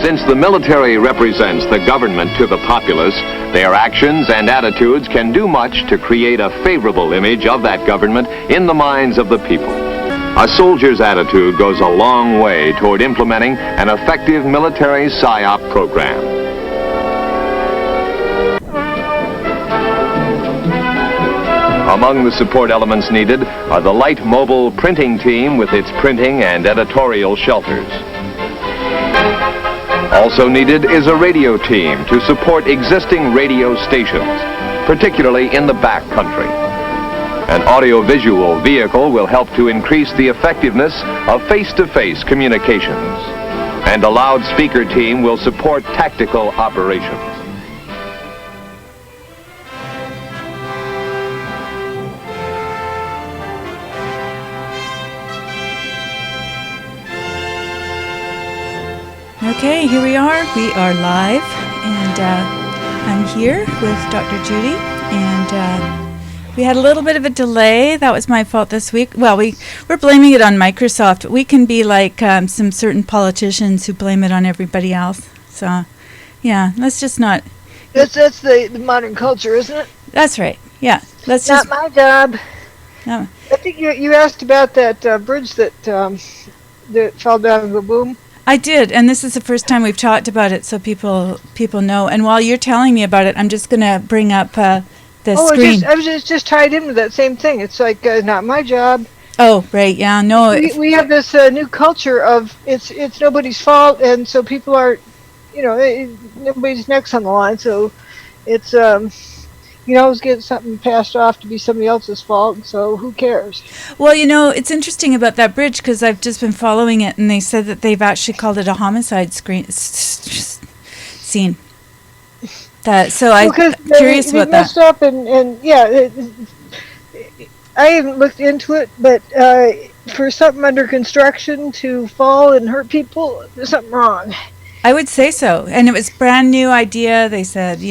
Since the military represents the government to the populace, their actions and attitudes can do much to create a favorable image of that government in the minds of the people. A soldier's attitude goes a long way toward implementing an effective military PsyOp program. Among the support elements needed are the light mobile printing team with its printing and editorial shelters. Also needed is a radio team to support existing radio stations, particularly in the back country. An audiovisual vehicle will help to increase the effectiveness of face-to-face communications. And a loudspeaker team will support tactical operations. Okay, here we are. We are live, and I'm here with Dr. Judy, and we had a little bit of a delay. That was my fault this week. Well, we're blaming it on Microsoft. We can be like some certain politicians who blame it on everybody else. So, yeah, let's just not. That's the modern culture, isn't it? That's right. Yeah, let's not just. my job. No. I think you asked about that bridge that fell down in the boom. I did, and this is the first time we've talked about it, so people know. And while you're telling me about it, I'm just going to bring up the screen. I was just tied in with that same thing. It's like not my job. Oh, right, yeah, no. We have this new culture of it's nobody's fault, and so people are, nobody's neck's on the line. So it's you always get something passed off to be somebody else's fault, so who cares? Well, it's interesting about that bridge because I've just been following it, and they said that they've actually called it a homicide scene. I'm curious about that. Messed up and yeah, I haven't looked into it, but for something under construction to fall and hurt people, there's something wrong. I would say so, and it was a brand new idea. They said,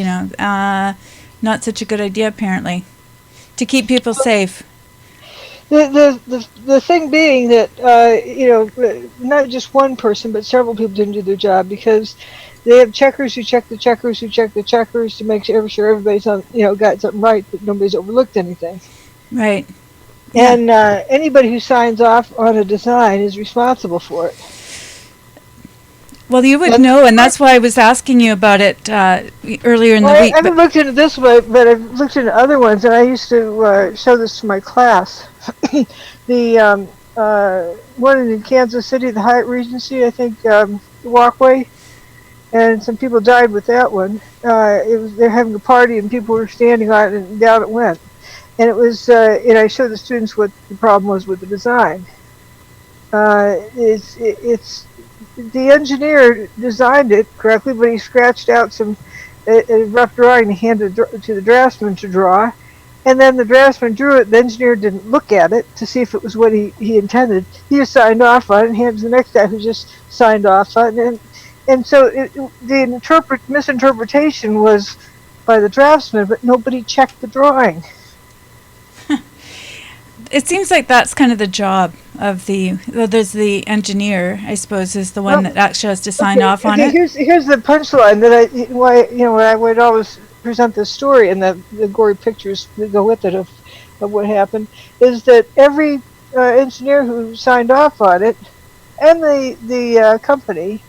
not such a good idea, apparently, to keep people safe. The thing being that not just one person, but several people didn't do their job because they have checkers who check the checkers who check the checkers to make sure everybody's on, got something right, but nobody's overlooked anything. Right. And anybody who signs off on a design is responsible for it. Well, you would know, and that's why I was asking you about it earlier in the week. I haven't looked into this one, but I've looked into other ones, and I used to show this to my class. The one in Kansas City, the Hyatt Regency, I think, the walkway, and some people died with that one. They're having a party, and people were standing on it, and down it went. And it was, and I showed the students what the problem was with the design. The engineer designed it correctly, but he scratched out a rough drawing and handed it to the draftsman to draw. And then the draftsman drew it. The engineer didn't look at it to see if it was what he intended. He just signed off on it and handed it to the next guy who just signed off on it. And so the misinterpretation was by the draftsman, but nobody checked the drawing. It seems like that's kind of the job of there's the engineer, I suppose, is the one that actually has to sign off on it. Here's the punchline that I would always present this story and the gory pictures that go with it of what happened, is that every engineer who signed off on it and the company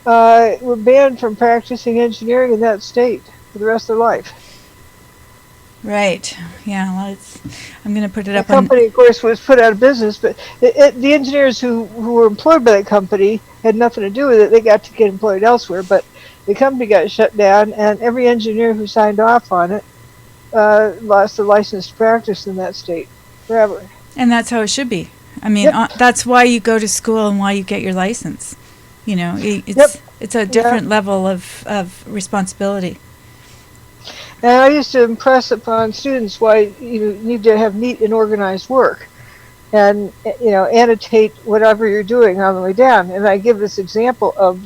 were banned from practicing engineering in that state for the rest of their life. Right. Yeah. Well, I'm going to put it up. The company, of course, was put out of business, but the engineers who were employed by that company had nothing to do with it. They got to get employed elsewhere, but the company got shut down, and every engineer who signed off on it lost their license to practice in that state forever. And that's how it should be. I mean, that's why you go to school and why you get your license. It's a different level of responsibility. And I used to impress upon students why you need to have neat and organized work and, annotate whatever you're doing on the way down. And I give this example of,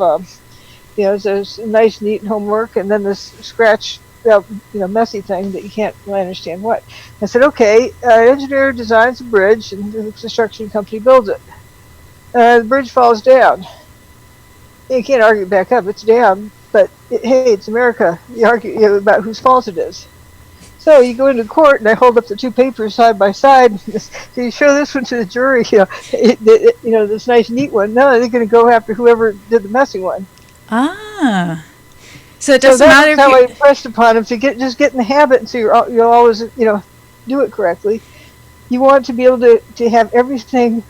there's nice, neat homework and then this scratch, messy thing that you can't really understand what. I said, okay, an engineer designs a bridge and the construction company builds it. The bridge falls down. You can't argue it back up. It's down. But, hey, it's America. You argue about whose fault it is. So you go into court, and I hold up the two papers side by side. So you show this one to the jury, this nice, neat one. No, they're going to go after whoever did the messy one. Ah. So it doesn't matter if that's how I impressed upon them to just get in the habit, and so you'll always, do it correctly. You want to be able to have everything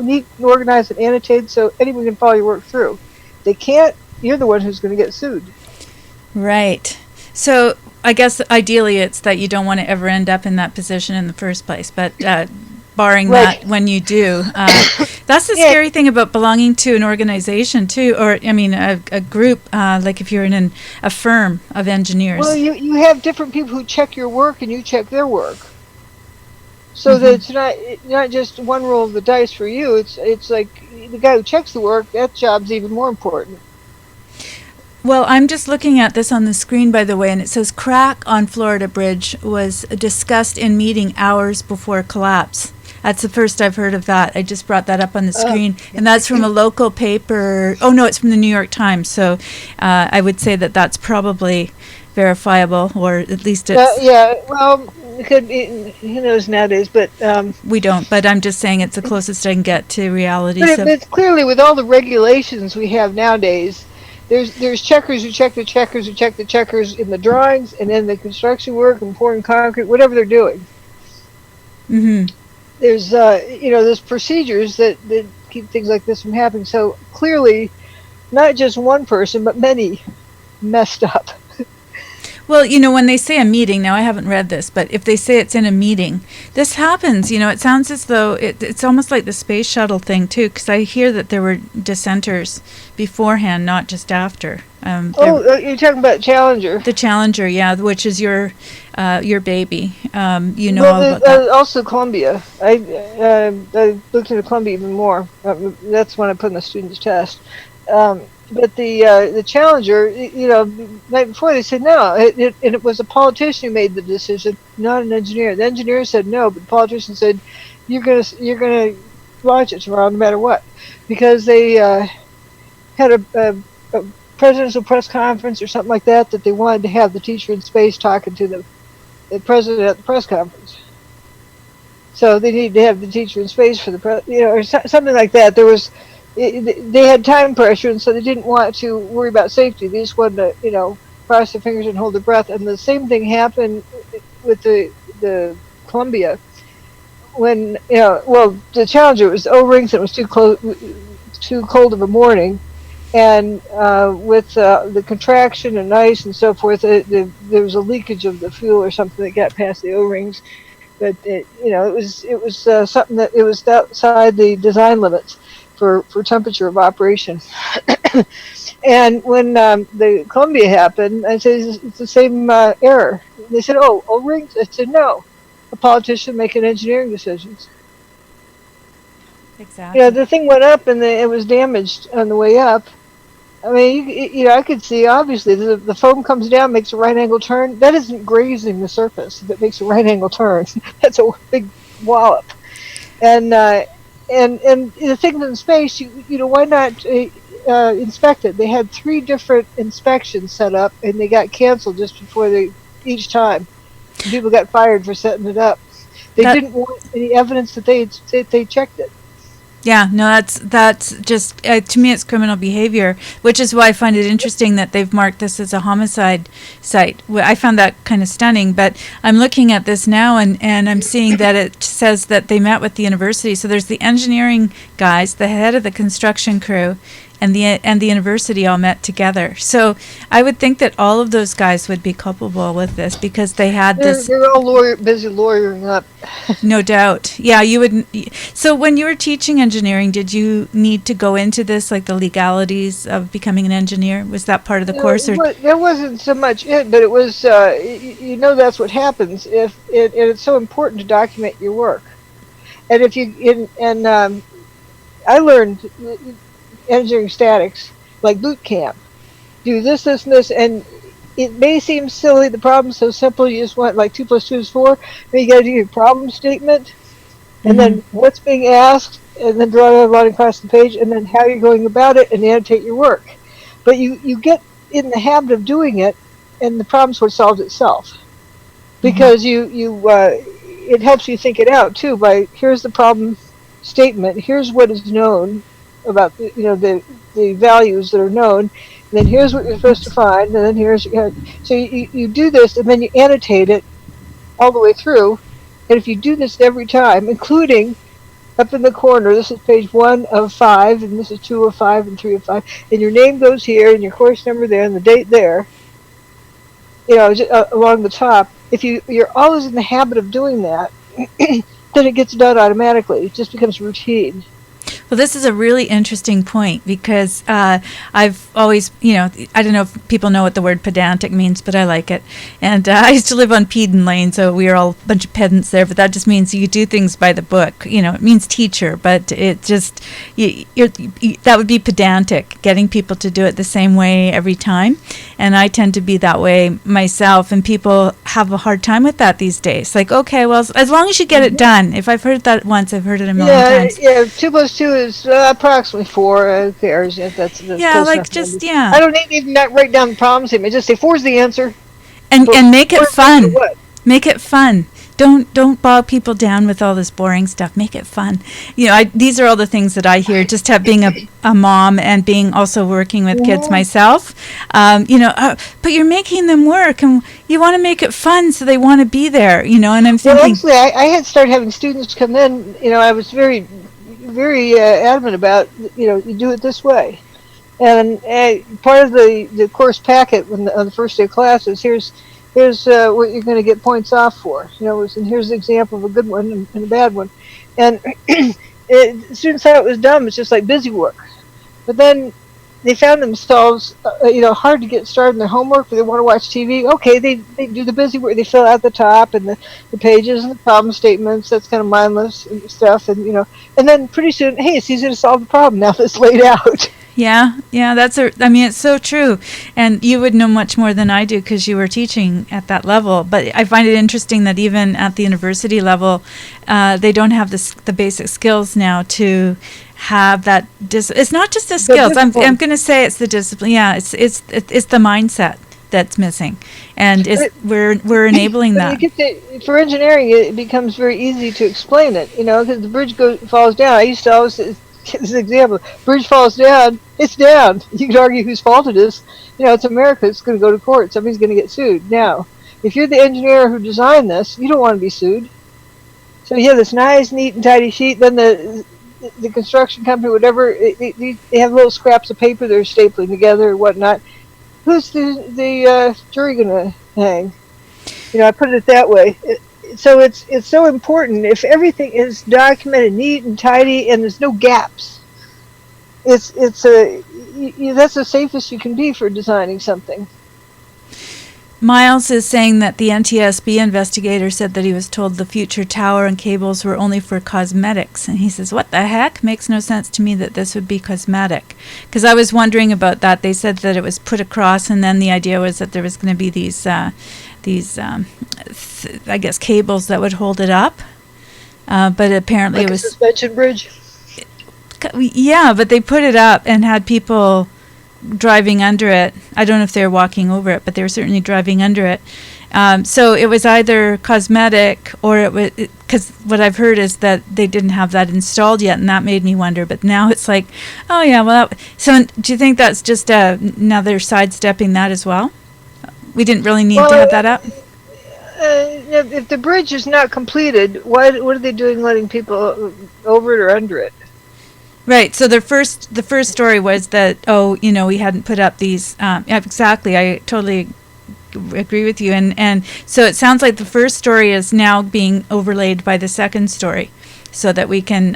neat and organized and annotated so anyone can follow your work through. They can't, you're the one who's going to get sued. Right. So I guess ideally it's that you don't want to ever end up in that position in the first place, but barring Right. that, when you do, that's the scary thing about belonging to an organization too, or I mean a group, like if you're in a firm of engineers. Well, you have different people who check your work and you check their work. So that it's not just one roll of the dice for you. It's like the guy who checks the work, that job's even more important. Well, I'm just looking at this on the screen, by the way, and it says crack on Florida Bridge was discussed in meeting hours before collapse. That's the first I've heard of that. I just brought that up on the screen, and that's from a local paper. Oh, no, it's from the New York Times, so I would say that that's probably verifiable, or at least it's... well, it could be, who knows nowadays, but... we don't, but I'm just saying it's the closest I can get to reality. But it's clearly, with all the regulations we have nowadays, there's checkers who check the checkers who check the checkers in the drawings and in the construction work and pouring concrete, whatever they're doing. Mm-hmm. There's procedures that keep things like this from happening. So clearly, not just one person, but many messed up. Well, when they say a meeting, now I haven't read this, but if they say it's in a meeting, this happens. It sounds as though it's almost like the space shuttle thing, too, because I hear that there were dissenters beforehand, not just after. You're talking about Challenger. The Challenger, yeah, which is your baby. All about that. Also Columbia. I looked into Columbia even more. That's when I put in the student's test. But the Challenger, night before they said no, and it was a politician who made the decision, not an engineer. The engineer said no, but the politician said, "You're gonna launch it tomorrow, no matter what," because they had a presidential press conference or something like that they wanted to have the teacher in space talking to the president at the press conference. So they needed to have the teacher in space for the or something like that. They had time pressure, and so they didn't want to worry about safety. They just wanted to, cross their fingers and hold their breath. And the same thing happened with the Columbia. When, the Challenger was O-rings, and it was too cold of a morning. And with the contraction and ice and so forth, there was a leakage of the fuel or something that got past the O-rings. But, it was something that it was outside the design limits for temperature of operation. And when the Columbia happened, I said, it's the same error. They said, O-rings? I said, no. A politician making engineering decisions. Exactly. The thing went up and it was damaged on the way up. I mean, I could see, obviously, the foam comes down, makes a right angle turn. That isn't grazing the surface that makes a right angle turn. That's a big wallop. And the things in space, why not inspect it? They had 3 different inspections set up, and they got canceled just before each time. And people got fired for setting it up. They didn't want any evidence that they checked it. Yeah, no, that's just, to me it's criminal behavior, which is why I find it interesting that they've marked this as a homicide site. I found that kind of stunning, but I'm looking at this now and I'm seeing that it says that they met with the university. So there's the engineering guys, the head of the construction crew, and the university all met together. So I would think that all of those guys would be culpable with this because they had this. They're all busy lawyering up. No doubt. Yeah, you would. So when you were teaching engineering, did you need to go into this, like the legalities of becoming an engineer? Was that part of the course? Or there wasn't so much it, but it was. That's what happens and it's so important to document your work. And if you I learned engineering statics like boot camp. Do this, and this, and it may seem silly. The problem's so simple. You just want like 2 + 2 is 4. Then you got to do your problem statement, and then what's being asked, and then draw a line across the page, and then how you're going about it, and annotate your work. But you get in the habit of doing it, and the problem sort of solves itself. Because it helps you think it out too. By here's the problem statement, here's what is known about the values that are known, and then here's what you're supposed to find, and then here's so you do this, and then you annotate it all the way through. And if you do this every time, including up in the corner, this is page 1 of 5, and this is 2 of 5, and 3 of 5, and your name goes here, and your course number there, and the date there, along the top. If you're always in the habit of doing that, then it gets done automatically. It just becomes routine. Well, this is a really interesting point because I've always, I don't know if people know what the word pedantic means, but I like it. And I used to live on Peden Lane, so we were all a bunch of pedants there, but that just means you do things by the book. It means teacher, but it just, that would be pedantic, getting people to do it the same way every time. And I tend to be that way myself, and people have a hard time with that these days. Like, okay, well, as long as you get it done. If I've heard that once, I've heard it a million times. Yeah, 2 plus 2 is approximately 4. Who cares? That's like just, yeah. I don't even not write down the problem statement. Just say 4 is the answer. And make it fun. Make it fun. Don't bog people down with all this boring stuff. Make it fun. These are all the things that I hear. Just being a mom and being also working with kids myself. But you're making them work, and you want to make it fun, so they want to be there. And I'm thinking. Well, actually, I had started having students come in. I was very, very adamant about you do it this way, and part of the course packet on the first day of classes, here's what you're going to get points off for, and here's the example of a good one and a bad one. And students thought it was dumb. It's just like busy work. But then they found themselves, hard to get started in their homework, but they want to watch TV. Okay, they do the busy work. They fill out the top and the pages and the problem statements. That's kind of mindless and stuff. And, and then pretty soon, hey, it's easy to solve the problem now that it's laid out. Yeah, it's so true. And you would know much more than I do because you were teaching at that level. But I find it interesting that even at the university level, they don't have the basic skills now to have that. It's not just the skills. I'm going to say it's the discipline. Yeah, it's the mindset that's missing, and we're enabling that. For engineering, it becomes very easy to explain it. Because the bridge falls down. I used to always. This example, bridge falls down, it's down. You can argue whose fault it is. It's America, it's going to go to court. Somebody's going to get sued. Now, if you're the engineer who designed this, you don't want to be sued. So you have this nice, neat, and tidy sheet. Then the construction company, whatever, they have little scraps of paper they're stapling together and whatnot. Who's the jury going to hang? I put it that way. So it's so important. If everything is documented, neat and tidy, and there's no gaps, that's the safest you can be for designing something. Miles is saying that the NTSB investigator said that he was told the future tower and cables were only for cosmetics, and he says, "What the heck? Makes no sense to me that this would be cosmetic." Because I was wondering about that. They said that it was put across, and then the idea was that there was going to be these I guess cables that would hold it up, but apparently like it was a suspension bridge. Yeah, but they put it up and had people driving under it. I don't know if they were walking over it, but they were certainly driving under it. So it was either cosmetic or it was, because what I've heard is that they didn't have that installed yet, and that made me wonder. But now it's like, oh yeah, well, so do you think that's just now they're sidestepping that as well? We didn't really need to have that up? If the bridge is not completed, what are they doing letting people over it or under it? Right. So the first story was that, we hadn't put up these. Exactly. I totally agree with you. And so it sounds like the first story is now being overlaid by the second story, so that we can,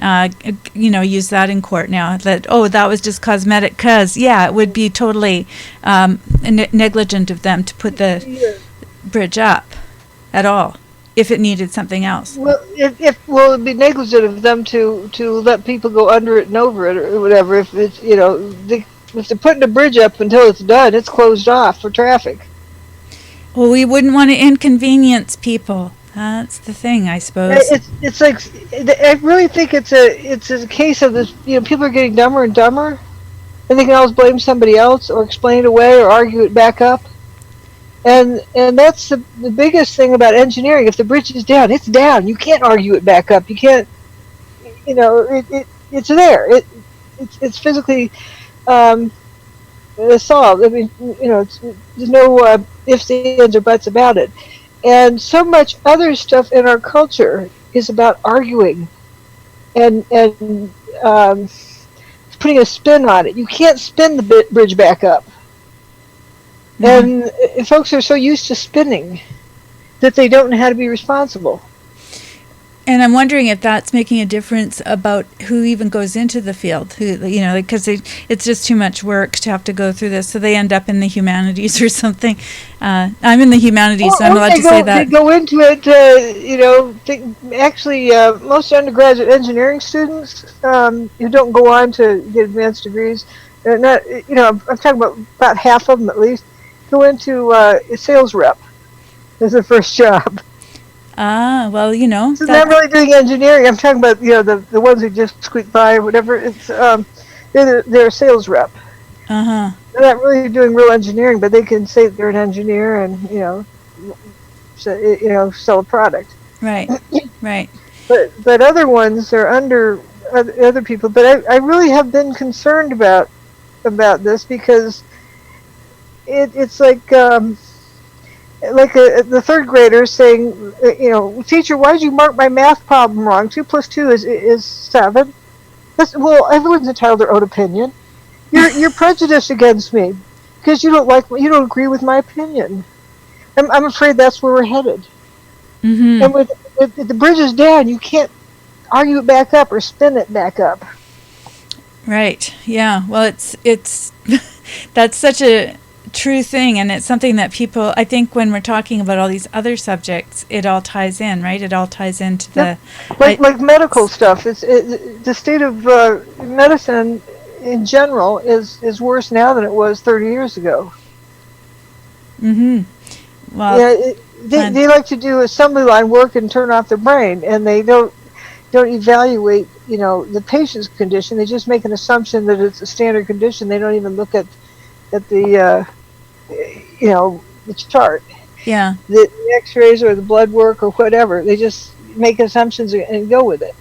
use that in court now. That was just cosmetic, because, it would be totally negligent of them to put the bridge up at all if it needed something else. Well, it'd be negligent of them to let people go under it and over it or whatever. If it's, if they're putting the bridge up until it's done, it's closed off for traffic. Well, we wouldn't want to inconvenience people. That's the thing, I suppose. It's like I really think it's a case of this. People are getting dumber and dumber, and they can always blame somebody else or explain it away or argue it back up. And that's the biggest thing about engineering. If the bridge is down, it's down. You can't argue it back up. You can't. It's there. It's physically solved. I mean, there's no ifs, ands, or buts about it. And so much other stuff in our culture is about arguing and putting a spin on it. You can't spin the bridge back up. Mm-hmm. And folks are so used to spinning that they don't know how to be responsible. And I'm wondering if that's making a difference about who even goes into the field, because it's just too much work to have to go through this, so they end up in the humanities or something. I'm in the humanities, so I'm allowed to say that. They go into it, most undergraduate engineering students who don't go on to get advanced degrees, I'm talking about half of them at least, go into a sales rep as their first job. Ah, well, So they're not really doing engineering. I'm talking about, the ones who just squeak by or whatever. It's they're a sales rep. Uh-huh. They're not really doing real engineering, but they can say they're an engineer and, sell a product. Right, right. But other ones are under other people. But I really have been concerned about this because it's like... the third grader saying, teacher, why did you mark my math problem wrong? 2 + 2 is 7. Well, everyone's entitled to their own opinion. You're prejudiced against me because you don't agree with my opinion. I'm afraid that's where we're headed. Mm-hmm. And with the bridge is down, you can't argue it back up or spin it back up. Right. Yeah. Well, it's that's such a true thing, and it's something that people, I think, when we're talking about all these other subjects, it all ties in, right? It all ties into the like medical stuff. The state of medicine in general is worse now than it was 30 years ago. Mm-hmm. Well, they like to do assembly line work and turn off their brain, and they don't evaluate the patient's condition. They just make an assumption that it's a standard condition. They don't even look at the the chart. Yeah. The x-rays or the blood work or whatever. They just make assumptions and go with it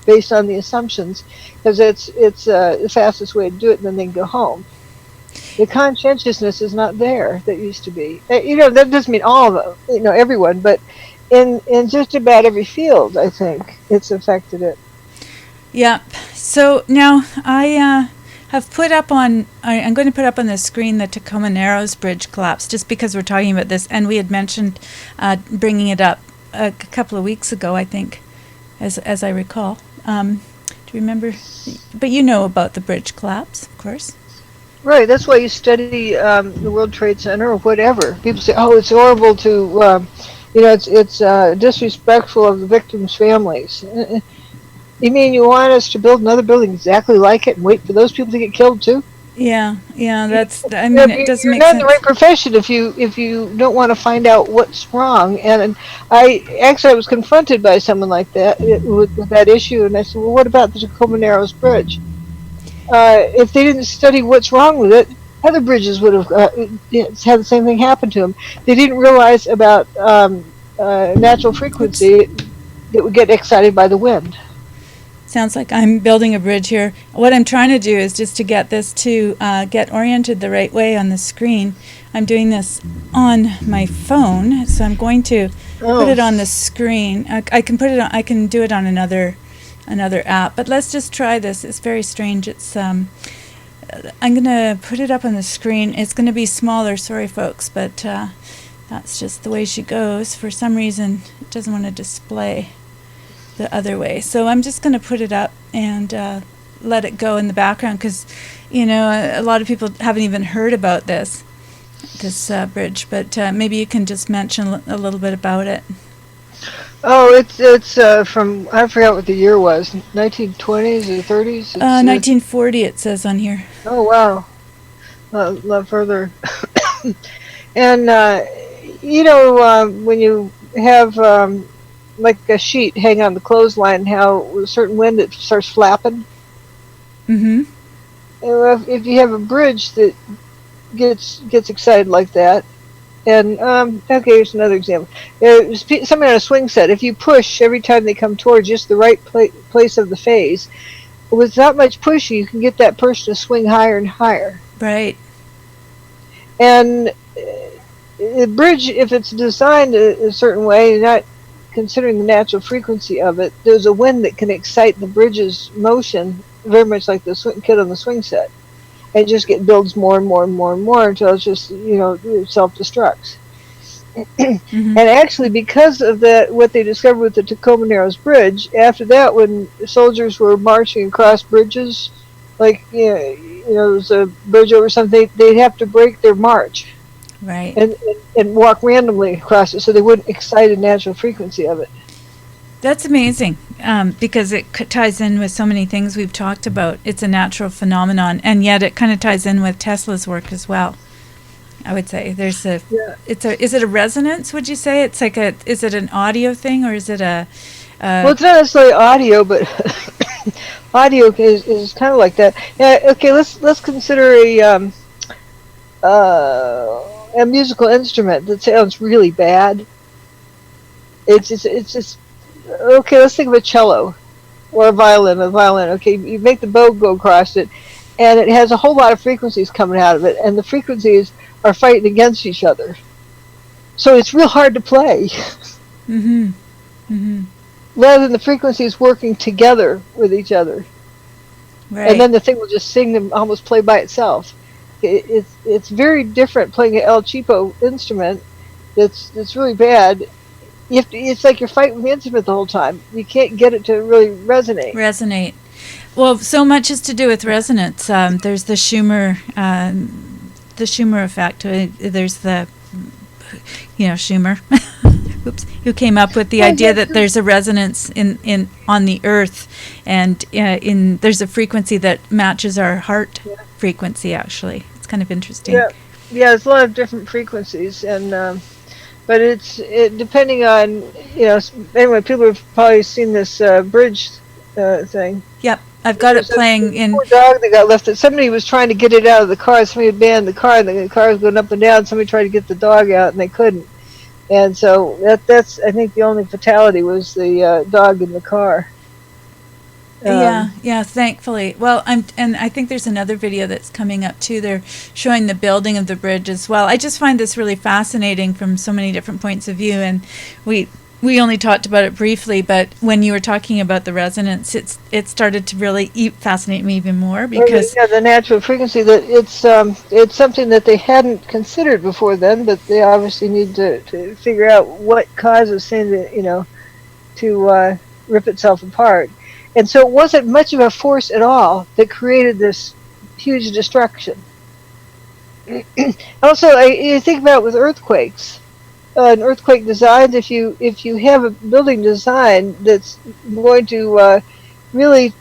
based on the assumptions because it's the fastest way to do it, and then they can go home. The conscientiousness is not there that used to be. That doesn't mean all of them, everyone, but in just about every field, I think it's affected it. Yeah. So now I have put up on, I'm going to put up on the screen the Tacoma Narrows Bridge collapse, just because we're talking about this, and we had mentioned bringing it up a couple of weeks ago, I think, as I recall. Do you remember? But you know about the bridge collapse, of course. Right, that's why you study the World Trade Center or whatever. People say, oh, it's horrible to, it's disrespectful of the victims' families. You mean you want us to build another building exactly like it and wait for those people to get killed too? Yeah, it doesn't make sense. You're not in the right profession if you don't want to find out what's wrong. And I was confronted by someone like that with that issue, and I said, well, what about the Tacoma Narrows Bridge? If they didn't study what's wrong with it, other bridges would have had the same thing happen to them. They didn't realize about natural frequency that would get excited by the wind. Sounds like I'm building a bridge here. What I'm trying to do is just to get this to get oriented the right way on the screen. I'm doing this on my phone, so I'm going to put it on the screen. I can do it on another app, but let's just try this. It's very strange. It's I'm going to put it up on the screen. It's going to be smaller, sorry folks, but that's just the way she goes. For some reason, it doesn't want to display the other way. So I'm just going to put it up and let it go in the background because, a lot of people haven't even heard about this bridge, but maybe you can just mention a little bit about it. Oh, it's from, I forgot what the year was, 1920s or 30s? 1940 it says on here. Oh, wow. A lot further. And, when you have like a sheet hang on the clothesline, how with a certain wind it starts flapping. Mm-hmm. And if you have a bridge that gets excited like that, and okay, here's another example. Somebody on a swing set, if you push every time they come towards just the right place of the phase, with not much pushing, you can get that person to swing higher and higher. Right. And the bridge, if it's designed a certain way, not considering the natural frequency of it, there's a wind that can excite the bridge's motion, very much like the kid on the swing set. And just builds more and more and more and more until it's just, it self-destructs. Mm-hmm. And actually, because of that, what they discovered with the Tacoma Narrows Bridge, after that, when soldiers were marching across bridges, like, there was a bridge over something, they'd have to break their march. Right. And walk randomly across it so they wouldn't excite a natural frequency of it. That's amazing, because it ties in with so many things we've talked about. It's a natural phenomenon, and yet it kind of ties in with Tesla's work as well. I would say there's is it a resonance? Would you say it's like is it an audio thing, or is it a? Well, it's not necessarily audio, but audio is kind of like that. Yeah. Okay. Let's consider a musical instrument that sounds really bad. It's just okay. Let's think of a cello or a violin. Okay, you make the bow go across it, and it has a whole lot of frequencies coming out of it, and the frequencies are fighting against each other. So it's real hard to play. Mm-hmm. Mm-hmm. Rather than the frequencies working together with each other. Right. And then the thing will just sing and almost play by itself. It's very different playing an El Cheapo instrument that's really bad. It's like you're fighting with the instrument the whole time. You can't get it to really resonate. Well, so much is to do with resonance. There's the Schumer effect. There's the, Schumer, oops, who came up with the idea that there's a resonance on the Earth, and there's a frequency that matches our heart frequency. Actually, it's kind of interesting. Yeah, there's a lot of different frequencies, and but it's depending on Anyway, people have probably seen this bridge thing. Yep. I've got it playing in. Poor dog that got left. Somebody was trying to get it out of the car. Somebody had banned the car, and the car was going up and down. Somebody tried to get the dog out, and they couldn't. And so that's I think the only fatality was the dog in the car. Yeah, thankfully. Well, and I think there's another video that's coming up too. They're showing the building of the bridge as well. I just find this really fascinating from so many different points of view, and we only talked about it briefly, but when you were talking about the resonance, it started to really fascinate me even more, because the natural frequency, that it's something that they hadn't considered before then, but they obviously need to figure out what causes things to rip itself apart. And so it wasn't much of a force at all that created this huge destruction. Also, you think about it with earthquakes. An earthquake design, if you have a building design that's going to really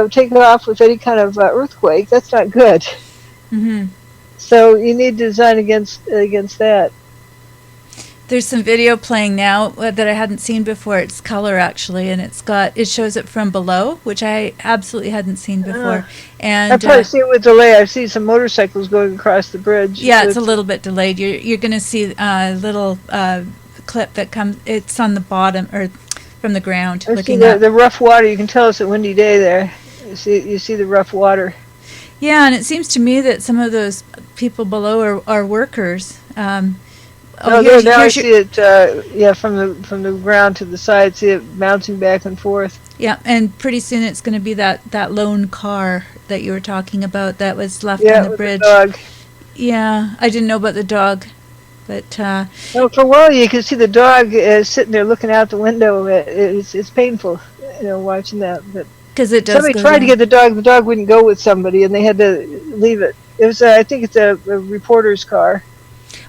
take it off with any kind of earthquake, that's not good. Mm-hmm. So you need to design against that. There's some video playing now that I hadn't seen before. It's color actually, and it shows it from below, which I absolutely hadn't seen before. And I've probably seen it with delay. I've seen some motorcycles going across the bridge. Yeah, it's a little bit delayed. You're going to see a little clip that comes. It's on the bottom or from the ground. I see the rough water. You can tell it's a windy day there. You see the rough water. Yeah, and it seems to me that some of those people below are workers. I see it. From the ground to the side. See it bouncing back and forth. Yeah, and pretty soon it's going to be that lone car that you were talking about that was left on the bridge. The dog. Yeah, I didn't know about the dog, but for a while you could see the dog sitting there looking out the window. It's painful, watching that. But because it does. Somebody tried to get the dog. The dog wouldn't go with somebody, and they had to leave it. It was. I think it's a reporter's car.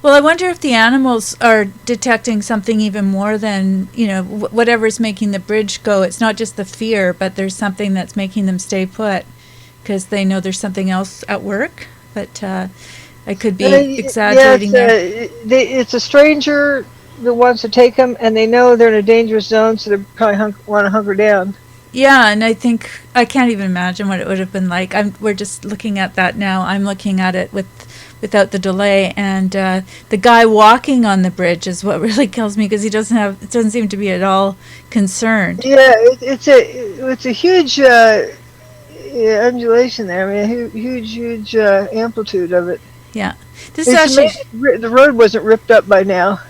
Well, I wonder if the animals are detecting something even more than, whatever's making the bridge go. It's not just the fear, but there's something that's making them stay put because they know there's something else at work. But I could be exaggerating there. It's a stranger that wants to take them, and they know they're in a dangerous zone, so they probably want to hunker down. Yeah, and I think I can't even imagine what it would have been like. We're just looking at that now. I'm looking at it without the delay, and the guy walking on the bridge is what really kills me, because he doesn't seem to be at all concerned. Yeah, it's a huge undulation there. I mean, huge amplitude of it. Yeah, this It's actually amazing the road wasn't ripped up by now.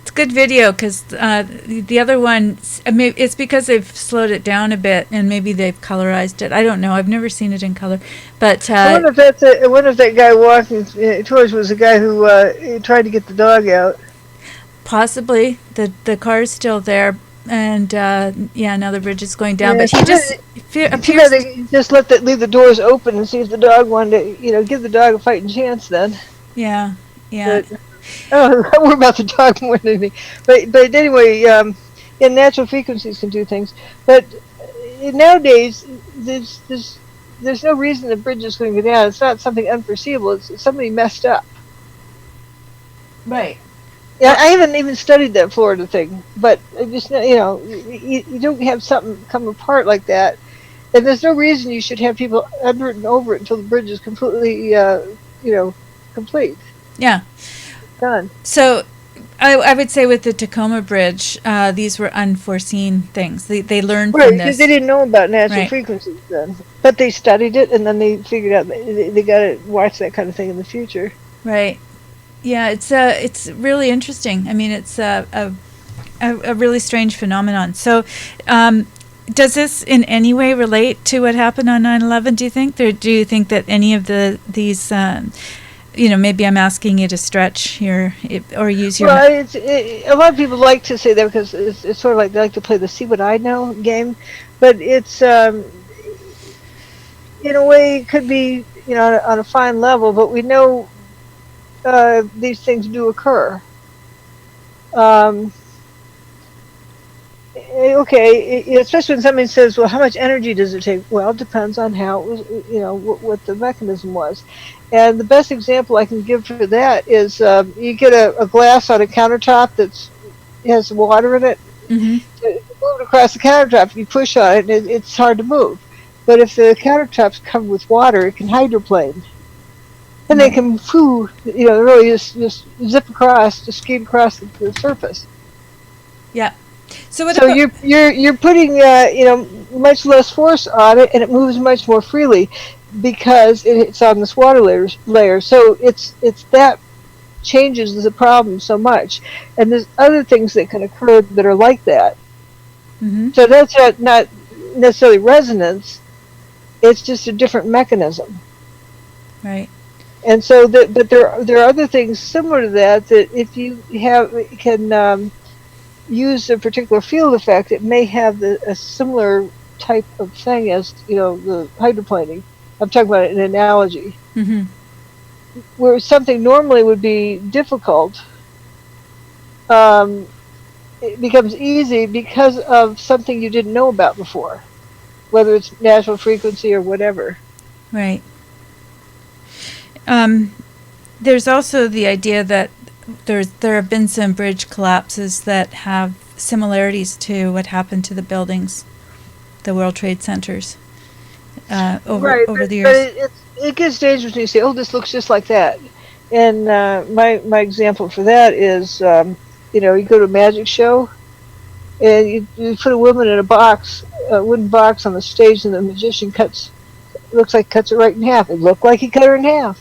it's good video, because the other one, it's because they've slowed it down a bit, and maybe they've colorized it. I don't know. I've never seen it in color, but I wonder if that guy walking towards was the guy who tried to get the dog out. possibly the car's still there, and now the bridge is going down. Yeah, But he just appears they just leave the doors open and see if the dog wanted to, give the dog a fighting chance. Then. Yeah. But, I don't worry about the dog more than anything. But anyway, natural frequencies can do things. But nowadays, there's no reason the bridge is going to go down. It's not something unforeseeable. It's somebody messed up. Right. Yeah, I haven't even studied that Florida thing, but just you don't have something come apart like that, and there's no reason you should have people under it and over it until the bridge is completely, complete. Yeah. Done. So, I would say with the Tacoma Bridge, these were unforeseen things. They learned Right, from this. because they didn't know about natural Right. frequencies then, but they studied it, and then they figured out they got to watch that kind of thing in the future. Right. Yeah, it's really interesting. I mean, it's a really strange phenomenon. So, does this in any way relate to what happened on 9/11? Do you think? Or do you think that any of these maybe I'm asking you to stretch here or use your. Well, a lot of people like to say that because it's sort of like they like to play the "see what I know" game, but it's in a way it could be on a fine level, but we know these things do occur. Okay, especially when somebody says, "Well, how much energy does it take?" Well, it depends on how it was, what the mechanism was. And the best example I can give for that is you get a glass on a countertop that has water in it. Mm-hmm. Move it across the countertop. If you push on it, it's hard to move. But if the countertop's covered with water, it can hydroplane. And they can, really just zip across, just skate across the surface. Yeah. So you're putting much less force on it, and it moves much more freely because it's on this water layer. So it's that changes the problem so much, and there's other things that can occur that are like that. Mm-hmm. So that's not necessarily resonance; it's just a different mechanism. Right. And so, but there are other things similar to that if you can use a particular field effect, it may have a similar type of thing as the hydroplaning. I'm talking about an analogy. Mm-hmm. Where something normally would be difficult, it becomes easy because of something you didn't know about before, whether it's natural frequency or whatever. Right. There's also the idea that there have been some bridge collapses that have similarities to what happened to the buildings, the World Trade Centers, over the years. But it gets dangerous when you say, "Oh, this looks just like that." And my example for that is, you go to a magic show, and you put a woman in a wooden box on the stage, and the magician cuts it right in half. It looked like he cut her in half.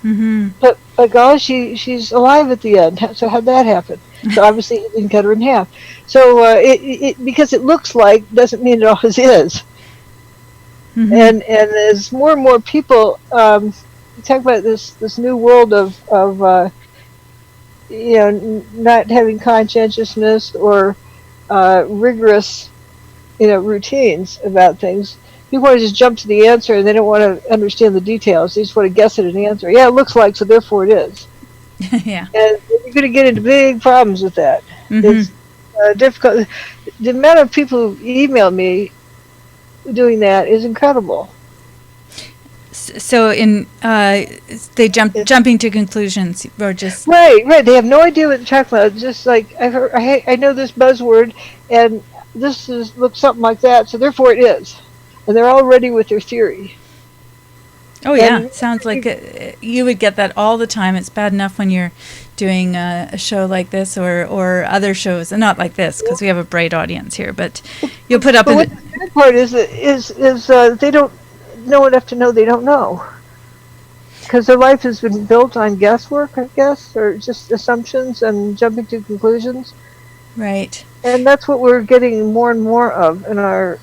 Mm-hmm. But gosh, she's alive at the end. So how'd that happen? So obviously he didn't cut her in half. So it because it looks like doesn't mean it always is. Mm-hmm. And as more and more people talk about this new world of not having conscientiousness or rigorous routines about things. People want to just jump to the answer, and they don't want to understand the details. They just want to guess at an answer. Yeah, it looks like, so therefore it is. Yeah. And you're going to get into big problems with that. Mm-hmm. It's difficult. The amount of people who email me doing that is incredible. So they jumping to conclusions or just right. They have no idea what they're talking about. It's just like I know this buzzword, and looks something like that. So therefore, it is, and they're all ready with their theory. Oh yeah, sounds like you would get that all the time. It's bad enough when you're doing a show like this or other shows, and not like this because we have a bright audience here. But you'll put up. But the bad part is they don't know enough to know they don't know, because their life has been built on guesswork, I guess, or just assumptions and jumping to conclusions. Right. And that's what we're getting more and more of in our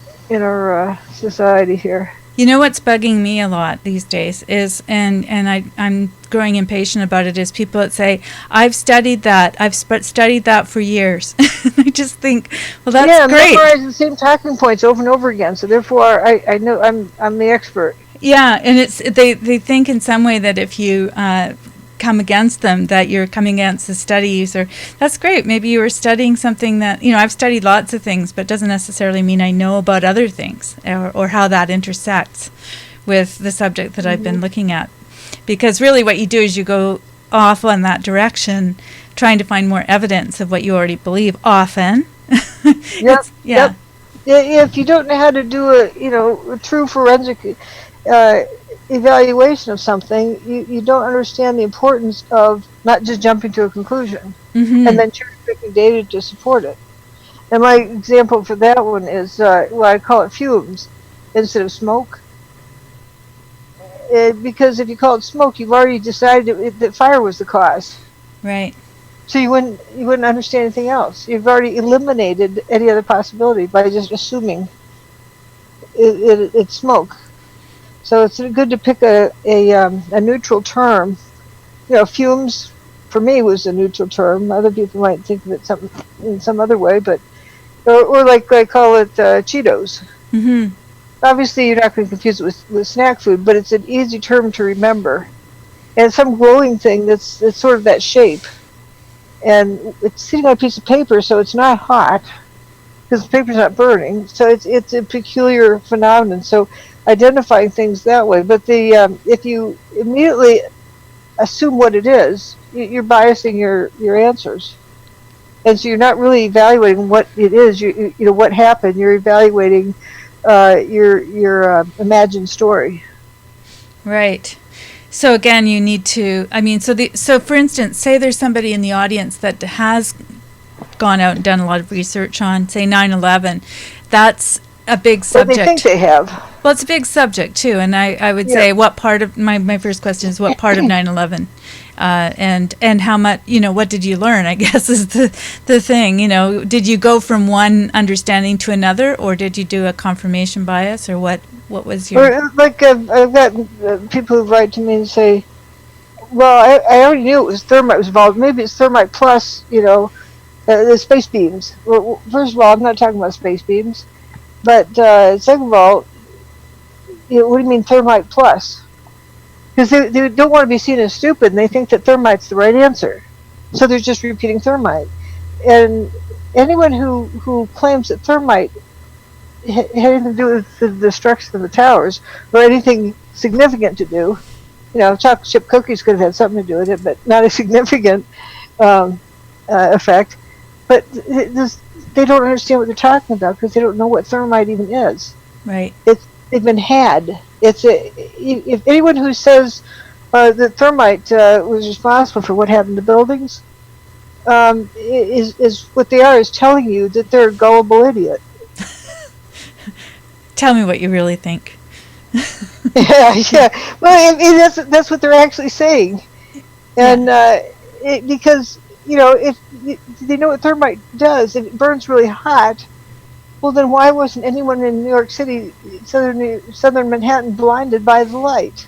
society here. You know what's bugging me a lot these days is, and I'm growing impatient about it, is people that say, I've studied that for years. I just think, well, that's great. Yeah, memorize the same talking points over and over again, so therefore I know I'm the expert. Yeah, and they think in some way that if you come against them, that you're coming against the studies, or that's great. Maybe you were studying something that, I've studied lots of things, but it doesn't necessarily mean I know about other things or how that intersects with the subject that I've been looking at. Because really what you do is you go off on that direction, trying to find more evidence of what you already believe often. Yep. If you don't know how to do a true forensic evaluation of something, you don't understand the importance of not just jumping to a conclusion and then cherry-picking data to support it. And my example for that one is I call it fumes instead of smoke. Because if you call it smoke, you've already decided that fire was the cause. Right. So you wouldn't understand anything else. You've already eliminated any other possibility by just assuming it's smoke. So it's good to pick a neutral term. Fumes for me was a neutral term. Other people might think of it in some other way, but or like I call it Cheetos. Mm-hmm. Obviously, you're not going to confuse it with snack food, but it's an easy term to remember. And it's some glowing thing that's sort of that shape, and it's sitting on a piece of paper, so it's not hot because the paper's not burning. So it's a peculiar phenomenon. So identifying things that way, but if you immediately assume what it is, you're biasing your answers, and so you're not really evaluating what it is. You know what happened. You're evaluating your imagined story. Right. So again, you need to. So for instance, say there's somebody in the audience that has gone out and done a lot of research on, say, 9/11. That's a big subject. But they think they have. Well, it's a big subject too, and I would say what part of my first question is what part of 9/11, and how much, what did you learn? I guess is the thing. Did you go from one understanding to another, or did you do a confirmation bias, or what was your? Or like I've got people who write to me and say, well, I already knew it was thermite was involved. Maybe it's thermite plus, the space beams. Well, first of all, I'm not talking about space beams. But second of all, what do you mean thermite plus? Because they don't want to be seen as stupid, and they think that thermite's the right answer. So they're just repeating thermite. And anyone who claims that thermite had anything to do with the destruction of the towers, or anything significant to do, chocolate chip cookies could have had something to do with it, but not a significant effect. But they don't understand what they're talking about because they don't know what thermite even is. Right. They've been had. If anyone who says that thermite was responsible for what happened to buildings, is what they are is telling you that they're a gullible idiot. Tell me what you really think. yeah. Well, that's what they're actually saying, and because if they know what thermite does, if it burns really hot, well, then why wasn't anyone in New York City, southern Manhattan, blinded by the light?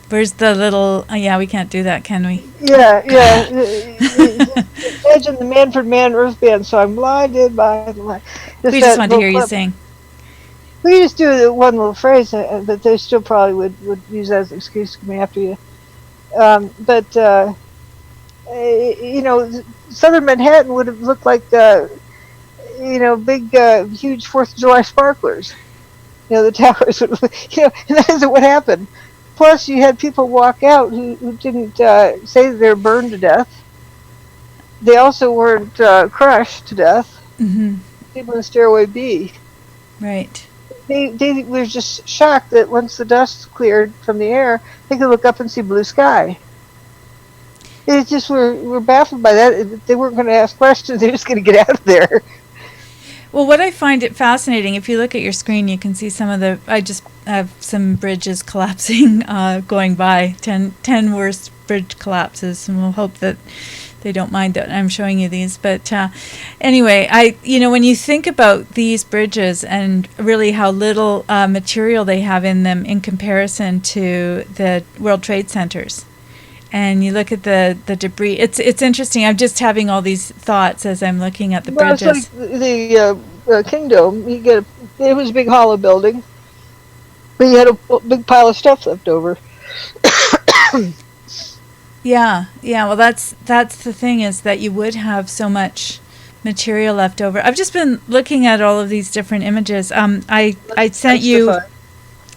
Where's the little? We can't do that, can we? Yeah. Imagine the Manfred Mann Earth Band. So I'm blinded by the light. We just want to hear you sing. We just do the one little phrase, but they still probably would use that as an excuse to come after you. Southern Manhattan would have looked like big, huge 4th of July sparklers. the towers would, and that isn't what happened. Plus, you had people walk out who didn't say they were burned to death. They also weren't crushed to death. Mm-hmm. People in Stairway B. Right. They were just shocked that once the dust cleared from the air, they could look up and see blue sky. They just were baffled by that. They weren't going to ask questions. They were just going to get out of there. Well, what I find it fascinating, if you look at your screen, you can see some of the, I just have some bridges collapsing going by, 10 worst bridge collapses, and we'll hope that they don't mind that I'm showing you these. But anyway, when you think about these bridges and really how little material they have in them in comparison to the World Trade Centers, and you look at the debris, it's interesting. I'm just having all these thoughts as I'm looking at the bridges. It's like the Kingdom. It was a big hollow building, but you had a big pile of stuff left over. Yeah. Well, that's the thing, is that you would have so much material left over. I've just been looking at all of these different images. I sent you.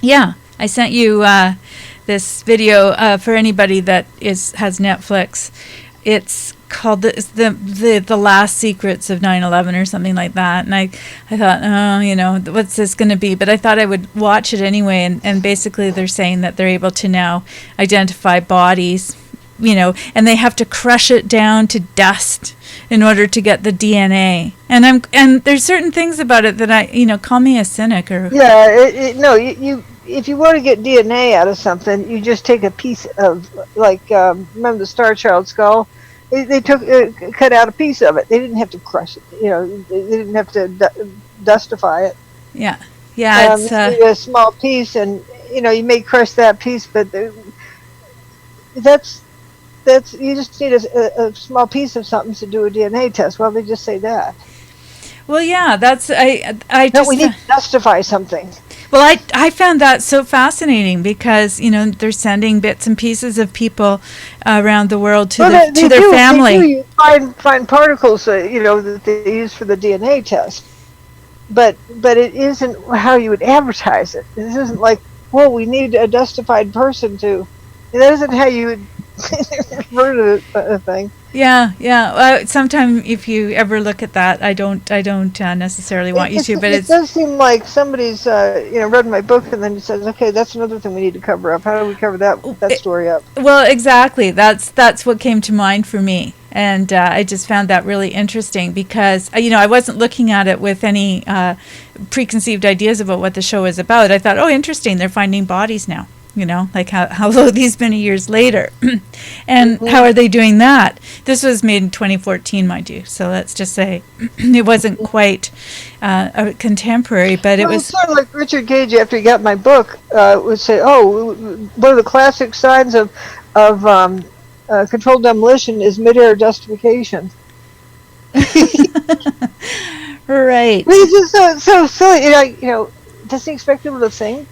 Yeah, I sent you this video for anybody that has Netflix. It's called the Last Secrets of 9/11 or something like that. And I thought, what's this going to be? But I thought I would watch it anyway. And basically they're saying that they're able to now identify bodies, and they have to crush it down to dust in order to get the DNA. And there's certain things about it that call me a cynic or. Yeah, you if you want to get DNA out of something, you just take a piece of, remember the Star Child skull? They cut out a piece of it. They didn't have to crush it. They didn't have to dustify it. Yeah. It's a small piece, and you may crush that piece, but that's you just need a small piece of something to do a DNA test. Well, they just say that. Well, yeah, that's I No, just. we need to justify something. Well, I found that so fascinating because they're sending bits and pieces of people around the world to their family. They do find particles that they use for the DNA test, but it isn't how you would advertise it. This isn't like, well, we need a justified person to. That isn't how you would refer to a thing. Yeah. Sometime if you ever look at that, I don't necessarily want you to, but it does seem like somebody's read my book and then says, okay, that's another thing we need to cover up. How do we cover that story up? Well, exactly. That's what came to mind for me, and I just found that really interesting because I wasn't looking at it with any preconceived ideas about what the show is about. I thought, oh, interesting, they're finding bodies now. Like how low these many years later. And how are they doing that? This was made in 2014, mind you. So let's just say it wasn't quite a contemporary, but it was. It's sort of like Richard Gage, after he got my book, would say, one of the classic signs of controlled demolition is midair justification. Right. It's just so silly. Does he expect people to think?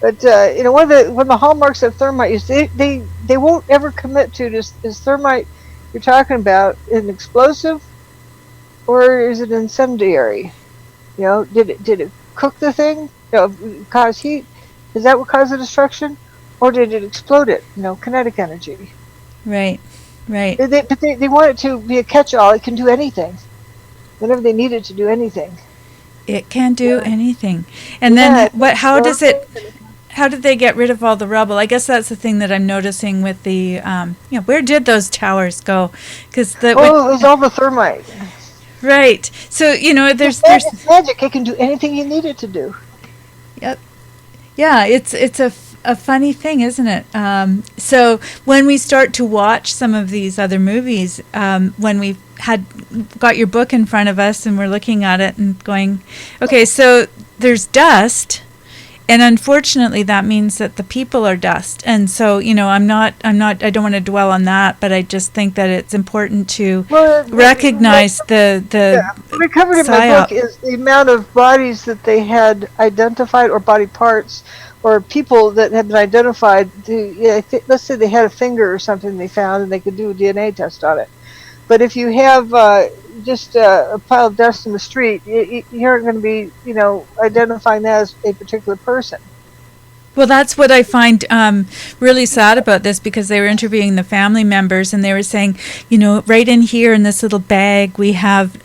But one of the hallmarks of thermite is they won't ever commit to is thermite you're talking about an explosive or is it incendiary? Did it cook the thing? Cause heat? Is that what caused the destruction, or did it explode it? Kinetic energy. Right. But they want it to be a catch-all. It can do anything. Whenever they need it to do anything. It can do anything. And then how did they get rid of all the rubble? I guess that's the thing that I'm noticing with the, where did those towers go? Because it was all the thermite. Right. So, there's it's magic. It can do anything you need it to do. Yep. Yeah, it's a funny thing, isn't it? So when we start to watch some of these other movies, when we've got your book in front of us and we're looking at it and going, okay, so there's dust. And unfortunately, that means that the people are dust. And so, I don't want to dwell on that, but I just think that it's important to recognize the recovered in my book is the amount of bodies that they had identified, or body parts, or people that had been identified. Let's say they had a finger or something they found, and they could do a DNA test on it. But if you have just a pile of dust in the street, you aren't going to be, identifying that as a particular person. Well, that's what I find really sad about this, because they were interviewing the family members and they were saying, right in here in this little bag, we have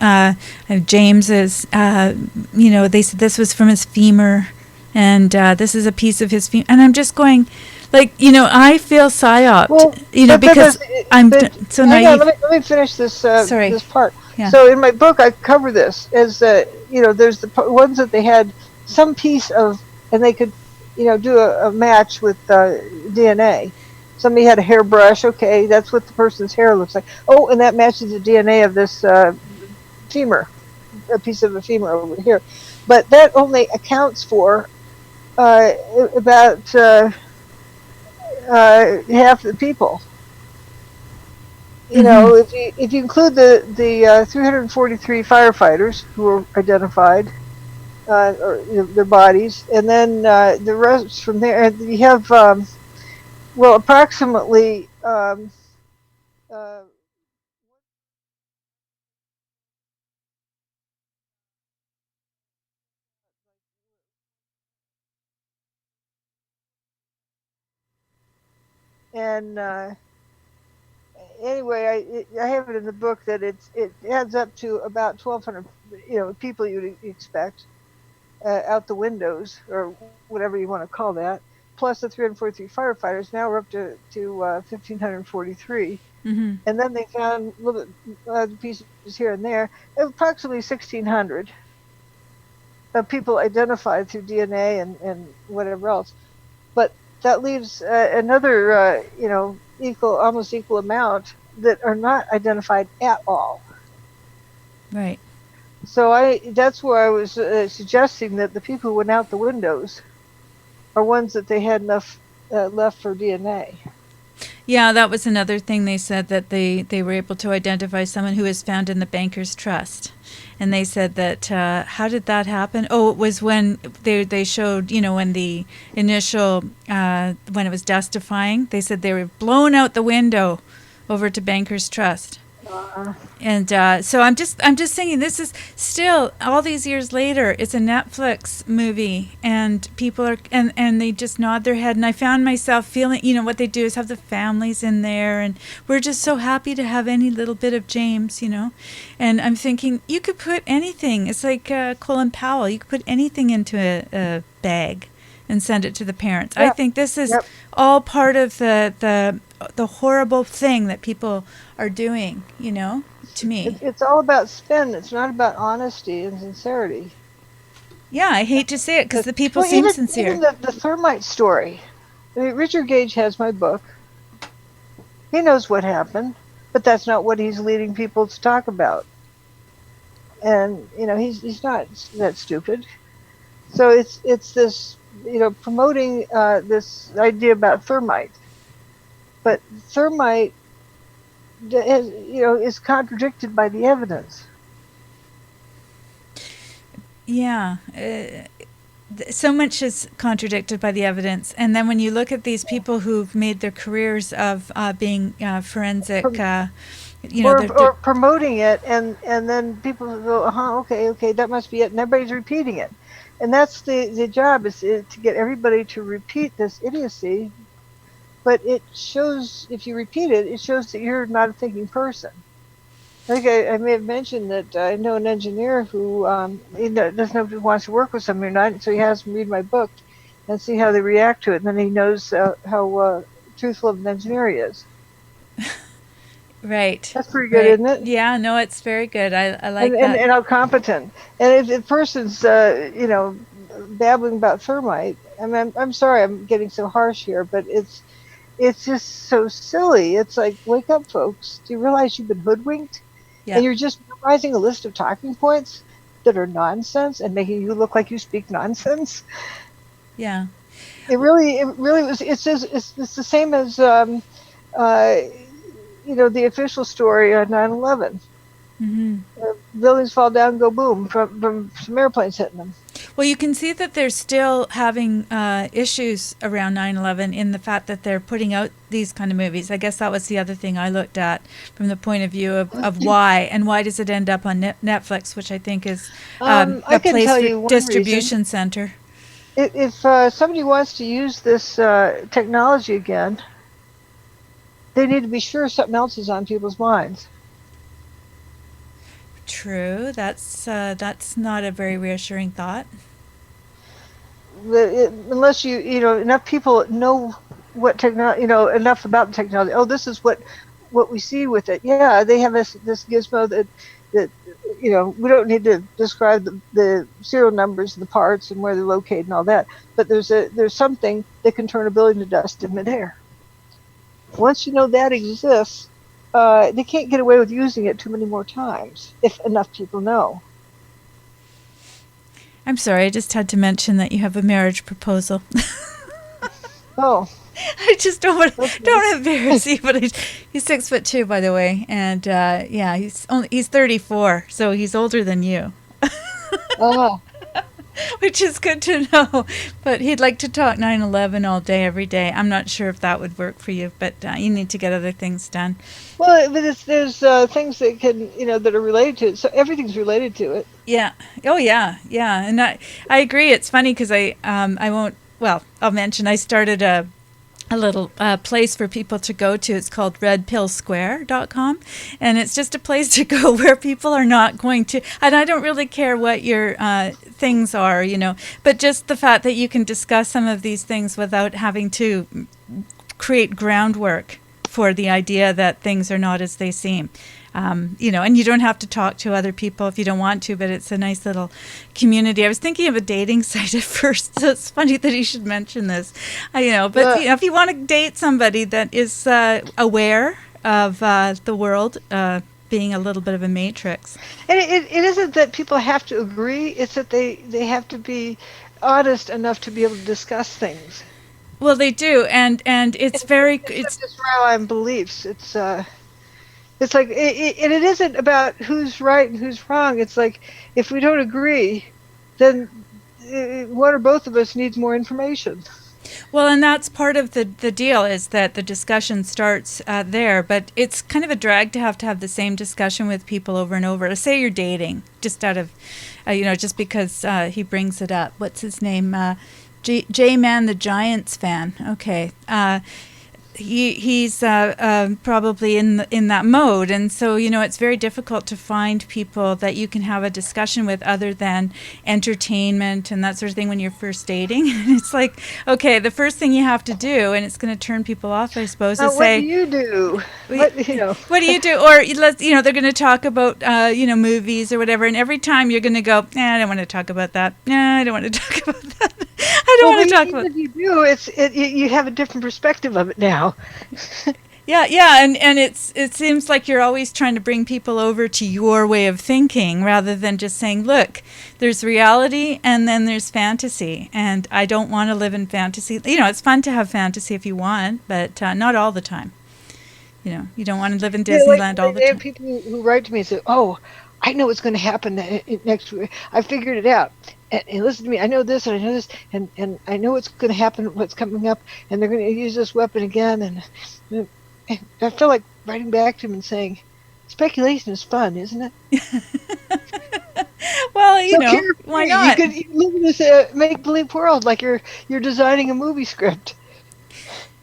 James's, they said this was from his femur, and this is a piece of his femur. And I'm just going, I feel psyoped, because I'm so naive. Let me finish this, Sorry. this part. Yeah. So in my book, I cover this as, there's the ones that they had some piece of, and they could, do a match with DNA. Somebody had a hairbrush. Okay, that's what the person's hair looks like. Oh, and that matches the DNA of this femur, a piece of a femur over here. But that only accounts for about half the people. If you include the 343 firefighters who were identified, or their bodies, and then the rest from there, and you have approximately and anyway, I have it in the book that it adds up to about 1,200 people you'd expect out the windows, or whatever you want to call that, plus the 343 firefighters. Now we're up to 1,543. Mm-hmm. And then they found little pieces here and there, approximately 1,600 people identified through DNA and whatever else. But that leaves another, almost equal amount that are not identified at all. Right. So that's where I was suggesting that the people who went out the windows are ones that they had enough left for DNA. Yeah, that was another thing they said, that they were able to identify someone who was found in the Bankers Trust. And they said that, how did that happen? Oh, it was when they showed, when the initial, when it was dustifying, they said they were blown out the window over to Bankers Trust. And so I'm just thinking, this is still, all these years later, it's a Netflix movie, and people are, and they just nod their head. And I found myself feeling, what they do is have the families in there, and we're just so happy to have any little bit of James, and I'm thinking, you could put anything. It's like Colin Powell. You could put anything into a bag and send it to the parents. Yep. I think this is all part of the horrible thing that people are doing, to me. It's all about spin. It's not about honesty and sincerity. Yeah, I hate to say it, because the people seem sincere. Even the thermite story. I mean, Richard Gage has my book. He knows what happened, but that's not what he's leading people to talk about. And, he's not that stupid. So it's this, promoting this idea about thermite. But thermite, is contradicted by the evidence. Yeah. So much is contradicted by the evidence. And then when you look at these people who've made their careers of being forensic, or promoting it, and then people go, okay, that must be it, and everybody's repeating it. And that's the job, is to get everybody to repeat this idiocy. But it shows, if you repeat it, it shows that you're not a thinking person. I may have mentioned that I know an engineer who doesn't know if he wants to work with somebody or not, so he has them read my book and see how they react to it, and then he knows how truthful of an engineer he is. Right. That's pretty good, isn't it? Yeah, no, it's very good. I like that. And how competent. And if the person's, babbling about thermite, I mean, I'm sorry I'm getting so harsh here, but it's just so silly. It's like, wake up, folks. Do you realize you've been hoodwinked? Yeah. And you're just memorizing a list of talking points that are nonsense and making you look like you speak nonsense? Yeah. It really was. It's the same as, the official story on 9/11. Mm-hmm. Buildings fall down, go boom, from some airplanes hitting them. Well, you can see that they're still having issues around 9/11 in the fact that they're putting out these kind of movies. I guess that was the other thing I looked at from the point of view of why, and why does it end up on Netflix, which I think is I a can place tell for you one distribution reason. center. If somebody wants to use this technology again, they need to be sure something else is on people's minds. True. That's not a very reassuring thought. Unless enough people know what technology, enough about the technology. Oh, this is what we see with it. Yeah, they have this gizmo that we don't need to describe the serial numbers of the parts and where they're located and all that. But there's something that can turn a building to dust in midair. Once you know that exists, they can't get away with using it too many more times if enough people know. I'm sorry, I just had to mention that you have a marriage proposal. Oh. I just don't embarrass you, but he's 6'2", by the way, and he's 34, so he's older than you. Oh. Which is good to know. But he'd like to talk 9/11 all day, every day. I'm not sure if that would work for you, but you need to get other things done. Well, but there's things that can, that are related to it. So everything's related to it. Yeah. Oh, yeah. Yeah. And I agree. It's funny because I'll mention I started a little place for people to go to. It's called redpillsquare.com, and it's just a place to go where people are not going to, and I don't really care what your things are, but just the fact that you can discuss some of these things without having to create groundwork for the idea that things are not as they seem. And you don't have to talk to other people if you don't want to, but it's a nice little community. I was thinking of a dating site at first, so it's funny that you should mention this. If you want to date somebody that is aware of the world being a little bit of a matrix. And it isn't that people have to agree, it's that they have to be honest enough to be able to discuss things. Well, they do, and it's very... It's just rely on beliefs. It's like, it isn't about who's right and who's wrong. It's like, if we don't agree, then one or both of us needs more information. Well, and that's part of the deal, is that the discussion starts there, but it's kind of a drag to have the same discussion with people over and over. Say you're dating, just out of, just because he brings it up. What's his name? J-Man the Giants fan. Okay. He's probably in that mode, and so it's very difficult to find people that you can have a discussion with other than entertainment and that sort of thing when you're first dating. And it's like, okay, the first thing you have to do, and it's going to turn people off, I suppose, is say, what do you do? What do you do? Or they're going to talk about movies or whatever, and every time you're going to go, I don't want to talk about that. I don't want to talk about that. I don't want to talk about. If you do, you have a different perspective of it now. Yeah, and it seems like you're always trying to bring people over to your way of thinking rather than just saying, look, there's reality and then there's fantasy, and I don't want to live in fantasy. It's fun to have fantasy if you want, but not all the time. You don't want to live in Disneyland all the time. People who write to me and say, oh, I know what's going to happen next week. I figured it out. And listen to me, I know this and I know this, and I know what's going to happen, what's coming up, and they're going to use this weapon again. And I feel like writing back to him and saying, speculation is fun, isn't it? Well, why not? You could live in this make-believe world like you're designing a movie script.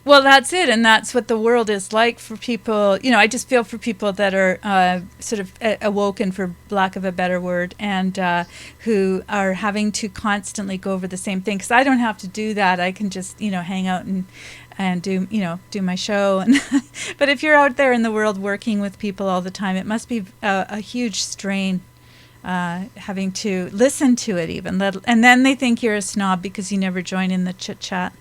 Well, that's it, and that's what the world is like for people. I just feel for people that are sort of awoken, for lack of a better word, and who are having to constantly go over the same thing. Because I don't have to do that. I can just, hang out and do my show. And but if you're out there in the world working with people all the time, it must be a huge strain. Having to listen to it even, and then they think you're a snob because you never join in the chit chat.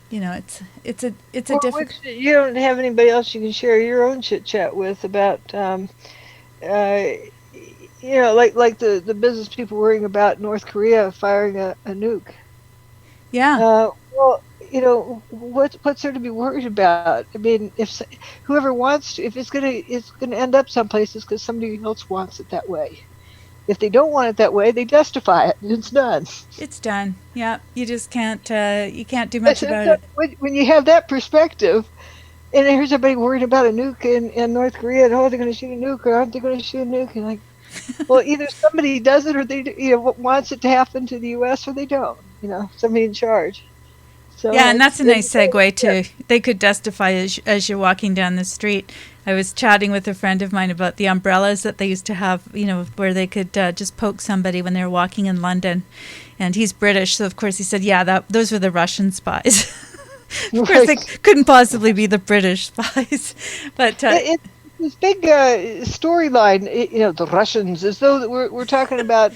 It's a difficult. You don't have anybody else you can share your own chit chat with about, like the business people worrying about North Korea firing a nuke. Yeah. What's there to be worried about? I mean, if whoever wants to, if it's gonna end up someplace, it's because somebody else wants it that way. If they don't want it that way, they justify it, and it's done. It's done. Yeah, you just can't. You can't do much about it. When you have that perspective, and here's everybody worried about a nuke in North Korea, and they're going to shoot a nuke, or aren't they going to shoot a nuke? And like, well, either somebody does it, or they wants it to happen to the U.S., or they don't. Somebody in charge. So yeah, and that's a nice segue too. They could justify as you're walking down the street. I was chatting with a friend of mine about the umbrellas that they used to have, where they could just poke somebody when they were walking in London. And he's British, so of course he said, yeah, those were the Russian spies. Of course, they couldn't possibly be the British spies. But it's this big storyline, the Russians, as though we're talking about,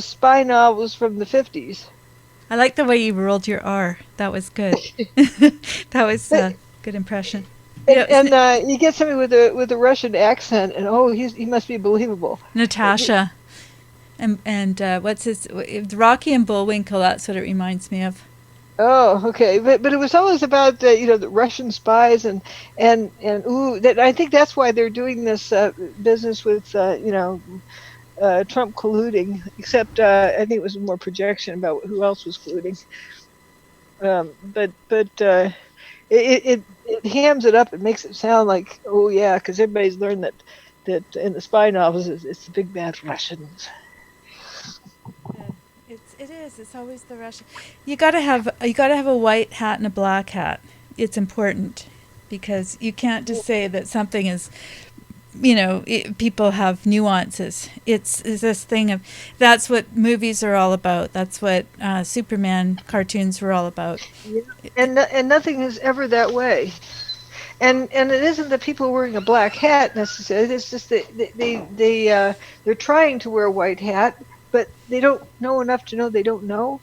spy novels from the 50s. I like the way you rolled your R. That was good. That was a good impression. And you get somebody with a Russian accent, and he must be believable. Natasha, and what's his Rocky and Bullwinkle? That's what it reminds me of. Oh, okay, but it was always about the Russian spies and that I think that's why they're doing this business with Trump colluding. Except I think it was more projection about who else was colluding. But it hams it up. It makes it sound like, oh yeah, because everybody's learned that in the spy novels it's the big bad Russians. It is. It's always the Russian. You gotta have a white hat and a black hat. It's important because you can't just say that something is. People have nuances. It's this thing of that's what movies are all about. That's what Superman cartoons were all about. Yeah. And nothing is ever that way. And it isn't that people are wearing a black hat necessarily. It's just that they're trying to wear a white hat, but they don't know enough to know they don't know,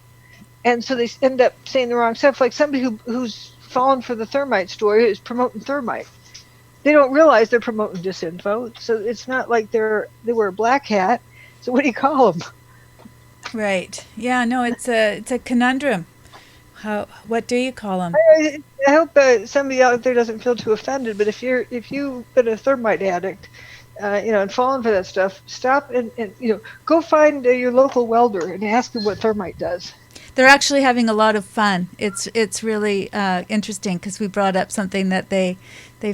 and so they end up saying the wrong stuff. Like somebody who's fallen for the thermite story is promoting thermite. They don't realize they're promoting disinfo, so it's not like they wear a black hat. So what do you call them? Right. Yeah. No. It's a conundrum. What do you call them? I hope somebody out there doesn't feel too offended. But if you've been a thermite addict, and fallen for that stuff, stop and go find your local welder and ask him what thermite does. They're actually having a lot of fun. It's really interesting because we brought up something that they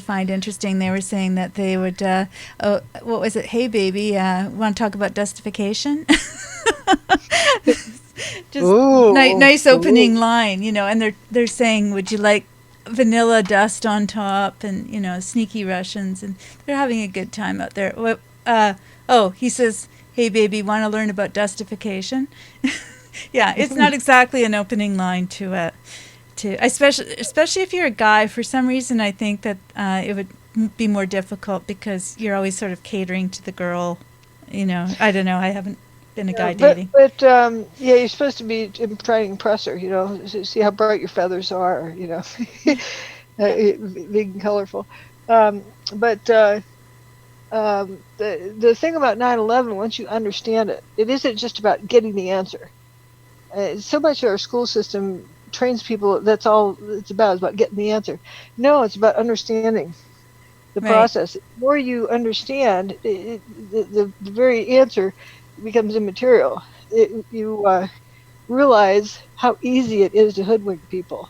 find interesting. They were saying that they would, what was it? Hey, baby, want to talk about dustification? Just nice opening line, and they're saying, would you like vanilla dust on top and, sneaky Russians, and they're having a good time out there. He says, hey, baby, want to learn about dustification? Yeah, it's not exactly an opening line to especially if you're a guy. For some reason, I think that it would be more difficult because you're always sort of catering to the girl. I don't know. I haven't been a guy dating. But you're supposed to be trying to impress her. See how bright your feathers are. Being colorful. But the thing about 9/11, once you understand it, it isn't just about getting the answer. So much of our school system trains people, that's all it's about, is about getting the answer. No, it's about understanding the process. The more you understand, the very answer becomes immaterial. You realize how easy it is to hoodwink people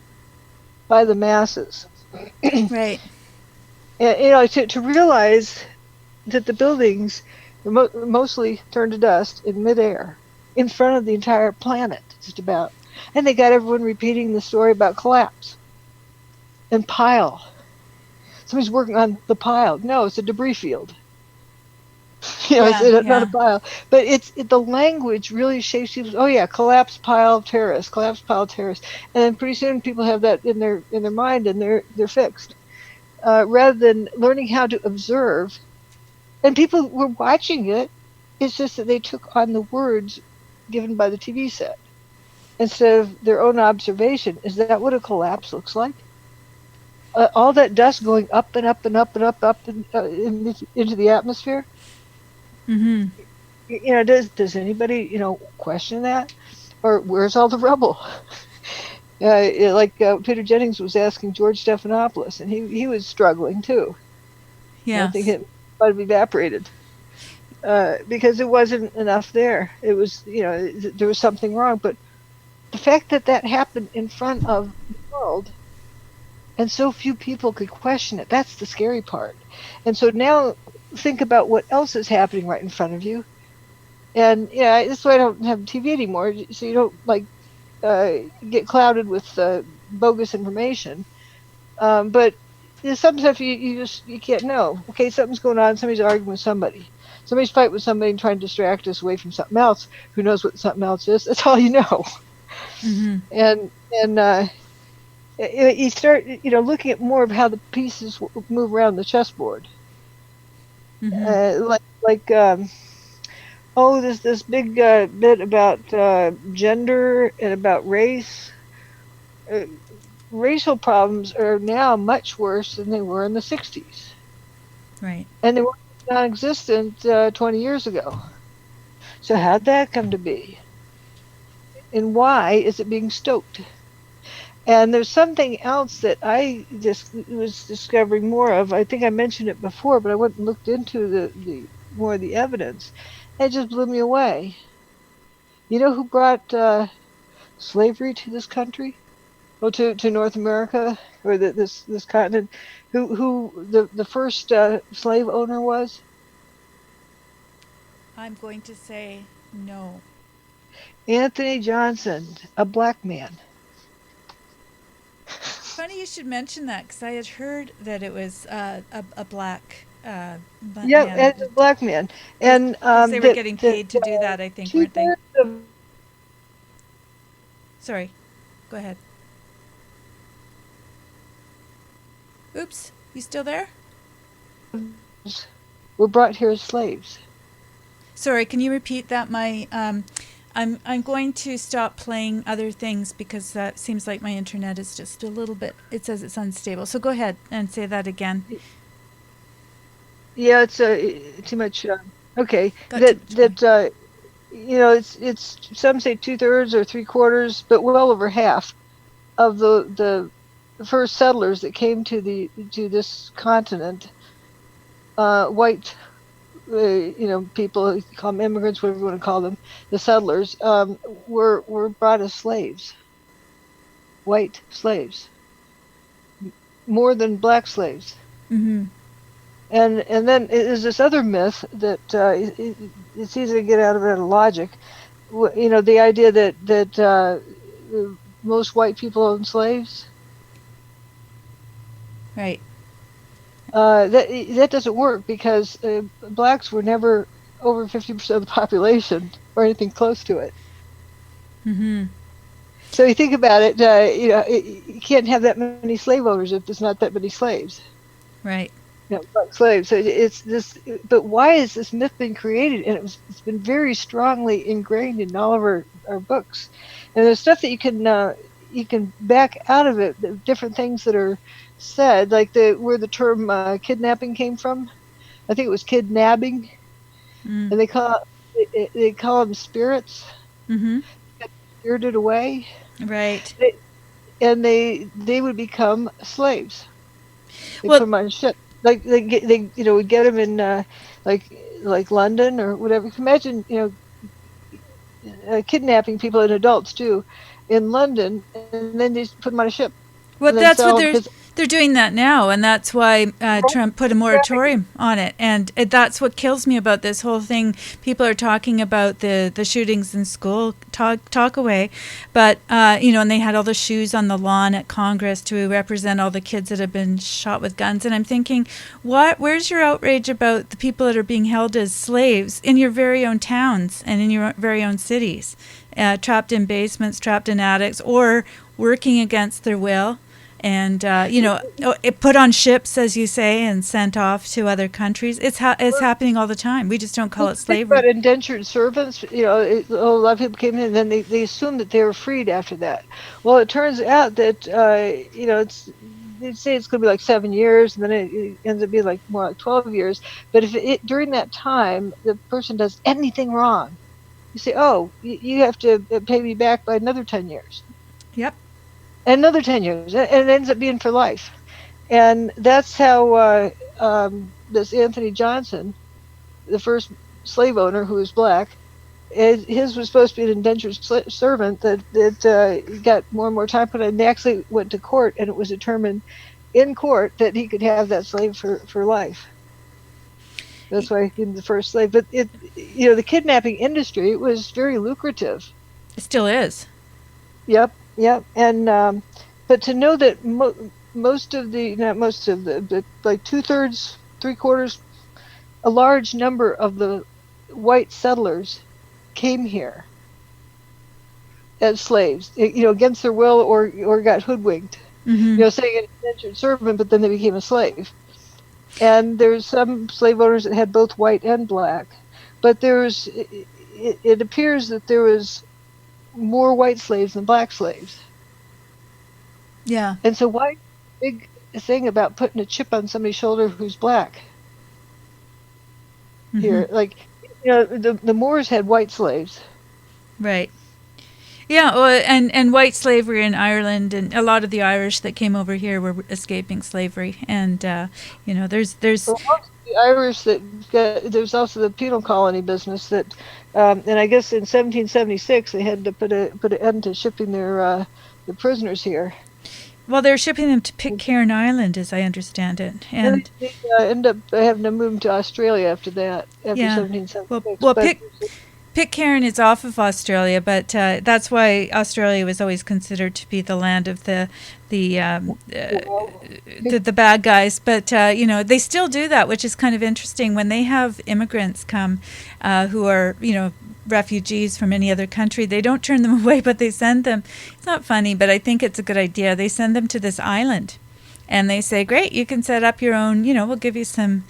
by the masses. Right. And, to realize that the buildings were mostly turned to dust in midair, in front of the entire planet, just about. And they got everyone repeating the story about collapse and pile. Somebody's working on the pile. No, it's a debris field. It's not a pile. But the language really shapes people. Oh yeah, collapse, pile, terrorist, collapse, pile, terrorist. And then pretty soon people have that in their mind, and they're fixed. Rather than learning how to observe, and people were watching it. It's just that they took on the words given by the TV set instead of their own observation. Is that what a collapse looks like? All that dust going up and up and up and up into the atmosphere. Mm-hmm. Does anybody question that, or where's all the rubble? Peter Jennings was asking George Stephanopoulos, and he was struggling too. Yeah, I think it might have evaporated. because it wasn't enough there. It was, there was something wrong. But the fact that that happened in front of the world and so few people could question it, that's the scary part. And so now think about what else is happening right in front of you. And yeah, that's why I don't have TV anymore, so you don't like get clouded with bogus information. But there's some stuff you can't know. Okay, something's going on. Somebody's arguing with somebody. Somebody's fighting with somebody and trying to distract us away from something else. Who knows what something else is? That's all you know. Mm-hmm. And you start looking at more of how the pieces move around the chessboard. Mm-hmm. There's this big bit about gender and about race. Uh, Racial problems are now much worse than they were in the 60s. Right. And they were non-existent 20 years ago. So how'd that come to be? And why is it being stoked? And there's something else that I just was discovering more of. I think I mentioned it before, but I went and looked into the more of the evidence. It just blew me away. You know who brought slavery to this country? Well, to North America or this continent? Who the first slave owner was? I'm going to say no. Anthony Johnson, a black man. Funny you should mention that because I had heard that it was a black Yeah, man. as a black man, and Because they were that getting paid to do that, I think, weren't they? 2/3 of Sorry. Go ahead. Oops. You still there? were brought here as slaves. Sorry, can you repeat that? I'm going to stop playing other things because that seems like my internet is just a little bit. It says it's unstable. So go ahead and say that again. Yeah, it's too much. Okay, Got too much it's some say 2/3 or 3/4, but well over half of the first settlers that came to this continent, white, people, you call them immigrants, whatever you want to call them, the settlers, were brought as slaves, white slaves, more than black slaves. Mm-hmm. And then there's this other myth that it's easy to get out of it logic. The idea that most white people own slaves. Right. That doesn't work because blacks were never over 50% of the population or anything close to it. Mm-hmm. So you think about it, you can't have that many slave owners if there's not that many slaves. Right. Black slaves. So it's this. But why is this myth being created? And it's been very strongly ingrained in all of our books. And there's stuff that you can back out of it. The different things that are said, like where the term kidnapping came from. I think it was kidnapping, and they call them spirits. Mm-hmm. Spirited away. Right. And they would become slaves. They Well, put them on ship. Like they would get them in like London or whatever. Imagine kidnapping people and adults too in London, and then they just put them on a ship well, and then that's what sell them. they're doing that now, and that's why Trump put a moratorium on it. And that's what kills me about this whole thing. People are talking about the shootings in school, talk away, but and they had all the shoes on the lawn at Congress to represent all the kids that have been shot with guns. And I'm thinking, where's your outrage about the people that are being held as slaves in your very own towns and in your very own cities, trapped in basements, trapped in attics, or working against their will? And it put on ships, as you say, and sent off to other countries. It's happening all the time. We just don't call it slavery. But indentured servants, a lot of people came in, and then they assumed that they were freed after that. Well, it turns out that they say it's going to be like 7 years, and then it ends up being like more like 12 years. But if during that time the person does anything wrong, you say, oh, you have to pay me back by another 10 years. Yep. Another 10 years, and it ends up being for life. And that's how this Anthony Johnson, the first slave owner who was black. His was supposed to be an indentured servant that got more and more time put on. And they actually went to court, and it was determined in court that he could have that slave for life. That's why he became the first slave. But the kidnapping industry was very lucrative. It still is. Yep. And but to know that not most of the, but like 2/3, 3/4, a large number of the white settlers came here as slaves, against their will or got hoodwinked. Mm-hmm. Saying an indentured servant, but then they became a slave. And there's some slave owners that had both white and black, but it appears that there was more white slaves than black slaves. Yeah. And so why big thing about putting a chip on somebody's shoulder who's black? Mm-hmm. Here, like, the Moors had white slaves. Right. Yeah, well, and white slavery in Ireland, and a lot of the Irish that came over here were escaping slavery, and there's. Well, most of the Irish there's also the penal colony business that, and I guess in 1776 they had to put an end to shipping the prisoners here. Well, they're shipping them to Pitcairn Island, as I understand it, and they end up having to move to Australia after that, after 1776. Well, Pitcairn is off of Australia, but that's why Australia was always considered to be the land of the bad guys. But they still do that, which is kind of interesting. When they have immigrants come who are refugees from any other country, they don't turn them away, but they send them. It's not funny, but I think it's a good idea. They send them to this island, and they say, "Great, you can set up your own. We'll give you some."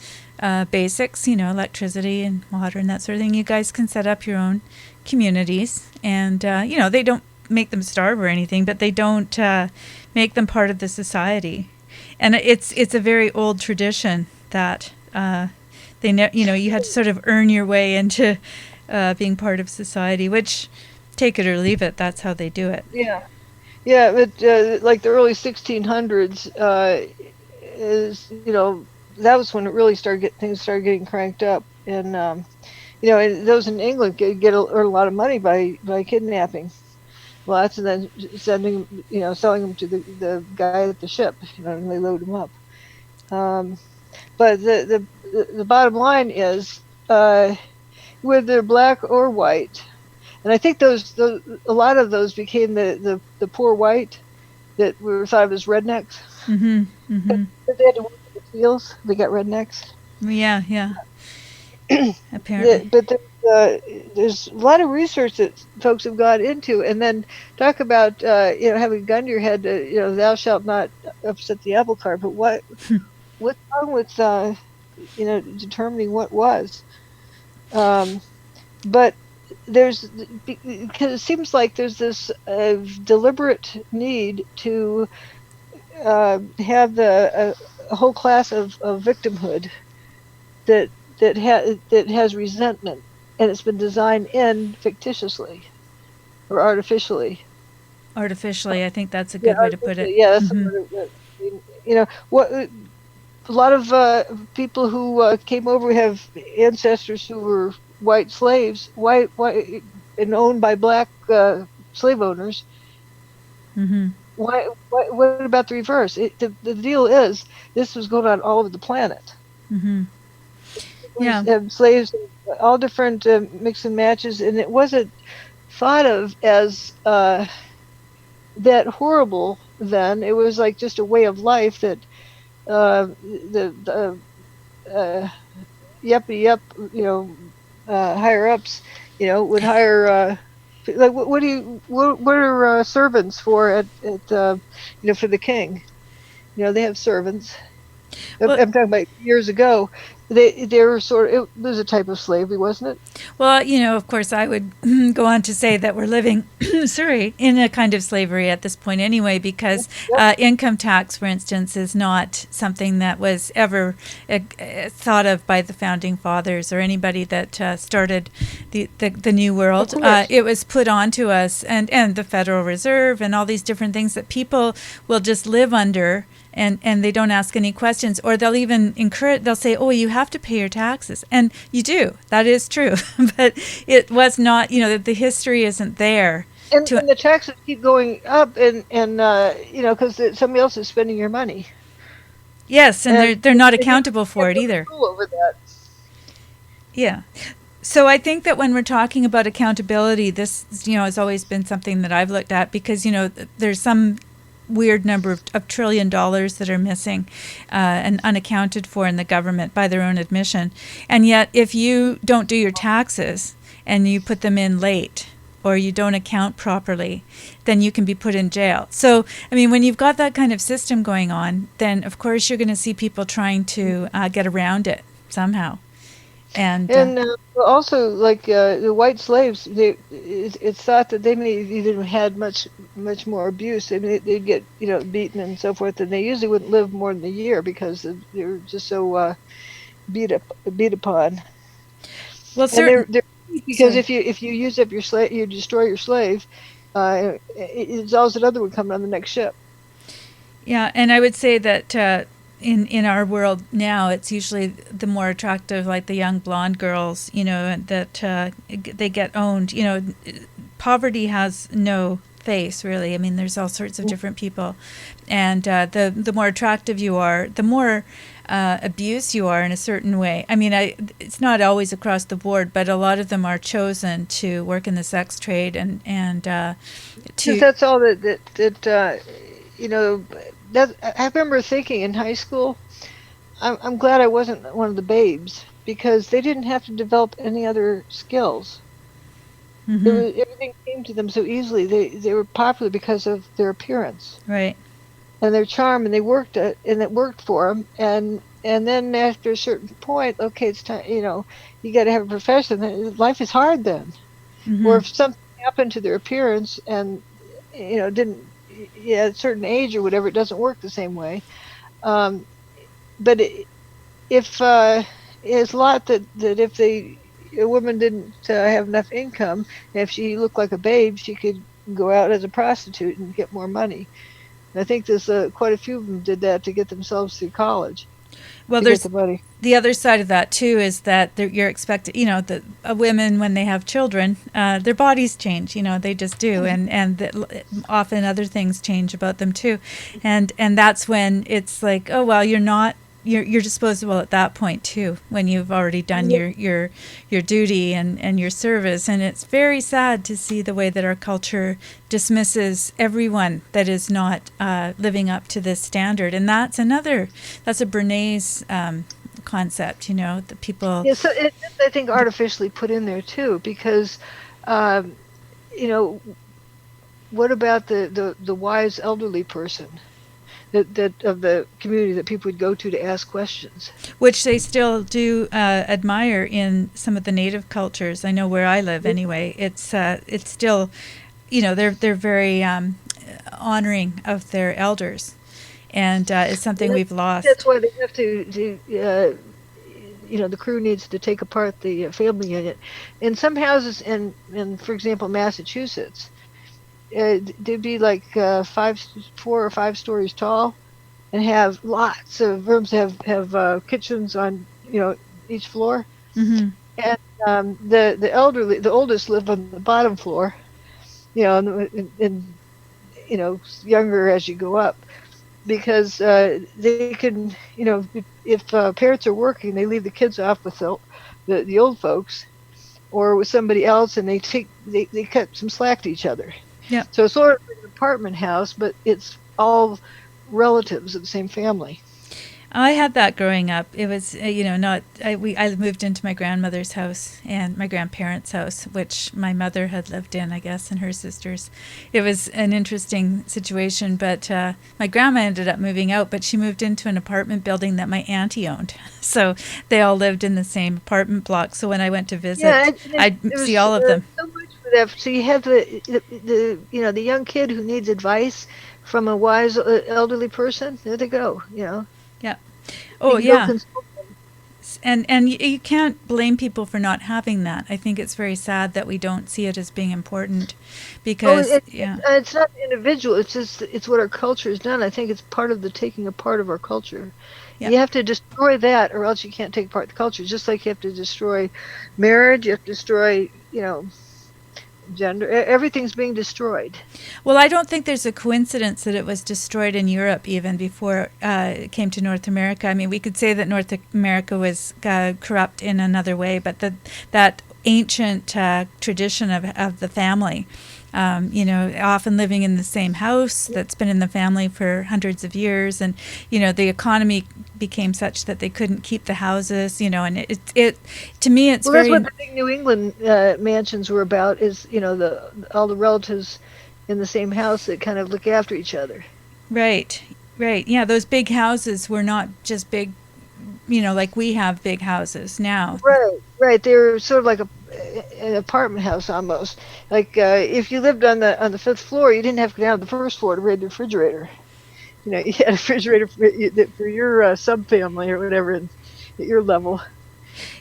Basics, electricity and water and that sort of thing. You guys can set up your own communities, and they don't make them starve or anything, but they don't make them part of the society. And it's a very old tradition that you had to sort of earn your way into being part of society. Which, take it or leave it, that's how they do it. Yeah, but like the early 1600s is that was when it really things started getting cranked up, and and those in England earn a lot of money by kidnapping lots, and then selling them to the guy at the ship, and they load them up. But the bottom line is, whether they're black or white, and I think a lot of those became the poor white that were thought of as rednecks. Mm-hmm. Mm-hmm. But they had to work in the fields. They got rednecks. Yeah. Apparently. But there's a lot of research that folks have got into, and then talk about having a gun to your head. Thou shalt not upset the apple cart. But what's wrong with determining what was? But because it seems like there's this deliberate need to have a whole class of victimhood that has resentment, and it's been designed in fictitiously or artificially. Artificially, I think that's a good way to put it. Yeah, that's what a lot of people who came over have ancestors who were white slaves, white and owned by black slave owners. Mm-hmm. What about the reverse? The deal is this was going on all over the planet. Mm-hmm. Yeah, slaves, all different mix and matches, and it wasn't thought of as that horrible then. It was like just a way of life that the higher ups, would hire. Like what are servants for at for the king? They have servants. I'm talking about years ago. They were it was a type of slavery, wasn't it? Well, of course, I would go on to say that we're living, in a kind of slavery at this point anyway, because income tax, for instance, is not something that was ever thought of by the founding fathers or anybody that started the new world. It was put onto us, and the Federal Reserve and all these different things that people will just live under. And they don't ask any questions, or they'll even encourage. They'll say, "Oh, you have to pay your taxes. And you do. That is true. But it was not, the history isn't there. And the taxes keep going up, and because somebody else is spending your money. Yes, and they're not accountable for it either. Control over that. Yeah. So I think that when we're talking about accountability, this, has always been something that I've looked at, because, there's some weird number of $1 trillion that are missing and unaccounted for in the government by their own admission. And yet, if you don't do your taxes and you put them in late, or you don't account properly, then you can be put in jail. So, I mean, when you've got that kind of system going on, then of course you're going to see people trying to get around it somehow. And also, like the white slaves, it's thought that they may have even had much more abuse. I mean, they'd get beaten and so forth, and they usually wouldn't live more than a year because they were just so beat upon. Well, because if you use up your slave, you destroy your slave. It's always another one coming on the next ship. Yeah, and I would say that in our world now, it's usually the more attractive, like the young blonde girls, that they get owned. Poverty has no face, really. I mean, there's all sorts of different people, and the more attractive you are, the more abuse you are in a certain way. I mean, it's not always across the board, but a lot of them are chosen to work in the sex trade, and that's all that I remember thinking in high school, I'm glad I wasn't one of the babes, because they didn't have to develop any other skills. Mm-hmm. Everything came to them so easily. They were popular because of their appearance, right, and their charm, and they worked it, and it worked for them. And then after a certain point, okay, it's time. You got to have a profession. Life is hard then. Mm-hmm. Or if something happened to their appearance and didn't, at a certain age or whatever, it doesn't work the same way. But it's a lot that if a woman didn't have enough income, if she looked like a babe, she could go out as a prostitute and get more money. And I think there's quite a few of them did that to get themselves through college. Well, there's the other side of that too, is that you're expected, women, when they have children, their bodies change, they just do. And often other things change about them too. And that's when it's like, oh, well, you're disposable at that point too, when you've already done your duty and your service. And it's very sad to see the way that our culture dismisses everyone that is not living up to this standard. And that's a Bernays concept, the people. Yeah, so it's, I think, artificially put in there too, because what about the wise elderly person that of the community that people would go to ask questions, which they still do admire in some of the native cultures. I know where I live anyway. It's still, they're very honoring of their elders, and it's something we've lost. That's why they have to the crew needs to take apart the family unit. In some houses, in for example, Massachusetts, they'd be like 4 or 5 stories tall, and have lots of rooms, have kitchens on each floor. Mm-hmm. And the oldest live on the bottom floor, and younger as you go up, because they can, if parents are working, they leave the kids off with the old folks or with somebody else, and they cut some slack to each other. Yeah. So it's sort of like an apartment house, but it's all relatives of the same family. I had that growing up. It was, I moved into my grandmother's house and my grandparents' house, which my mother had lived in, I guess, and her sisters. It was an interesting situation, but my grandma ended up moving out, but she moved into an apartment building that my auntie owned. So they all lived in the same apartment block. So when I went to visit, I'd see all of them. So much for that. So you have the young kid who needs advice from a wise elderly person. There they go, Yeah. Oh, yeah. And you can't blame people for not having that. I think it's very sad that we don't see it as being important, because it's not individual. It's just it's what our culture has done. I think it's part of the taking apart of our culture, Yep. You have to destroy that, or else you can't take part in the culture. Just like you have to destroy marriage, you have to destroy, gender. Everything's being destroyed. Well, I don't think there's a coincidence that it was destroyed in Europe even before it came to North America. I mean, we could say that North America was corrupt in another way, but that ancient tradition of the family, often living in the same house that's been in the family for hundreds of years, and the economy became such that they couldn't keep the houses, and it to me it's That's very. what the big New England mansions were about. Is all the relatives in the same house that kind of look after each other. Right. Yeah, those big houses were not just big, like we have big houses now. Right. They were sort of like an apartment house almost. Like if you lived on the fifth floor, you didn't have to go down to the first floor to raid the refrigerator. You had a refrigerator for your sub-family or whatever at your level.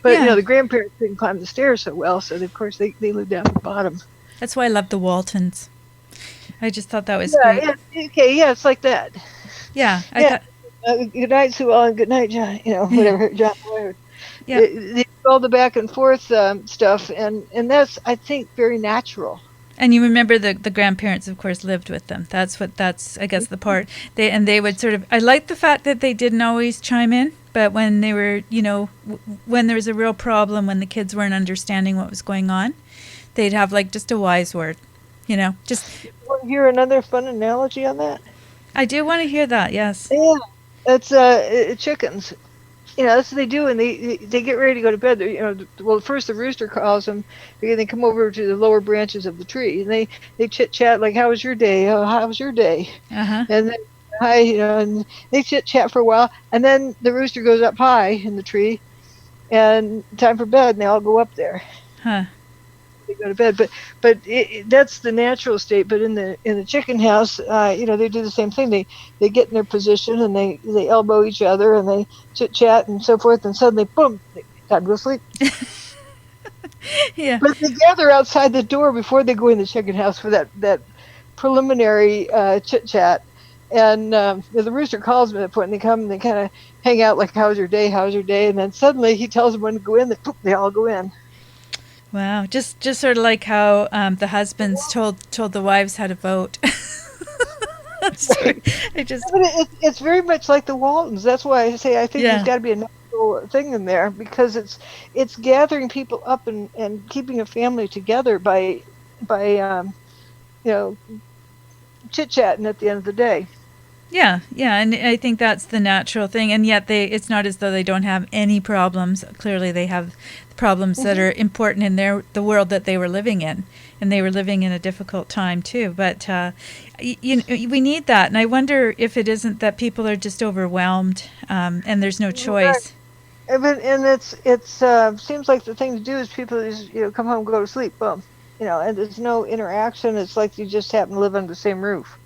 But, the grandparents didn't climb the stairs so well, so of course they lived down at the bottom. That's why I love the Waltons. I just thought that was great. Yeah, okay, yeah, it's like that. Yeah. Good night, Sue Ellen. Good night, John. Whatever, John. Whatever. Yeah. They all the back and forth stuff, and that's, I think, very natural. And you remember the grandparents, of course, lived with them. That's I guess the part. They would sort of. I liked the fact that they didn't always chime in, but when they were, when there was a real problem, when the kids weren't understanding what was going on, they'd have like just a wise word, just. You want to hear another fun analogy on that? I do want to hear that. Yes. Yeah, it's chickens. That's what they do, and they get ready to go to bed. Well, first the rooster calls them. They come over to the lower branches of the tree, and they chit chat like, "How was your day? Oh, how was your day?" Uh-huh. And then hi, and they chit chat for a while, and then the rooster goes up high in the tree, and time for bed, and they all go up there. Huh. They go to bed, but that's the natural state. But in the chicken house, they do the same thing. They get in their position and they elbow each other and they chit chat and so forth, and suddenly, boom, they got to go sleep. Yeah. But they gather outside the door before they go in the chicken house for that preliminary chit chat. And the rooster calls them at that point, and they come and they kind of hang out like, "How's your day? How's your day?" And then suddenly he tells them when to go in. They all go in. Wow, just sort of like how the husbands told the wives how to vote. It's very much like the Waltons. That's why I say I think there's got to be a natural thing in there, because it's gathering people up and keeping a family together by chit chatting at the end of the day. Yeah, and I think that's the natural thing, and yet it's not as though they don't have any problems. Clearly, they have problems that are important in the world that they were living in, and they were living in a difficult time too. But we need that, and I wonder if it isn't that people are just overwhelmed, and there's no choice. Right. And it seems like the thing to do is people just come home, go to sleep, boom, and there's no interaction. It's like you just happen to live under the same roof.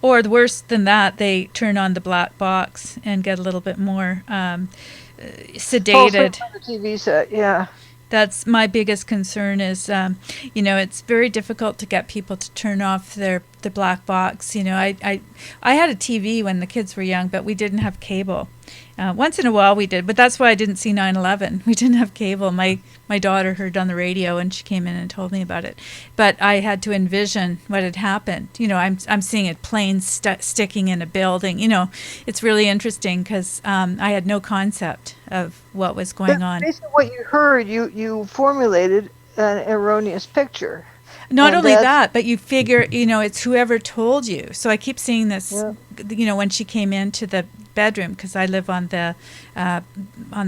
Or worse than that, they turn on the black box and get a little bit more sedated. On the TV set, yeah. That's my biggest concern is, it's very difficult to get people to turn off the black box. I had a TV when the kids were young, but we didn't have cable. Once in a while we did, but that's why I didn't see 9/11. We didn't have cable. My daughter heard on the radio, and she came in and told me about it. But I had to envision what had happened. I'm seeing a plane sticking in a building. It's really interesting because I had no concept of what was going on. Based on what you heard, you formulated an erroneous picture. Not only that, but you figure, it's whoever told you. So I keep seeing this, when she came into the bedroom, because I live on the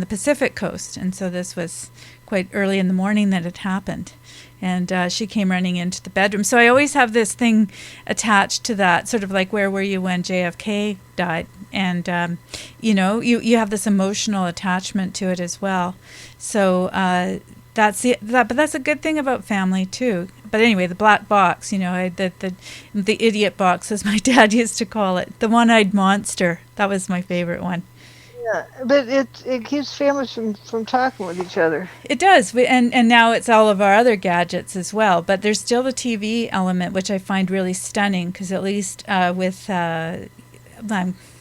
Pacific coast, and so this was quite early in the morning that it happened. And she came running into the bedroom. So I always have this thing attached to that, sort of like, where were you when JFK died? And, you have this emotional attachment to it as well. So but that's a good thing about family too. But anyway, the black box, the idiot box, as my dad used to call it, the one-eyed monster. That was my favorite one. Yeah, but it keeps families from talking with each other. It does, and now it's all of our other gadgets as well. But there's still the TV element, which I find really stunning, because at least with I'm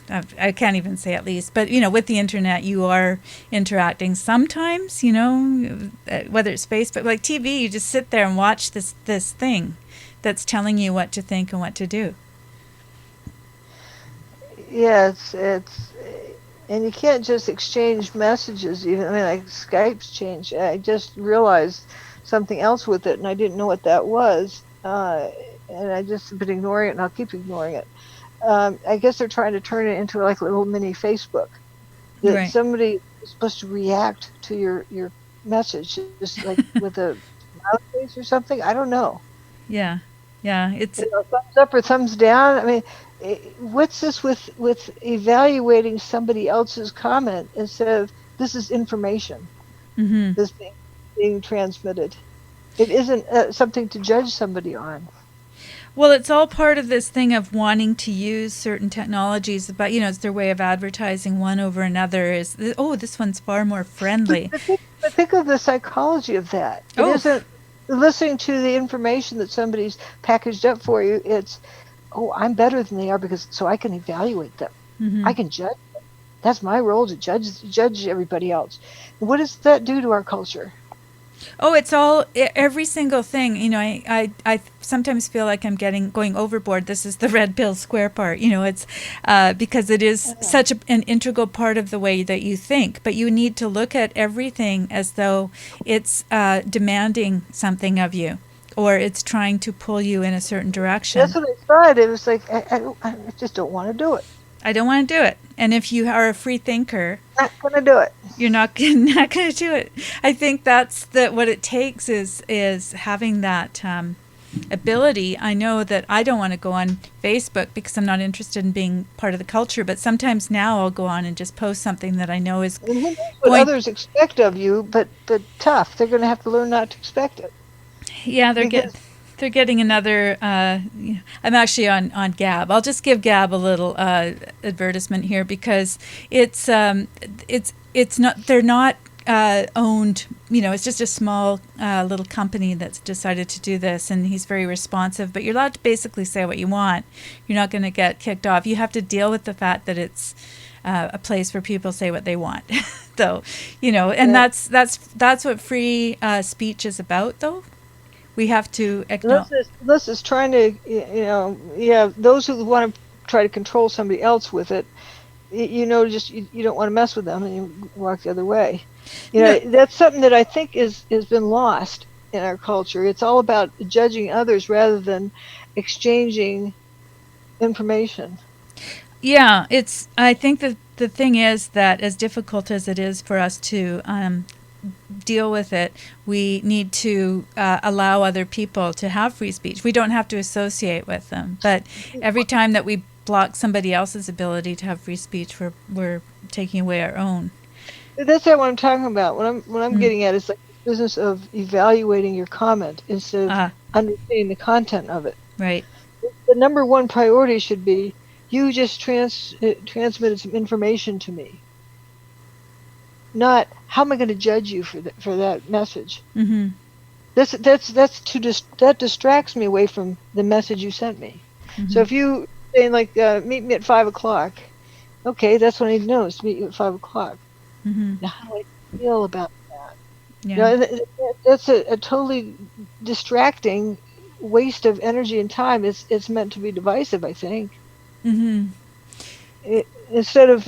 I can't even say at least, but with the internet, you are interacting sometimes. Whether it's Facebook, like TV, you just sit there and watch this thing that's telling you what to think and what to do. Yeah, it's and you can't just exchange messages. Even like Skype's changed. I just realized something else with it, and I didn't know what that was, and I just been ignoring it, and I'll keep ignoring it. I guess they're trying to turn it into like a little mini Facebook. That Right. somebody is supposed to react to your message, just like with a mouse face or something. I don't know. Yeah. It's Thumbs up or thumbs down. I mean, what's this with evaluating somebody else's comment instead of this is information, this being transmitted. It isn't something to judge somebody on. Well, it's all part of this thing of wanting to use certain technologies, but it's their way of advertising one over another. This one's far more friendly. But think of the psychology of that. It isn't listening to the information that somebody's packaged up for you. It's, I'm better than they are so I can evaluate them. I can judge them. That's my role, to judge everybody else. What does that do to our culture? Oh, it's all every single thing. I sometimes feel like I'm going overboard. This is the red pill square part. It's because it is such an integral part of the way that you think. But you need to look at everything as though it's demanding something of you, or it's trying to pull you in a certain direction. That's what I thought. It was like I just don't want to do it. I don't want to do it. And if you are a free thinker, not going to do it. You're not going to do it. I think that's what it takes is having that ability. I know that I don't want to go on Facebook because I'm not interested in being part of the culture, but sometimes now I'll go on and just post something that I know is what others expect of you, but tough. They're going to have to learn not to expect it. Yeah, they're getting another. I'm actually on Gab. I'll just give Gab a little advertisement here because it's not. They're not owned. It's just a small little company that's decided to do this, and he's very responsive. But you're allowed to basically say what you want. You're not going to get kicked off. You have to deal with the fact that it's a place where people say what they want. Though, and that's what free speech is about, though. We have to acknowledge. This is trying to, those who want to try to control somebody else with it, you don't want to mess with them, and you walk the other way. That's something that I think has been lost in our culture. It's all about judging others rather than exchanging information. Yeah, I think that the thing is that as difficult as it is for us to deal with it, we need to allow other people to have free speech. We don't have to associate with them, but every time that we block somebody else's ability to have free speech, we're taking away our own. That's not what I'm talking about. What I'm getting at is like the business of evaluating your comment instead of understanding the content of it. Right. The number one priority should be you just transmitted some information to me. Not how am I going to judge you for that message? Mm-hmm. That distracts me away from the message you sent me. Mm-hmm. So if you saying like meet me at 5:00, okay, that's what I need to know is to meet you at 5:00. Mm-hmm. Now how do I feel about that? Yeah. That's a totally distracting waste of energy and time. It's meant to be divisive, I think. Mm-hmm. Instead of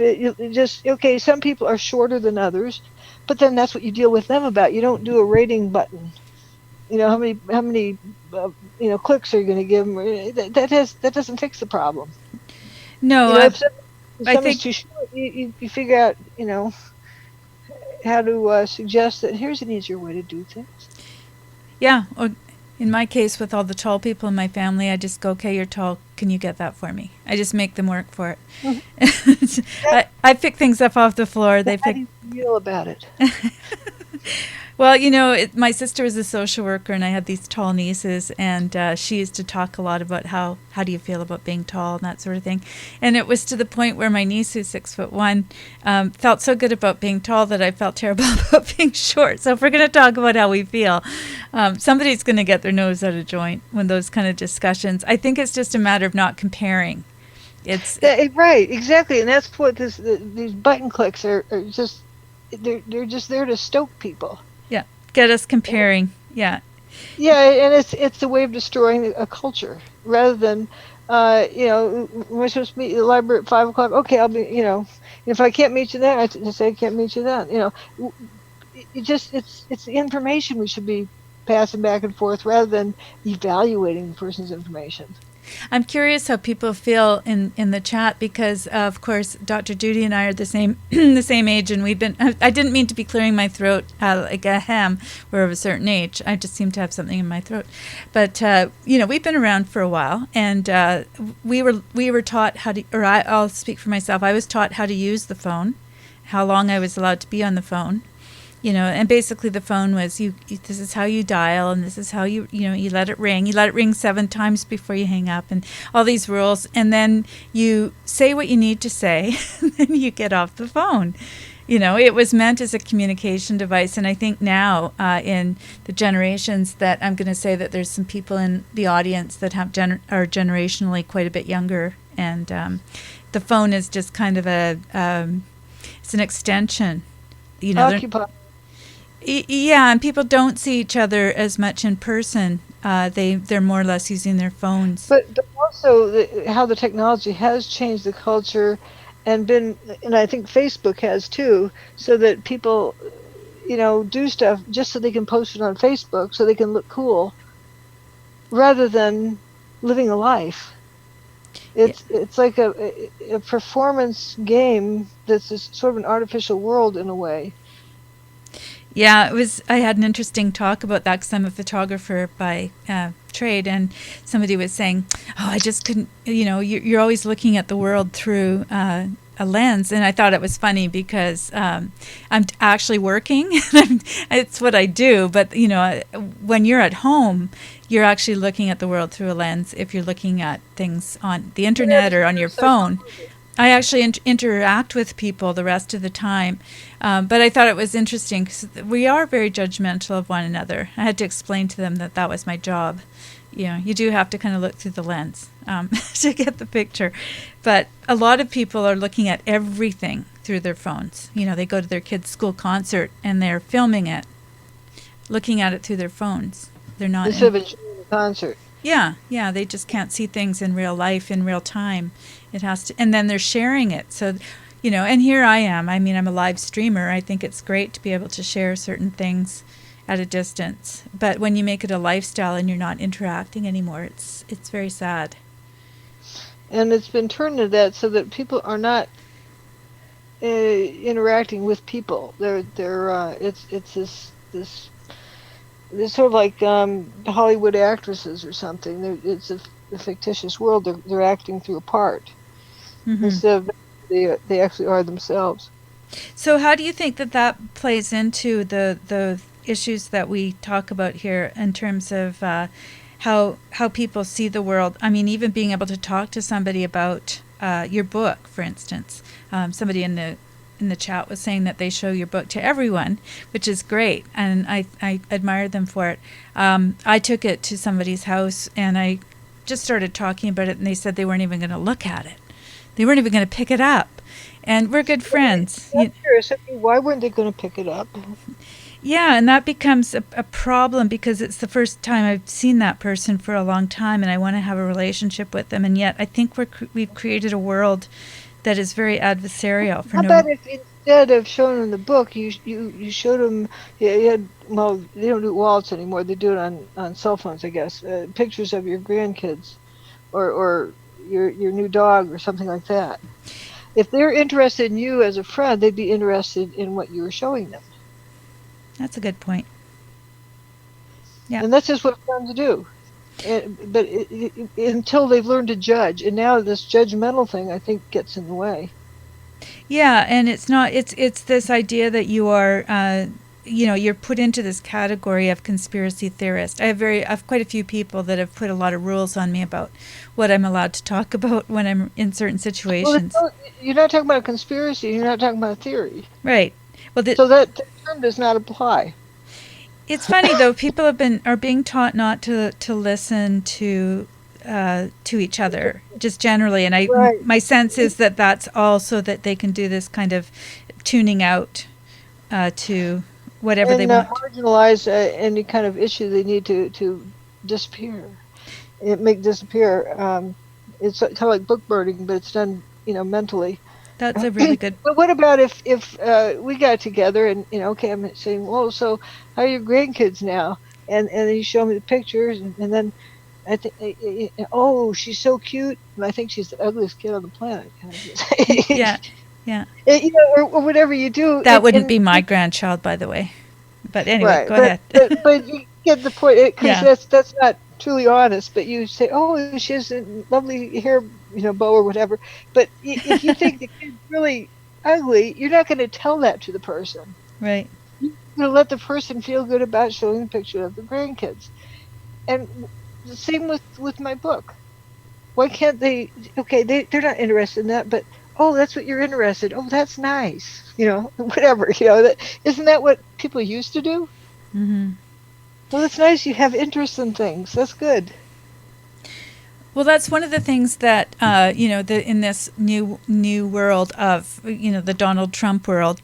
some people are shorter than others, but then that's what you deal with them about. You don't do a rating button. How many clicks are you going to give them? That doesn't fix the problem. No, if somebody's too short, you figure out how to suggest that here's an easier way to do things. Yeah, or in my case, with all the tall people in my family, I just go, okay, you're tall. Can you get that for me? I just make them work for it. Mm-hmm. I pick things up off the floor. How do you feel about it? Well, my sister was a social worker, and I had these tall nieces, and she used to talk a lot about how do you feel about being tall and that sort of thing. And it was to the point where my niece, who's 6'1", felt so good about being tall that I felt terrible about being short. So if we're going to talk about how we feel, somebody's going to get their nose out of joint when those kind of discussions. I think it's just a matter of not comparing. It's Right, exactly, and that's what these button clicks are just. They're just there to stoke people. yeah, get us comparing. Yeah. Yeah, and it's a way of destroying a culture rather than, we're supposed to meet at the library at 5 o'clock. Okay, I'll be, if I can't meet you then, I just say I can't meet you then. It's the information we should be passing back and forth rather than evaluating the person's information. I'm curious how people feel in the chat because, of course, Dr. Judy and I are the same the same age, and we've been. I didn't mean to be clearing my throat like a ham. We're of a certain age. I just seem to have something in my throat, but we've been around for a while, and we were taught how to. Or I'll speak for myself. I was taught how to use the phone, how long I was allowed to be on the phone. And basically the phone was this is how you dial, and this is how you let it ring. You let it ring 7 times before you hang up, and all these rules, and then you say what you need to say, and then you get off the phone. It was meant as a communication device, and I think now in the generations that I'm going to say that there's some people in the audience that are generationally quite a bit younger, and the phone is just kind of it's an extension. Occupy. Yeah, and people don't see each other as much in person. They're more or less using their phones. But also how the technology has changed the culture, and I think Facebook has too, so that people, do stuff just so they can post it on Facebook, so they can look cool, rather than living a life. It's like a performance game that's sort of an artificial world in a way. Yeah, I had an interesting talk about that because I'm a photographer by trade, and somebody was saying, "Oh, I just couldn't." You're always looking at the world through a lens, and I thought it was funny because I'm actually working. It's what I do, but when you're at home, you're actually looking at the world through a lens. If you're looking at things on the internet or on your phone. I actually interact with people the rest of the time, but I thought it was interesting because we are very judgmental of one another. I had to explain to them that was my job. You do have to kind of look through the lens to get the picture, but a lot of people are looking at everything through their phones. They go to their kids' school concert and they're filming it, looking at it through their phones. They're not instead of enjoying the concert. Yeah, they just can't see things in real life, in real time. It has to, and then they're sharing it. So, and here I am. I mean, I'm a live streamer. I think it's great to be able to share certain things at a distance. But when you make it a lifestyle and you're not interacting anymore, it's very sad. And it's been turned into that so that people are not interacting with people. It's this. They're sort of like Hollywood actresses or something. It's a fictitious world. They're acting through a part instead of they actually are themselves. So how do you think that plays into the issues that we talk about here in terms of how people see the world? I mean, even being able to talk to somebody about your book, for instance. Somebody in the chat was saying that they show your book to everyone, which is great, and I admire them for it. I took it to somebody's house, and I just started talking about it, and they said they weren't even going to look at it. They weren't even going to pick it up. And we're good friends. I'm curious, why weren't they going to pick it up? Yeah, and that becomes a problem because it's the first time I've seen that person for a long time, and I want to have a relationship with them, and yet I think we've created a world that is very adversarial. How about if instead of showing them the book, you showed them, they don't do wallets anymore, they do it on cell phones, I guess, pictures of your grandkids or your new dog or something like that. If they're interested in you as a friend, they'd be interested in what you were showing them. That's a good point. Yeah. And that's just what friends do. But until they've learned to judge, and now this judgmental thing, I think, gets in the way. Yeah, and it's not. It's this idea that you are, you're put into this category of conspiracy theorist. I have quite a few people that have put a lot of rules on me about what I'm allowed to talk about when I'm in certain situations. Well, you're not talking about a conspiracy. You're not talking about a theory. Right. Well, so that term does not apply. It's funny though. People are being taught not to listen to to each other, just generally. And Right. my sense is that that's also that they can do this kind of tuning out to whatever they And want. marginalize any kind of issue they need to disappear. Make disappear. It's kind of like book burning, but it's done, mentally. That's a really good. But what about if we got together and okay, I'm saying, well, so how are your grandkids now? And then you show me the pictures, and then I think, oh, she's so cute, and I think she's the ugliest kid on the planet. Yeah, yeah. Or whatever you do. That wouldn't be my grandchild, by the way. But anyway, right, go ahead. but you get the point, because Yeah. that's not truly honest. But you say, oh, she has a lovely hair, bow or whatever. But if you think the kid's really ugly, you're not going to tell that to the person. Right. You're going to let the person feel good about showing a picture of the grandkids. And the same with my book. Why can't they? Okay, they're not interested in that, but oh, that's what you're interested. Oh, that's nice. Whatever. Isn't that what people used to do? Mm-hmm. Well, that's nice. You have interest in things. That's good. Well, that's one of the things that in this new world of the Donald Trump world.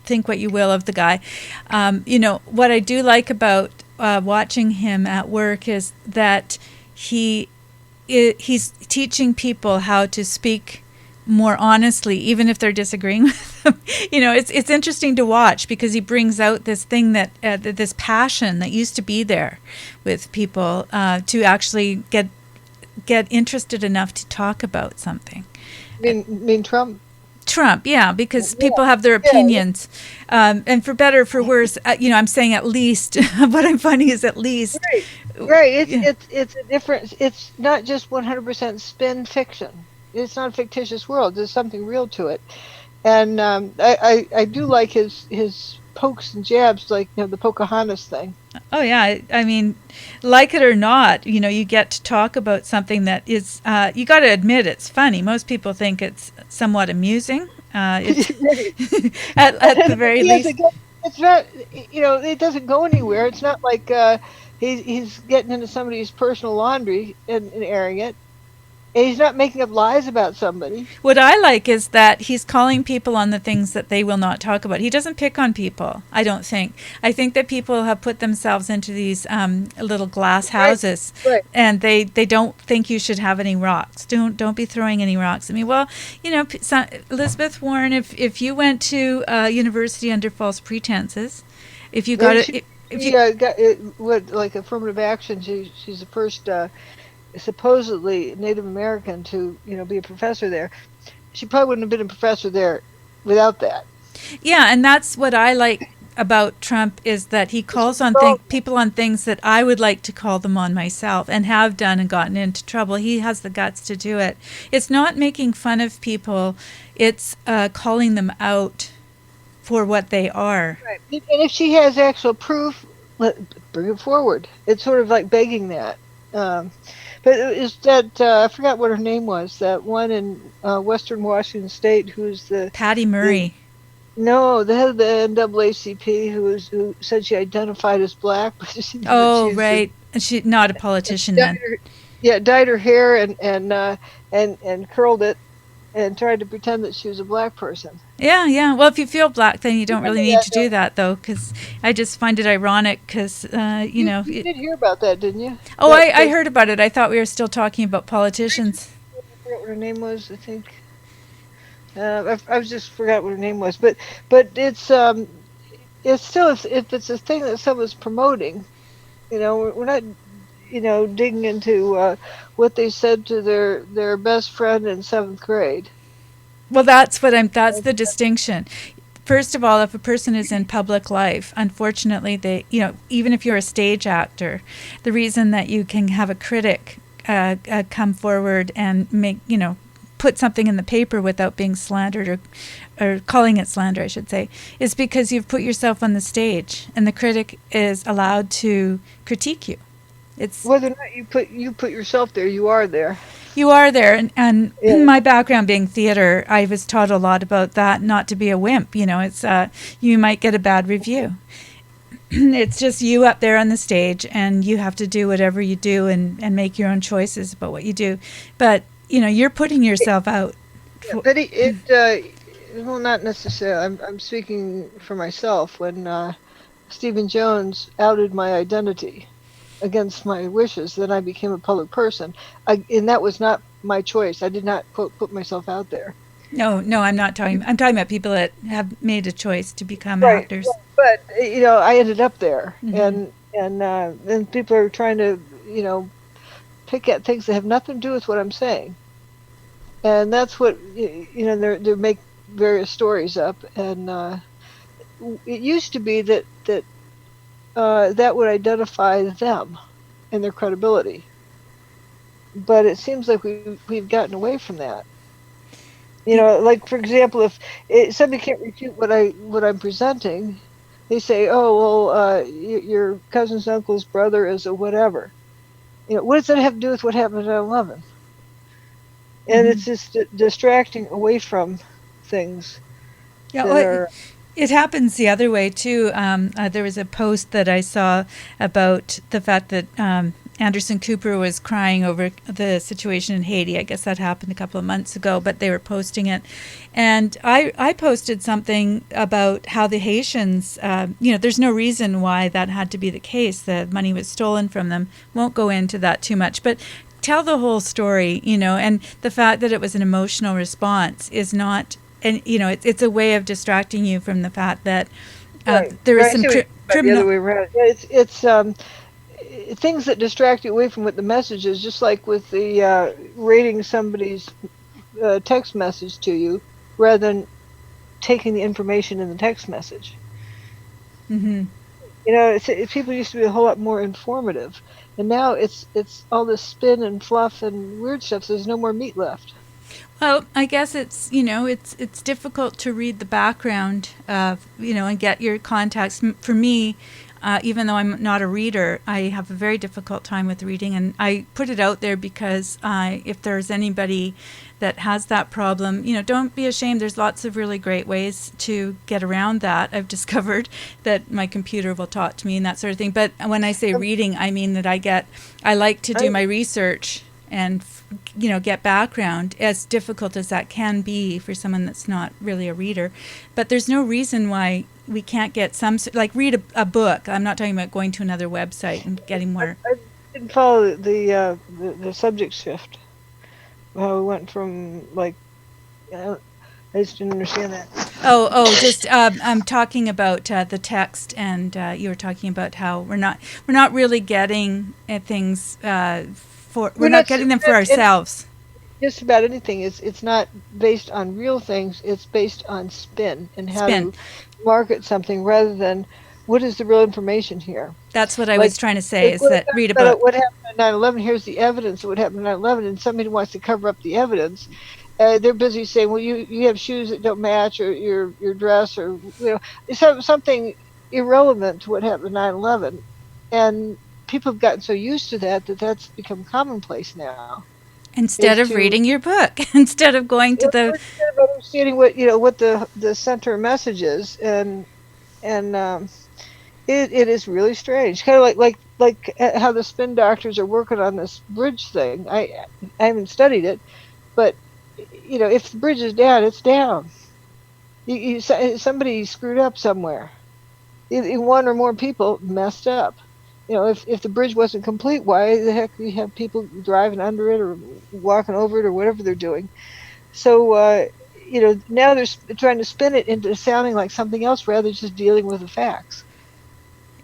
Think what you will of the guy. What I do like about watching him at work is that he's teaching people how to speak more honestly, even if they're disagreeing with him. It's interesting to watch because he brings out this thing that this passion that used to be there with people to actually get interested enough to talk about something. Mean Trump? Trump, yeah, because people have their opinions, and for better or for worse, I'm saying at least. What I'm finding is at least. Right. It's a difference. It's not just 100% spin fiction. It's not a fictitious world. There's something real to it, and I do like his pokes and jabs, like the Pocahontas thing. Oh yeah, I mean, like it or not, you get to talk about something that is. You got to admit it's funny. Most people think it's somewhat amusing. At the very least, it's not. It doesn't go anywhere. It's not like he's getting into somebody's personal laundry and airing it. And he's not making up lies about somebody. What I like is that he's calling people on the things that they will not talk about. He doesn't pick on people, I don't think. I think that people have put themselves into these little glass houses, Right. And they don't think you should have any rocks. Don't be throwing any rocks at me. Well, Elizabeth Warren, if you went to university under false pretenses, if you got it, got like affirmative action, she's the first. Supposedly Native American to be a professor there. She probably wouldn't have been a professor there without that. Yeah, and that's what I like about Trump is that he calls on people on things that I would like to call them on myself and have done and gotten into trouble. He has the guts to do it. It's not making fun of people. It's calling them out for what they are. Right. And if she has actual proof, bring it forward. It's sort of like begging that. But is that I forgot what her name was? That one in Western Washington State, who's the Patty Murray. The head of the NAACP, who said she identified as black. Oh, right, and she's not a politician then. Dyed her hair and curled it, and tried to pretend that she was a black person. Yeah. Well, if you feel black, then you don't really need to do that, though, because I just find it ironic because, You did hear about that, didn't you? Oh, I heard about it. I thought we were still talking about politicians. I forgot what her name was, I think. I just forgot what her name was. But it's still, if it's a thing that someone's promoting, we're not, digging into what they said to their best friend in 7th grade. Well, that's the distinction. First of all, if a person is in public life, unfortunately, they, even if you're a stage actor, the reason that you can have a critic come forward and make, put something in the paper without being slandered or calling it slander, I should say, is because you've put yourself on the stage and the critic is allowed to critique you. It's whether or not you put yourself there, you are there. You are there, and my background being theater, I was taught a lot about that, not to be a wimp. It's you might get a bad review. it's just you up there on the stage, and you have to do whatever you do and make your own choices about what you do. But, you're putting yourself out. But well, not necessarily. I'm speaking for myself. When Stephen Jones outed my identity against my wishes, then I became a public person. And that was not my choice. I did not put myself out there. No, I'm not talking. I'm talking about people that have made a choice to become Right. actors. But I ended up there, Mm-hmm. and then people are trying to pick at things that have nothing to do with what I'm saying, and that's what they make various stories up, and it used to be that would identify them and their credibility, but it seems like we've gotten away from that. Like, for example, if somebody can't refute what I'm presenting, they say, "Oh, well, your cousin's uncle's brother is a whatever." What does that have to do with what happened at 9/11? And Mm-hmm. it's just distracting away from things Yeah, that well, are. it happens the other way too. There was a post that I saw about the fact that Anderson Cooper was crying over the situation in Haiti. I guess that happened a couple of months ago, but they were posting it. And I posted something about how the Haitians, there's no reason why that had to be the case. The money was stolen from them. Won't go into that too much, but tell the whole story, and the fact that it was an emotional response is not, and it's a way of distracting you from the fact that there is Right. I some see what you mean by the criminal. other way around. Yeah, it's things that distract you away from what the message is, just like with the rating somebody's text message to you, rather than taking the information in the text message. Mm-hmm. People used to be a whole lot more informative, and now it's all this spin and fluff and weird stuff. So there's no more meat left. Well, I guess it's difficult to read the background of and get your context. For me, even though I'm not a reader, I have a very difficult time with reading, and I put it out there because if there's anybody that has that problem, don't be ashamed. There's lots of really great ways to get around that. I've discovered that my computer will talk to me and that sort of thing. But when I say reading, I mean that I like to do my research and get background, as difficult as that can be for someone that's not really a reader. But there's no reason why we can't get read a book. I'm not talking about going to another website and getting more. I didn't follow the subject shift. How we went from I just didn't understand that. Just I'm talking about the text, and you were talking about how we're not really getting things we're not getting them for ourselves. Just about anything it's not based on real things. It's based on spin and how Spin. to market something rather than what is the real information here. That's what I was trying to say, is that read a book. What happened at 9/11? Here's the evidence of what happened at 9/11, and somebody wants to cover up the evidence. They're busy saying, "Well, you have shoes that don't match, or your dress, or something irrelevant to what happened at 9/11," and people have gotten so used to that's become commonplace now. Instead of reading your book, instead of going to the instead of understanding what the center message is, and it is really strange. Kind of like how the spin doctors are working on this bridge thing. I haven't studied it, but if the bridge is down, it's down. Somebody screwed up somewhere. One or more people messed up. If the bridge wasn't complete, why the heck do you have people driving under it or walking over it or whatever they're doing? So, now they're trying to spin it into sounding like something else rather than just dealing with the facts.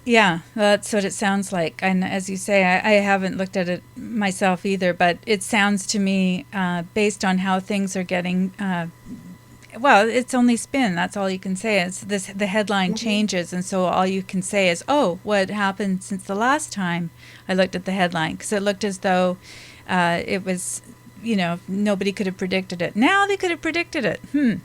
Yeah, that's what it sounds like. And as you say, I haven't looked at it myself either, but it sounds to me, based on how things are getting, well, it's only spin. That's all you can say. Is the headline changes, and so all you can say is, "Oh, what happened since the last time I looked at the headline?" Because it looked as though it was, nobody could have predicted it. Now they could have predicted it. And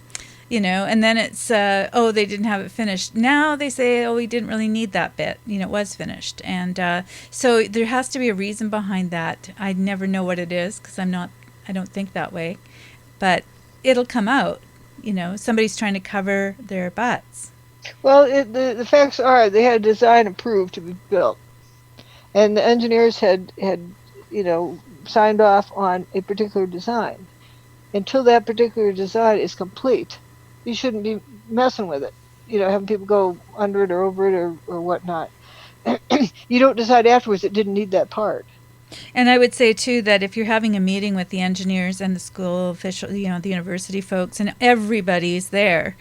then it's, they didn't have it finished. Now they say, we didn't really need that bit. It was finished. And so there has to be a reason behind that. I never know what it is because I don't think that way. But it'll come out. Somebody's trying to cover their butts. Well, the facts are they had a design approved to be built, and the engineers had signed off on a particular design. Until that particular design is complete, you shouldn't be messing with it. Having people go under it or over it or whatnot. You don't decide afterwards it didn't need that part. And I would say too that if you're having a meeting with the engineers and the school official, the university folks, and everybody's there,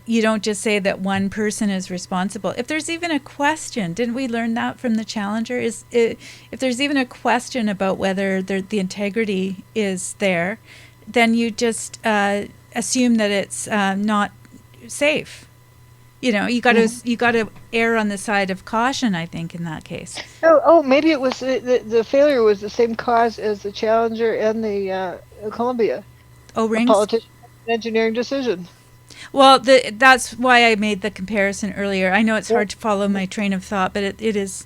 you don't just say that one person is responsible. If there's even a question, didn't we learn that from the Challenger? If there's even a question about whether the integrity is there, then you just assume that it's not safe. You got to err on the side of caution, I think, in that case. Maybe it was the failure was the same cause as the Challenger and the Columbia. O-rings? A politician engineering decision. Well, that's why I made the comparison earlier. I know it's hard to follow my train of thought, but it's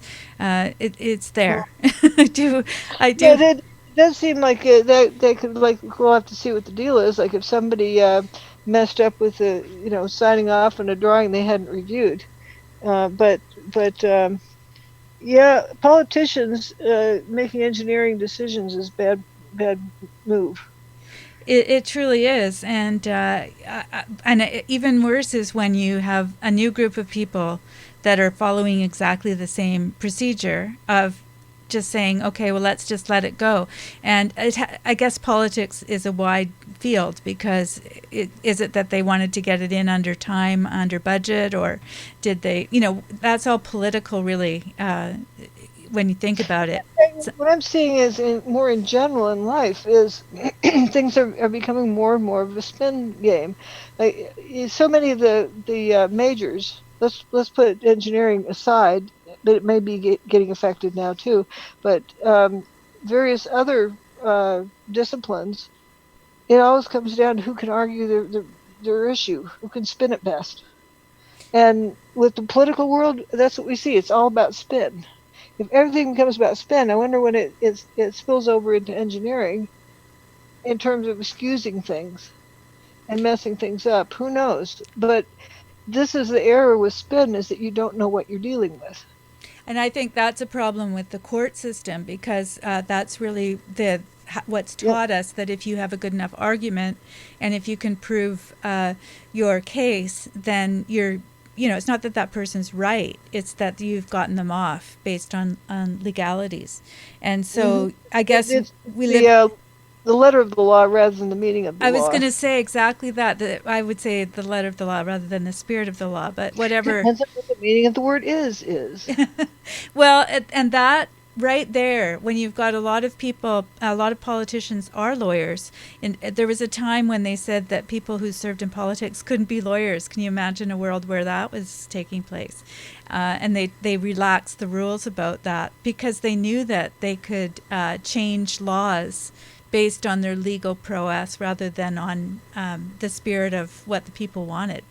there. I do. Yeah, it does seem like that could we'll have to see what the deal is. Like if somebody messed up with signing off on a drawing they hadn't reviewed, but yeah, politicians making engineering decisions is bad move. It truly is, and even worse is when you have a new group of people that are following exactly the same procedure of just saying, okay, well, let's just let it go. And I guess politics is a wide field because is it that they wanted to get it in under time, under budget, or did they, that's all political really when you think about it. What I'm seeing is more in general in life is things are becoming more and more of a spin game. Like so many of the majors, let's put engineering aside, but it may be getting affected now too. But various other disciplines, it always comes down to who can argue their issue, who can spin it best. And with the political world, that's what we see. It's all about spin. If everything becomes about spin, I wonder when it spills over into engineering in terms of excusing things and messing things up. Who knows? But this is the error with spin, is that you don't know what you're dealing with. And I think that's a problem with the court system because that's really what's taught us, that if you have a good enough argument and if you can prove your case, then it's not that person's right. It's that you've gotten them off based on legalities. And so I guess we live... The letter of the law rather than the meaning of the law. I was going to say exactly that I would say the letter of the law rather than the spirit of the law, but whatever. Depends on what the meaning of the word is. Well, and that right there, when you've got a lot of people, a lot of politicians are lawyers. And there was a time when they said that people who served in politics couldn't be lawyers. Can you imagine a world where that was taking place? And they relaxed the rules about that because they knew that they could change laws based on their legal prowess rather than on the spirit of what the people wanted.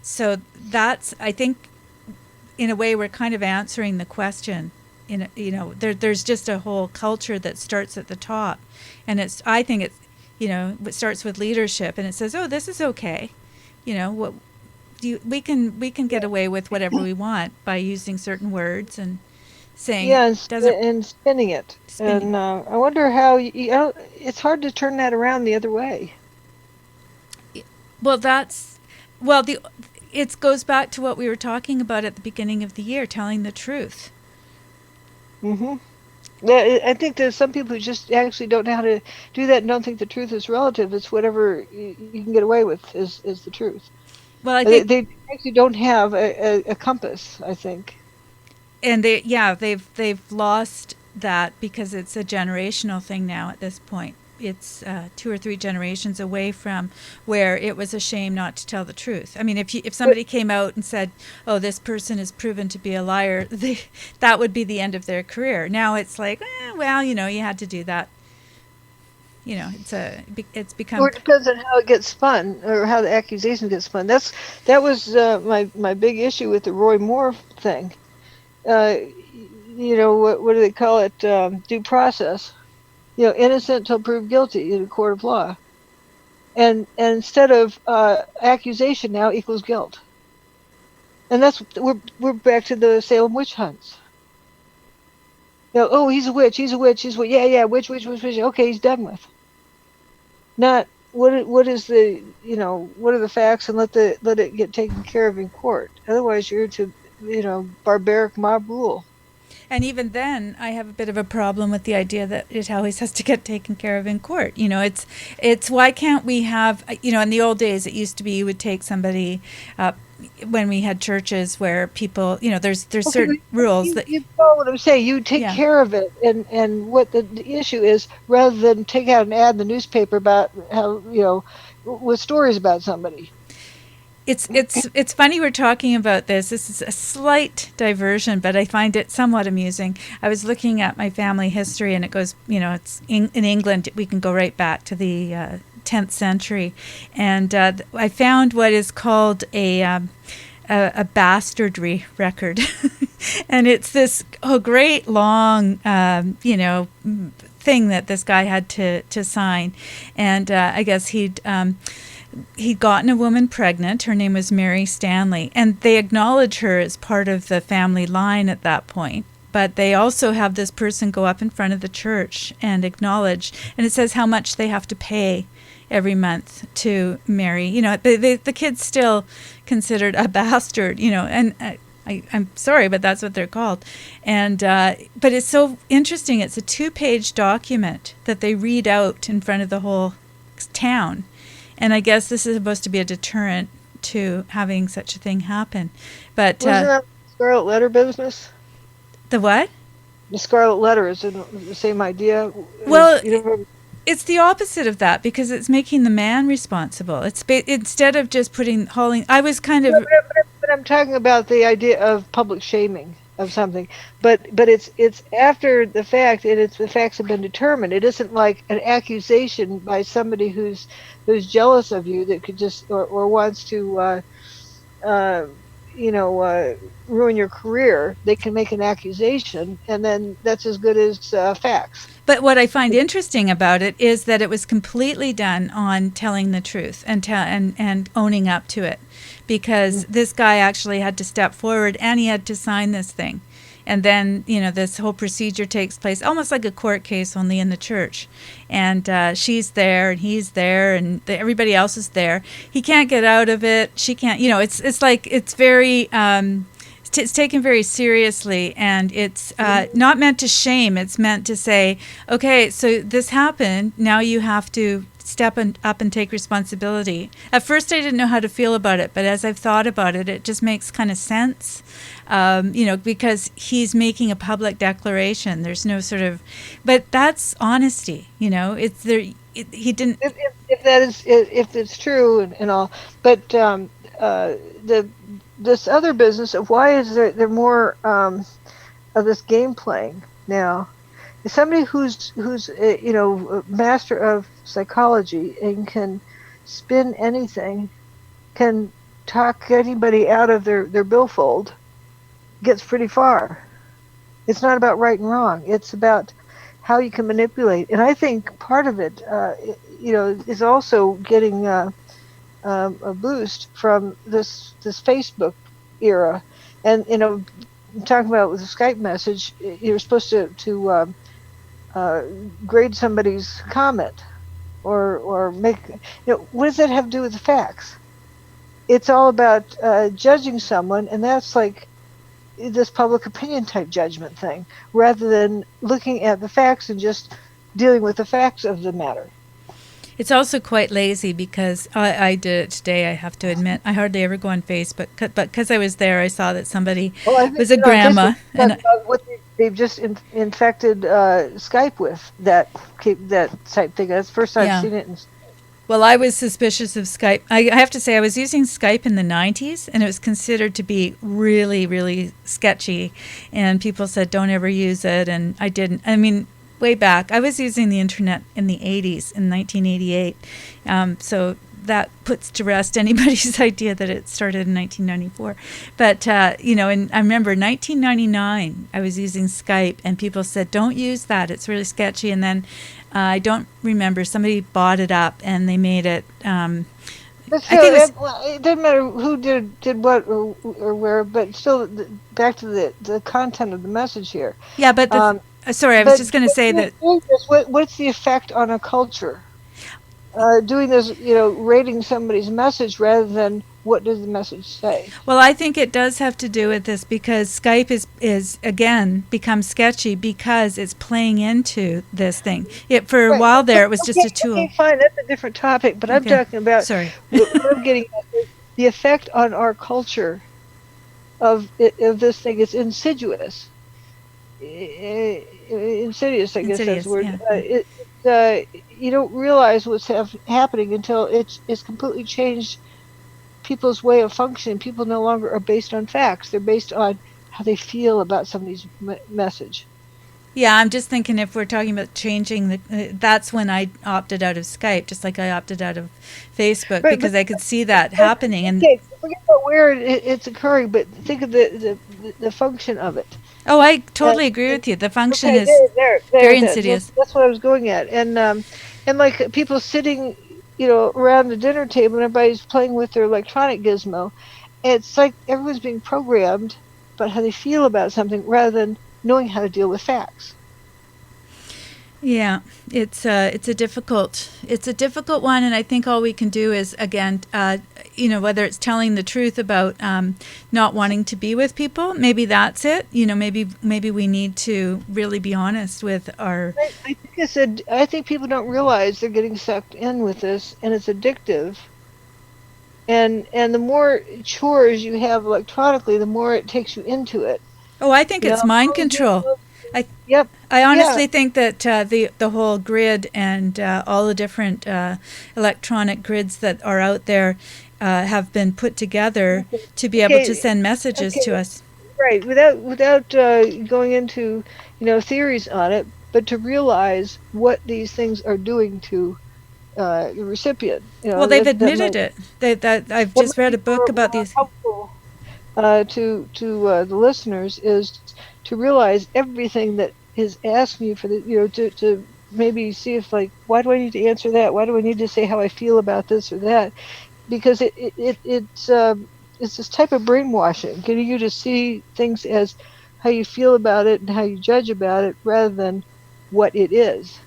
So that's, I think, in a way, we're kind of answering the question. There's just a whole culture that starts at the top, and I think it starts with leadership, and it says, oh, this is okay, we can get away with whatever we want by using certain words and saying, and spinning it. And I wonder how it's hard to turn that around the other way. Well, it goes back to what we were talking about at the beginning of the year, telling the truth. Mm-hmm. Yeah, I think there's some people who just actually don't know how to do that and don't think the truth is relative. It's whatever you can get away with is the truth. Well, I think they actually don't have a compass, I think. And they've lost that because it's a generational thing now at this point. It's 2 or 3 generations away from where it was a shame not to tell the truth. I mean, if somebody came out and said, oh, this person is proven to be a liar, that would be the end of their career. Now it's like, you had to do that. It's become... Or it depends on how it gets spun, or how the accusation gets spun. That was my big issue with the Roy Moore thing. What do they call it? Due process. Innocent till proved guilty in a court of law. And instead of accusation now equals guilt. And that's we're back to the Salem witch hunts. Oh, he's a witch, he's a witch, he's a witch. Yeah, witch. Okay, he's done with. Not what is the what are the facts, and let it get taken care of in court. Otherwise, you're to barbaric mob rule. And even then, I have a bit of a problem with the idea that it always has to get taken care of in court. It's why can't we have, in the old days, it used to be you would take somebody, when we had churches where people, there's certain rules that. You follow what I'm saying. You take care of it, and what the issue is, rather than take out an ad in the newspaper about how, with stories about somebody. It's funny we're talking about this. This is a slight diversion, but I find it somewhat amusing. I was looking at my family history, and it goes, it's in England. We can go right back to the 10th century, and I found what is called a bastardry record, and it's this great long, thing that this guy had to sign, and I guess he'd gotten a woman pregnant. Her name was Mary Stanley, and they acknowledge her as part of the family line at that point. But they also have this person go up in front of the church and acknowledge, and it says how much they have to pay every month to Mary. The kid's still considered a bastard, and I'm sorry, but that's what they're called. And but it's so interesting. It's a 2-page document that they read out in front of the whole town. And I guess this is supposed to be a deterrent to having such a thing happen. But wasn't that Scarlet Letter business? The what? The Scarlet Letter is the same idea. Well, it's the opposite of that, because it's making the man responsible. It's instead of just hauling. I was kind of. But I'm talking about the idea of public shaming of something, but it's after the fact, and the facts have been determined. It isn't like an accusation by somebody who's jealous of you that could just or wants to ruin your career. They can make an accusation, and then that's as good as facts. But what I find interesting about it is that it was completely done on telling the truth and owning up to it, because this guy actually had to step forward and he had to sign this thing. And then, this whole procedure takes place almost like a court case, only in the church. And she's there and he's there and everybody else is there. He can't get out of it. She can't, it's like, it's very, it's taken very seriously, and it's not meant to shame. It's meant to say, okay, so this happened. Now you have to step up and take responsibility. At first, I didn't know how to feel about it, but as I've thought about it, it just makes kind of sense. Because he's making a public declaration. There's no sort of, but that's honesty. It's there. He didn't. If it's true and all, but this other business of why is there more of this game playing now? Is somebody who's a master of psychology and can spin anything, can talk anybody out of their billfold, gets pretty far. It's not about right and wrong. It's about how you can manipulate. And I think part of it, is also getting a boost from this Facebook era. And talking about with a Skype message, you're supposed to grade somebody's comment or make. What does that have to do with the facts? It's all about judging someone, and that's like this public opinion type judgment thing, rather than looking at the facts and just dealing with the facts of the matter. It's also quite lazy, because I did it today, I have to admit. I hardly ever go on Facebook, but because I was there, I saw that somebody was a grandma. What they've just infected Skype with, that type thing. That's the first time I've seen it. Well, I was suspicious of Skype. I have to say, I was using Skype in the 90s, and it was considered to be really, really sketchy. And people said, don't ever use it. And I didn't. I mean, way back, I was using the internet in the 80s, in 1988. So that puts to rest anybody's idea that it started in 1994. But, and I remember 1999, I was using Skype, and people said, don't use that. It's really sketchy. And then I don't remember, somebody bought it up, and they made it, But I still, think it was, it doesn't matter who did what or where. But still, back to the content of the message here. yeah, but sorry, I was But just going to say that. doing this, what's the effect on a culture? Doing this, rating somebody's message rather than what does the message say? Well, I think it does have to do with this because Skype is again becomes sketchy because it's playing into this thing. It for a Right. while there, it was just a Okay, tool. fine. That's a different topic. But I'm Okay, talking about sorry. what I'm getting at is the effect on our culture of this thing. It's insidious. Insidious, I guess that's the Insidious, word. yeah. You don't realize what's happening until it's completely changed people's way of functioning. People no longer are based on facts; they're based on how they feel about somebody's message. Yeah, I'm just thinking if we're talking about changing that's when I opted out of Skype, just like I opted out of Facebook Right, because I could see that happening. And okay, forget about where it's occurring, but think of the function of it. oh, I totally And, agree and with you. The function okay, is there. very insidious. That's what I was going at. And like people sitting, around the dinner table, and everybody's playing with their electronic gizmo. It's like everyone's being programmed about how they feel about something rather than knowing how to deal with facts. Yeah, it's a difficult one, and I think all we can do is again, whether it's telling the truth about not wanting to be with people, maybe that's it. Maybe we need to really be honest with our. I think I think people don't realize they're getting sucked in with this, and it's addictive. And the more chores you have electronically, the more it takes you into it. Oh, I think You it's know, mind oh, control. I yep, I yeah. honestly think that the whole grid and all the different electronic grids that are out there have been put together to be able to Okay, send messages to okay, us. right. Without going into theories on it, but to realize what these things are doing to the recipient. Well, they've That admitted might it. That I've what just might read be a book about more these. helpful to the listeners is to realize everything that is asking you for to maybe see if, like, why do I need to answer that? Why do I need to say how I feel about this or that? Because it's this type of brainwashing, getting you to see things as how you feel about it and how you judge about it rather than what it is.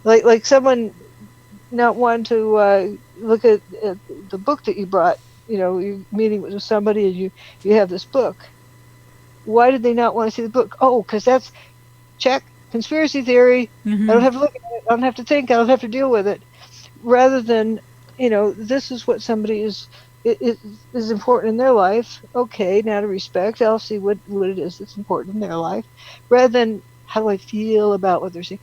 Like someone not wanting to look at the book that you brought. You're meeting with somebody and you have this book. Why did they not want to see the book? Oh, because that's check conspiracy theory. I Hmm. don't have to look at it. I don't have to think. I don't have to deal with it. Rather than, this is what somebody is important in their life. Okay, now to respect, I'll see what it is that's important in their life. Rather than how do I feel about what they're saying,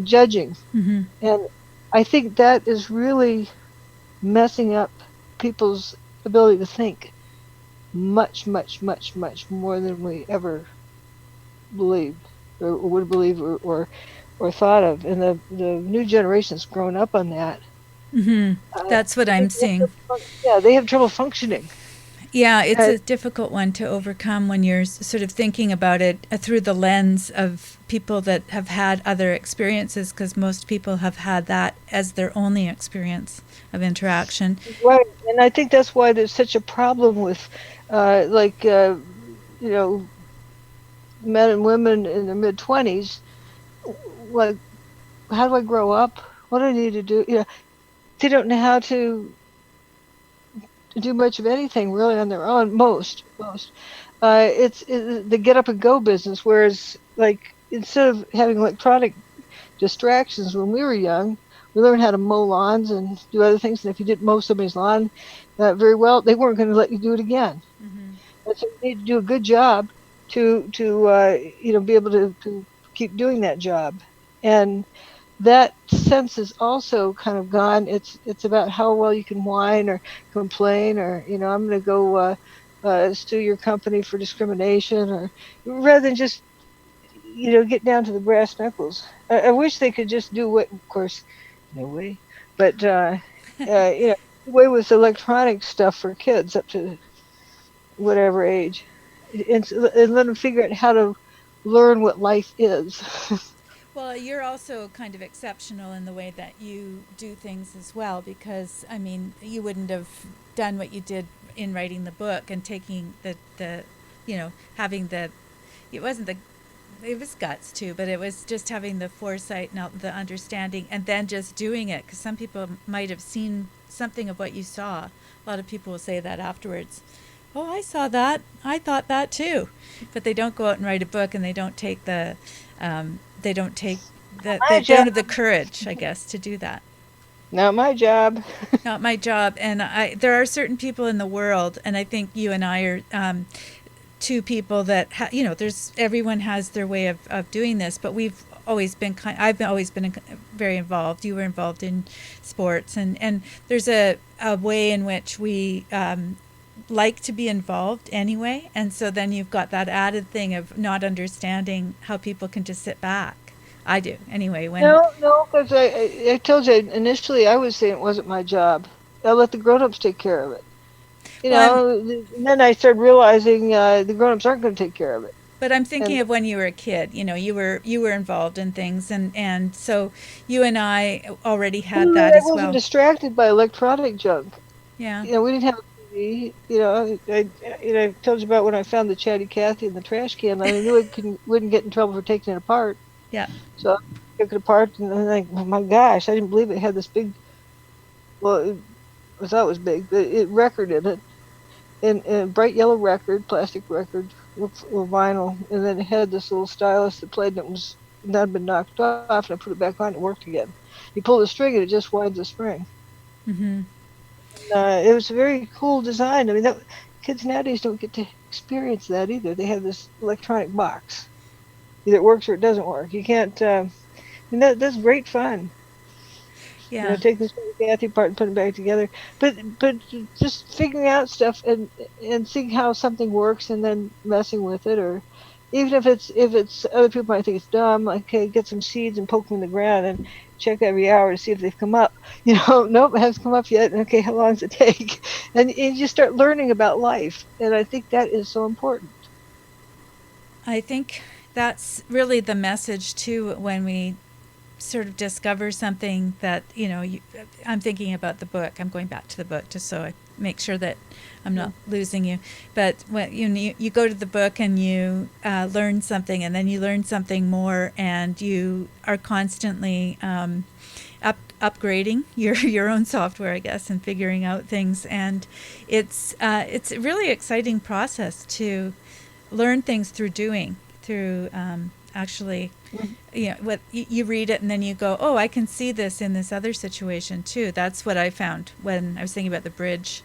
judging. Hmm. And I think that is really messing up people's ability to think much, much, much, much more than we ever believed or would believe or thought of. And the new generation's grown up on that. Hmm. That's what I'm seeing. Yeah, they have trouble functioning. Yeah, it's Uh, a difficult one to overcome when you're sort of thinking about it through the lens of people that have had other experiences, because most people have had that as their only experience of interaction. right, and I think that's why there's such a problem with, you know, men and women in their mid-20s. Like, how do I grow up? What do I need to do? They don't know how to do much of anything really on their own. Most. It's the get up and go business. Whereas, like, instead of having electronic distractions when we were young, we learned how to mow lawns and do other things. And if you didn't mow somebody's lawn very well, they weren't going to let you do it again. Hmm. And so you need to do a good job to be able to keep doing that job. And that sense is also kind of gone. It's about how well you can whine or complain or I'm going to go sue your company for discrimination, or rather than just get down to the brass knuckles. I wish they could just do what, of course, no way, but away with electronic stuff for kids up to whatever age, and let them figure out how to learn what life is. Well, you're also kind of exceptional in the way that you do things as well, because I mean, you wouldn't have done what you did in writing the book and taking the having the, it wasn't the, it was guts too, but it was just having the foresight and the understanding, and then just doing it. Because some people might have seen something of what you saw. A lot of people will say that afterwards. Oh, I saw that. I thought that too, but they don't go out and write a book, and they don't take the, they don't take the, My they don't job. have the courage, I guess, to do that. Not my job. Not my job. And there are certain people in the world, and I think you and I are two people that there's, everyone has their way of doing this, but we've always been always been very involved. You were involved in sports, and there's a way in which we like to be involved anyway, and so then you've got that added thing of not understanding how people can just sit back. I do anyway. No, because I told you initially I was saying it wasn't my job. I let the grown-ups take care of it. Well, And then I started realizing the grown-ups aren't going to take care of it. but I'm thinking And of when you were a kid. You were involved in things, and so you and I already had that I as wasn't well. distracted by electronic junk. Yeah. We didn't have a TV. I told you about when I found the Chatty Cathy in the trash can. I knew wouldn't get in trouble for taking it apart. Yeah. So I took it apart, and I'm like, oh my gosh, I didn't believe it had this big. Well, I thought it was big, but it record in it, and a bright yellow record, plastic record with vinyl, and then it had this little stylus that played, and that had been knocked off, and I put it back on, and it worked again. You pull the string, and it just winds the spring. Mm-hmm. It was a very cool design. I mean, kids nowadays don't get to experience that either. They have this electronic box. Either it works or it doesn't work. You can't. That's great fun. Yeah. Take this Kathy part and put it back together. But just figuring out stuff and seeing how something works and then messing with it, or even if it's other people might think it's dumb. Okay, get some seeds and poke them in the ground and check every hour to see if they've come up. Nope, it hasn't come up yet. Okay, how long does it take? And you just start learning about life, and I think that is so important. I think that's really the message too, when we sort of discover something that I'm thinking about the book. I'm going back to the book just so I make sure that I'm not losing you. But when you go to the book and you learn something, and then you learn something more, and you are constantly upgrading your own software, I guess, and figuring out things. And it's a really exciting process to learn things through doing, through actually, what you read it and then you go, oh, I can see this in this other situation too. That's what I found when I was thinking about the bridge,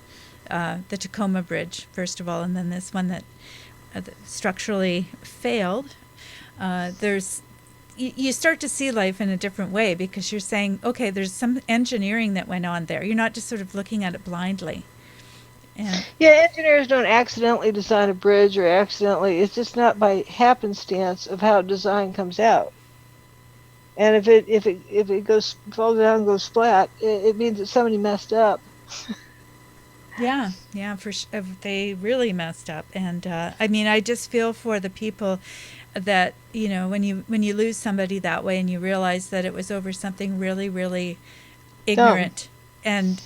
the Tacoma Bridge, first of all, and then this one that structurally failed. You start to see life in a different way, because you're saying, okay, there's some engineering that went on there. You're not just sort of looking at it blindly. Yeah, engineers don't accidentally design a bridge, or accidentally. It's just not by happenstance of how design comes out. And if it falls down and goes flat, it means that somebody messed up. Yeah, for sure. They really messed up, and I mean, I just feel for the people that when you lose somebody that way, and you realize that it was over something really, really ignorant, and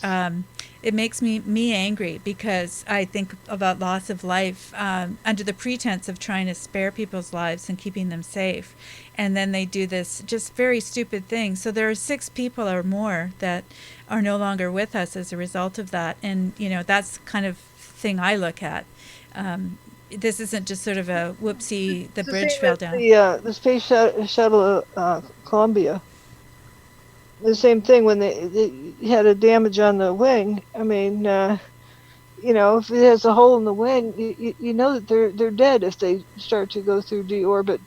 it makes me angry, because I think about loss of life under the pretense of trying to spare people's lives and keeping them safe. And then they do this just very stupid thing. So there are 6 people or more that are no longer with us as a result of that. And, that's kind of thing I look at. This isn't just sort of a whoopsie, the bridge fell down. The space shuttle Columbia. The same thing when they had a damage on the wing. I mean, if it has a hole in the wing, you know that they're dead if they start to go through deorbit.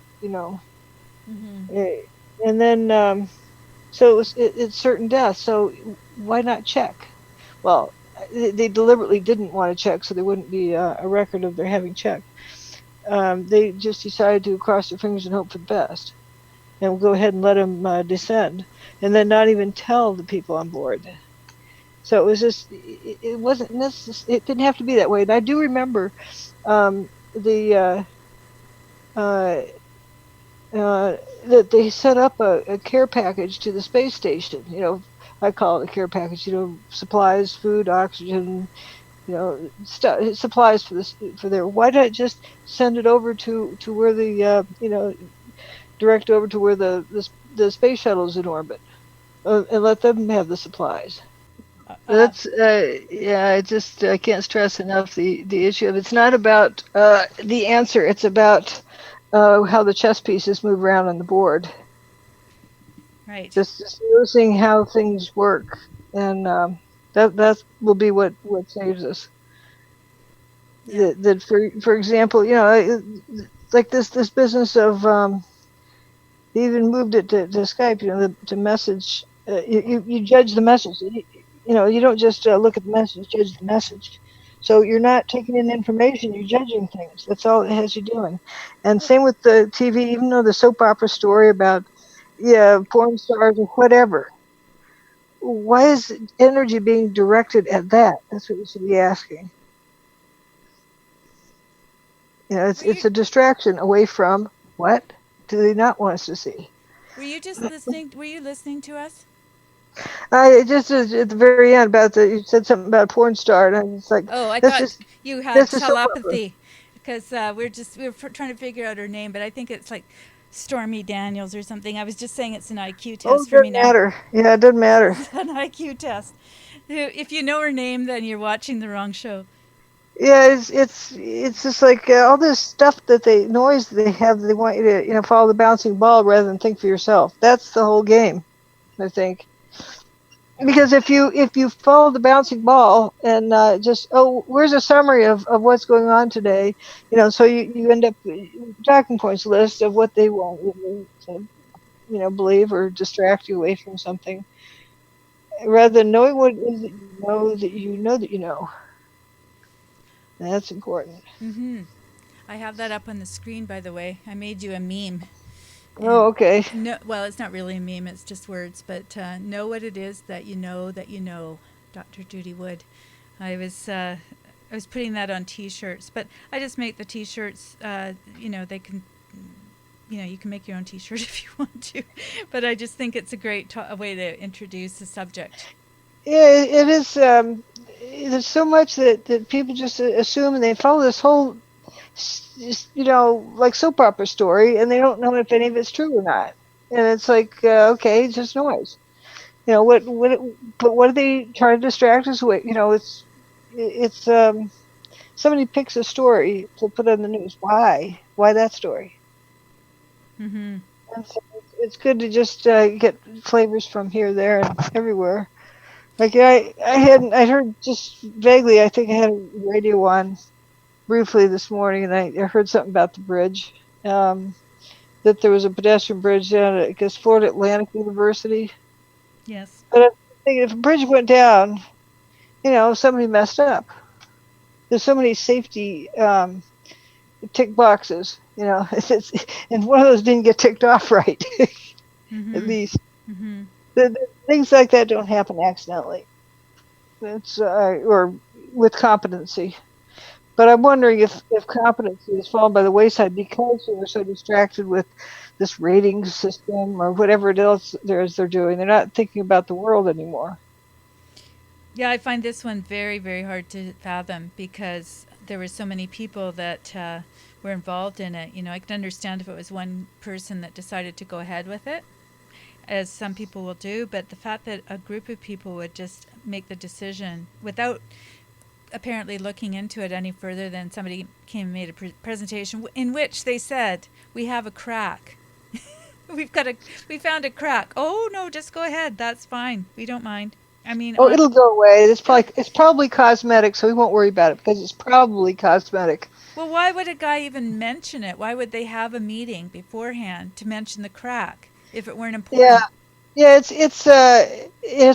Mm-hmm. And then so it's certain death. So why not check? Well, they deliberately didn't want to check, so there wouldn't be a record of their having checked. They just decided to cross their fingers and hope for the best, and we'll go ahead and let them descend, and then not even tell the people on board. So it was just, it wasn't necessary. It didn't have to be that way. And I do remember the that they set up a care package to the space station. I call it a care package. Supplies, food, oxygen. Supplies for there. Why not just send it over to where direct over to where the space shuttle's in orbit, and let them have the supplies. That's yeah. I can't stress enough the issue of it's not about the answer. It's about how the chess pieces move around on the board. Right. Just noticing how things work, and that will be what saves us. Yeah. That for example, like this business of they even moved it to Skype. To message. You judge the message. You don't just look at the message, judge the message. So you're not taking in information, you're judging things. That's all it has you doing. And same with the TV, even though the soap opera story about porn stars or whatever. Why is energy being directed at that? That's what you should be asking. It's a distraction away from what do they not want us to see? Were you just listening? Were you listening to us? I just at the very end about you said something about a porn star, and it's like Oh, I this thought is you had this is soap opera. telepathy because trying to figure out her name, but I think it's like Stormy Daniels or something. I was just saying it's an IQ Oh, test it for me doesn't now. matter. Yeah, it doesn't matter. It's an IQ test. If you know her name, then you're watching the wrong show. Yeah, it's just like all this stuff that noise they have. They want you to follow the bouncing ball rather than think for yourself. That's the whole game, I think. Because if you follow the bouncing ball and just where's a summary of what's going on today, so you end up talking points list of what they want you to believe or distract you away from something, rather than knowing what it is that you know that you know that you know. That's important. Mm-hmm. I have that up on the screen, by the way. I made you a meme. Oh, And okay. no, well, it's not really a meme, it's just words, but know what it is that you know, Dr. Judy Wood. I was putting that on T-shirts, but I just make the T-shirts. They can, you can make your own T-shirt if you want to. But I just think it's a great way to introduce the subject. Yeah, it is. There's so much that people just assume, and they follow this whole, like soap opera story, and they don't know if any of it's true or not. And it's like, okay, it's just noise. But what are they trying to distract us with? It's somebody picks a story to put on the news. Why? Why that story? Mm-hmm. And so it's good to just get flavors from here, there, and everywhere. Like I heard just vaguely. I think I had a radio on briefly this morning, and I heard something about the bridge. That there was a pedestrian bridge down at, I guess, Florida Atlantic University. Yes. But I'm thinking if a bridge went down, somebody messed up. There's so many safety tick boxes, and one of those didn't get ticked off right. At Mm-hmm. least Mm-hmm. things like that don't happen accidentally. It's or with competency. But I'm wondering if competency has fallen by the wayside because we were so distracted with this rating system or whatever else they're doing. They're not thinking about the world anymore. Yeah, I find this one very, very hard to fathom because there were so many people that were involved in it. I can understand if it was one person that decided to go ahead with it, as some people will do, but the fact that a group of people would just make the decision without apparently looking into it any further than somebody came and made a presentation in which they said, we have a crack. We found a crack. Oh no, just go ahead. That's fine. We don't mind. I mean, Oh, it'll go away. It's probably cosmetic, so we won't worry about it because it's probably cosmetic. well, why would a guy even mention it? Why would they have a meeting beforehand to mention the crack if it weren't Yeah, important? yeah. It's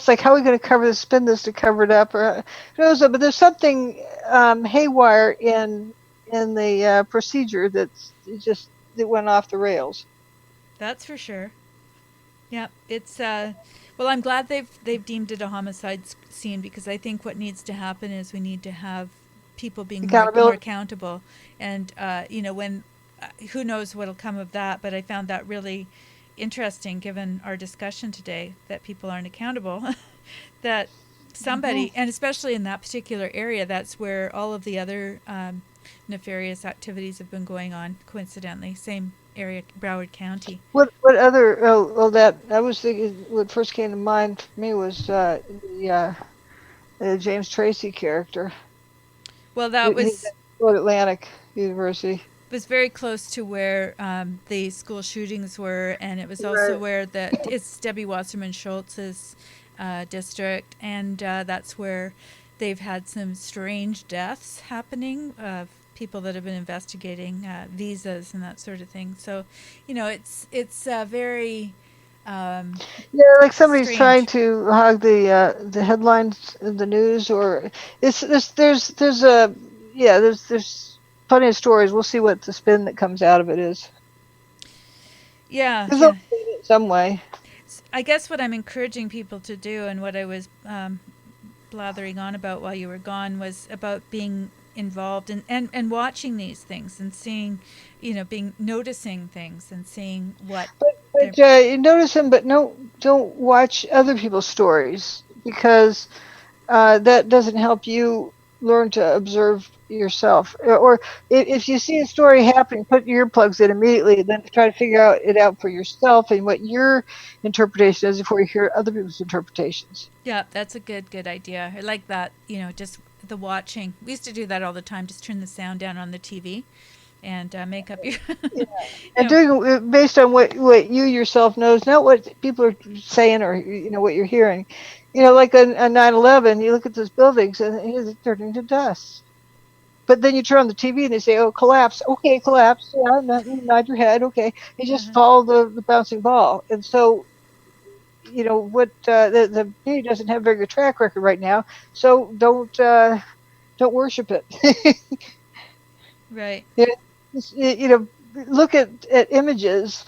like how are we going to spin this to cover it up, or who knows? But there's something haywire in the procedure that went off the rails. That's for sure. Yeah, it's well, I'm glad they've deemed it a homicide scene because I think what needs to happen is we need to have people being more Accountability. accountable, and when who knows what'll come of that, but I found that really interesting given our discussion today that people aren't accountable. That somebody, and especially in that particular area, that's where all of the other nefarious activities have been going on, coincidentally. Same area, Broward County. What other? That I was thinking. What first came to mind for me was the James Tracy character. Well, that He's was at Atlantic University. very close to where the school shootings were, and it was also Right. where it's Debbie Wasserman Schultz's district, and that's where they've had some strange deaths happening of people that have been investigating visas and that sort of thing. So, it's very Yeah, like somebody's trying strange. to hog the headlines of the news, or there's a there's plenty of stories. We'll see what the spin that comes out of it is. Yeah, Because they'll yeah. do it some way. I guess what I'm encouraging people to do, and what I was blathering on about while you were gone, was about being involved and watching these things and seeing, noticing things and seeing what they're. But you notice them, but no, don't watch other people's stories, because that doesn't help you learn to observe yourself. Or if you see a story happening, put your earplugs in immediately, then try to figure it out for yourself and what your interpretation is before you hear other people's interpretations. Yeah, that's a good idea. I like that. Just the watching. We used to do that all the time. Just turn the sound down on the TV and make up your. Yeah. you And know, doing it based on what you yourself knows, not what people are saying, or what you're hearing. Like on 9/11, you look at those buildings and they're turning to dust. But then you turn on the TV and they say, "Oh, collapse." Okay, collapse. Yeah, nod your head. Okay, you just uh-huh. follow the bouncing ball. And so, what the media doesn't have a very good track record right now. So don't worship it. Right. Yeah, look at images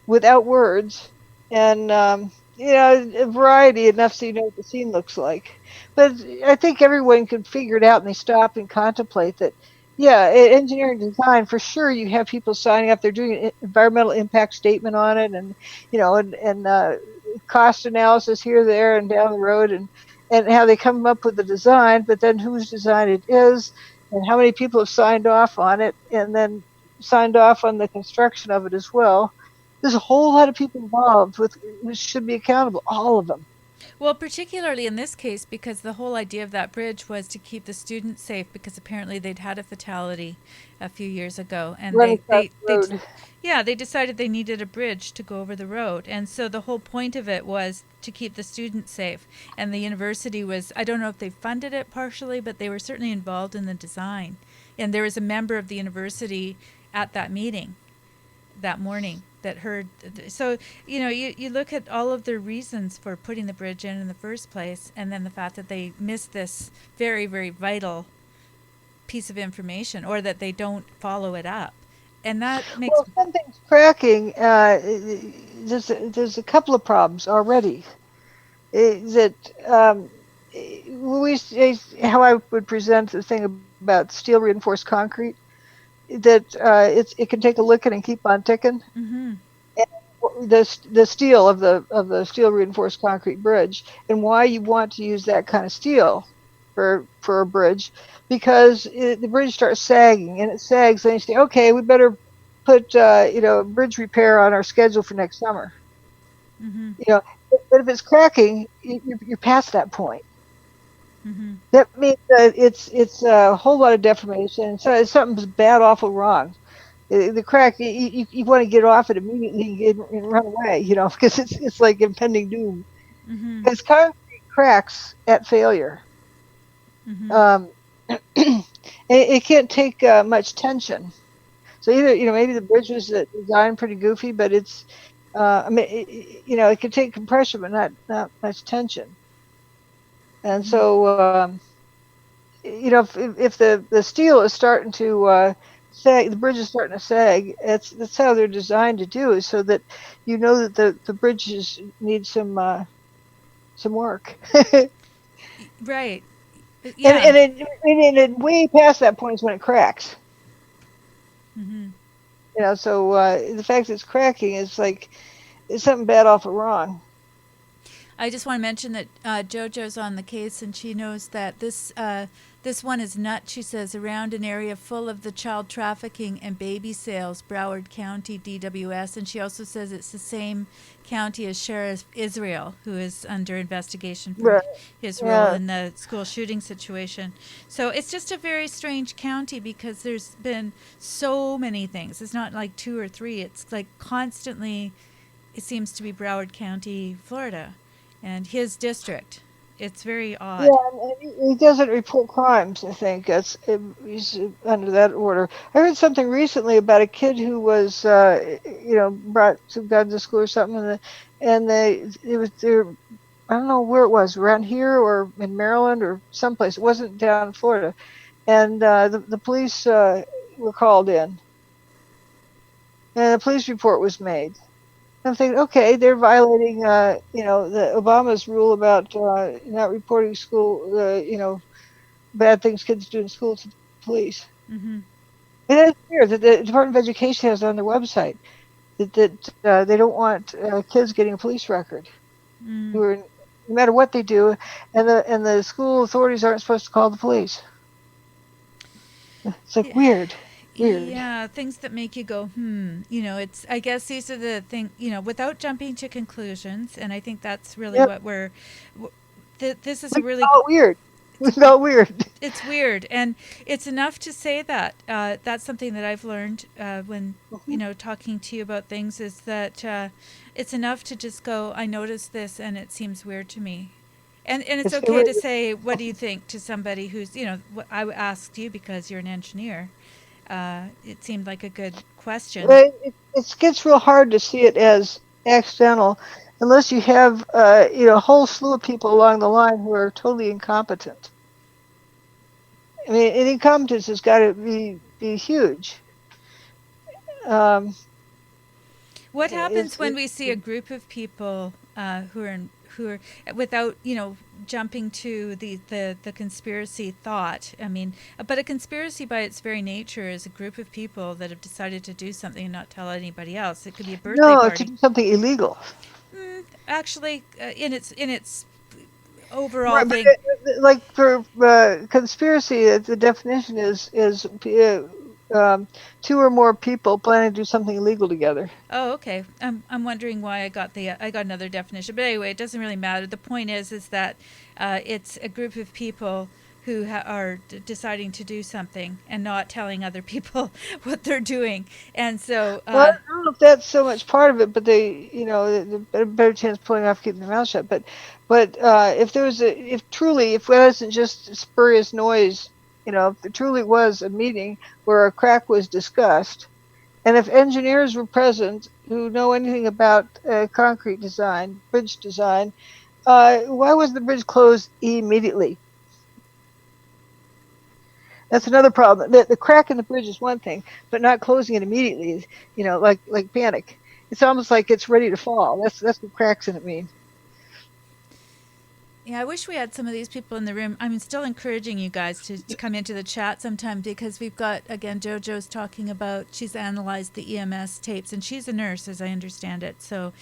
without words, and a variety enough so you know what the scene looks like. But I think everyone can figure it out, and they stop and contemplate that. Yeah, engineering design, for sure. You have people signing up; they're doing an environmental impact statement on it, and cost analysis here, there, and down the road, and how they come up with the design. But then whose design it is, and how many people have signed off on it, and then signed off on the construction of it as well. There's a whole lot of people involved who should be accountable, all of them. Well, particularly in this case, because the whole idea of that bridge was to keep the students safe, because apparently they'd had a fatality a few years ago, and Running across the road. yeah, they decided they needed a bridge to go over the road, and so the whole point of it was to keep the students safe. And the university was, I don't know if they funded it partially, but they were certainly involved in the design. And there was a member of the university at that meeting that morning that heard. So you look at all of the reasons for putting the bridge in the first place, and then the fact that they missed this very, very vital piece of information, or that they don't follow it up, and that makes. Well, something's cracking. There's a couple of problems already. That how I would present the thing about steel reinforced concrete, that it can take a licking and keep on ticking. Mm-hmm. The steel of the steel reinforced concrete bridge, and why you want to use that kind of steel for a bridge, because the bridge starts sagging, and it sags, and you say, okay, we better put bridge repair on our schedule for next summer. Mm-hmm. But if it's cracking, you're past that point. Mm-hmm. That means that it's a whole lot of deformation. So something's bad, awful wrong. The crack, you want to get off it immediately and run away, because it's like impending doom. Mm-hmm. Because concrete cracks at failure. Mm-hmm. It can't take much tension. So either maybe the bridge was designed pretty goofy, but it's it can take compression, but not much tension. And so if the steel is starting to sag, the bridge is starting to sag. That's how they're designed to do, is so that that the bridges need some work. Right. Yeah. And it way past that point is when it cracks. Mm-hmm. So the fact that it's cracking is like it's something bad off or wrong. I just want to mention that JoJo's on the case, and she knows that this one is nuts. She says around an area full of the child trafficking and baby sales, Broward County DWS, and she also says it's the same county as Sheriff Israel, who is under investigation for Right. his role Yeah. in the school shooting situation. So it's just a very strange county because there's been so many things. It's not like 2 or 3. It's like constantly. It seems to be Broward County, Florida, and his district. It's very Yeah, odd. and he doesn't report crimes. I think he's under that order. I heard something recently about a kid who was, brought some guns to school or something, and it was there. I don't know where it was, around here or in Maryland or someplace. It wasn't down in Florida, and the police were called in, and a police report was made. I'm thinking, okay, they're violating, the Obama's rule about not reporting school, bad things kids do in school to the police. Hmm. And it's weird that the Department of Education has on their website that they don't want kids getting a police record. Mm. Who are, no matter what they do, and the school authorities aren't supposed to call the police. It's like Yeah. weird, weird. Yeah, things that make you go, it's, I guess these are the things, without jumping to conclusions. And I think that's really Yep, what this is a we really, felt weird. We felt weird. it's weird. And it's enough to say that. That's something that I've learned when, talking to you about things is that it's enough to just go, I noticed this and it seems weird to me. And it's It's, okay to say, what do you think to somebody who's, I asked you because you're an engineer. It seemed like a good question. it gets real hard to see it as accidental unless you have a whole slew of people along the line who are totally incompetent. I mean, and incompetence has got to be huge. Um, What happens it's when it, we see a group of people who are without jumping to the conspiracy thought? I mean, but a conspiracy by its very nature is a group of people that have decided to do something and not tell anybody else. It could be a birthday no, to party. do something illegal. Actually, in its overall Right, but thing. like for conspiracy, the definition is two or more people planning to do something illegal together. Oh, okay. I'm wondering why I got another definition, but anyway, it doesn't really matter. The point is that it's a group of people who are deciding to do something and not telling other people what they're doing, and so Well, I don't know if that's so much part of it, but they better chance of pulling off keeping their mouth shut. But if there was if it wasn't just spurious noise, if it truly was a meeting where a crack was discussed, and if engineers were present who know anything about concrete design, bridge design, why was the bridge closed immediately? That's another problem. The crack in the bridge is one thing, but not closing it immediately is, like panic. It's almost like it's ready to fall. That's what cracks in it mean. yeah, I wish we had some of these people in the room. I'm still encouraging you guys to come into the chat sometime because we've got, again, JoJo's talking about, she's analyzed the EMS tapes, and she's a nurse, as I understand it. So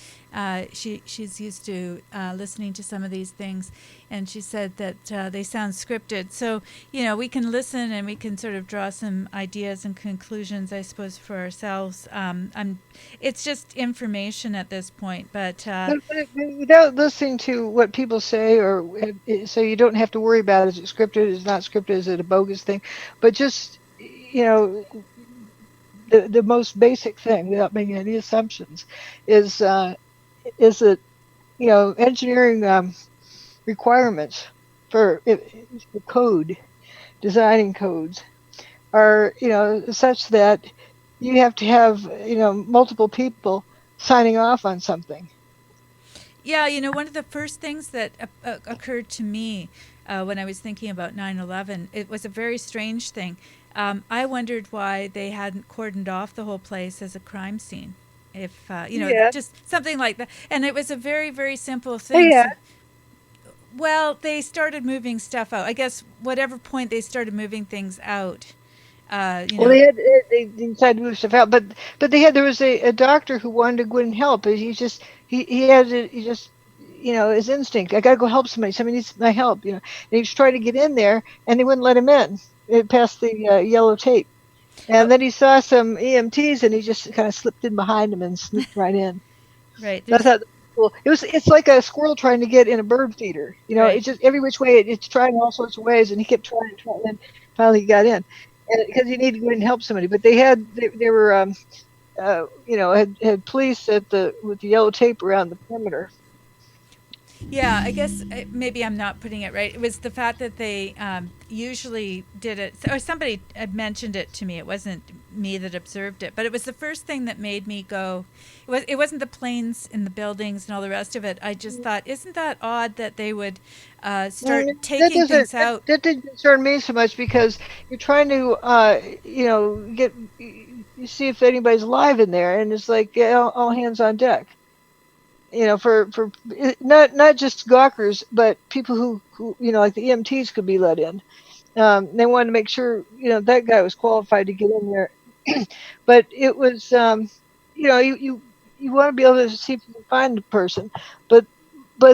she's used to listening to some of these things, and she said that they sound scripted. So, we can listen and we can sort of draw some ideas and conclusions, I suppose, for ourselves. It's just information at this point, but But without listening to what people say, or so you don't have to worry about is it scripted, is it not scripted, is it a bogus thing, but just the most basic thing, without making any assumptions, is that engineering requirements for code, designing codes are such that you have to have multiple people signing off on something. yeah, one of the first things that occurred to me when I was thinking about 9/11, it was a very strange thing. I wondered why they hadn't cordoned off the whole place as a crime scene. If, Yeah, just something like that. And it was a very, very simple thing. yeah. So, well, they started moving stuff out. I guess whatever point they started moving things out, Well, they decided to move stuff out, but there was a doctor who wanted to go in and help. He had he just his instinct. I got to go help somebody. Somebody needs my help. And he was trying to get in there, and they wouldn't let him in. It passed the yellow tape, and then he saw some EMTs, and he just kind of slipped in behind them and sneaked right in. Right. That's how cool. It's like a squirrel trying to get in a bird feeder. Right. It's just every which way. It's trying all sorts of ways, and he kept trying, and then finally he got in, because he needed to go in and help somebody. But they were had police with the yellow tape around the perimeter. Yeah, I guess maybe I'm not putting it right. It was the fact that they usually did it, or somebody had mentioned it to me. It wasn't me that observed it, but it was the first thing that made me go. It wasn't the planes and the buildings and all the rest of it. I just thought, isn't that odd that they would start taking things out? That didn't concern me so much, because you're trying to get you see if anybody's alive in there, and it's like all hands on deck. For not just gawkers, but people who like the EMTs could be let in. They wanted to make sure that guy was qualified to get in there. But it was you want to be able to see if you can find the person. But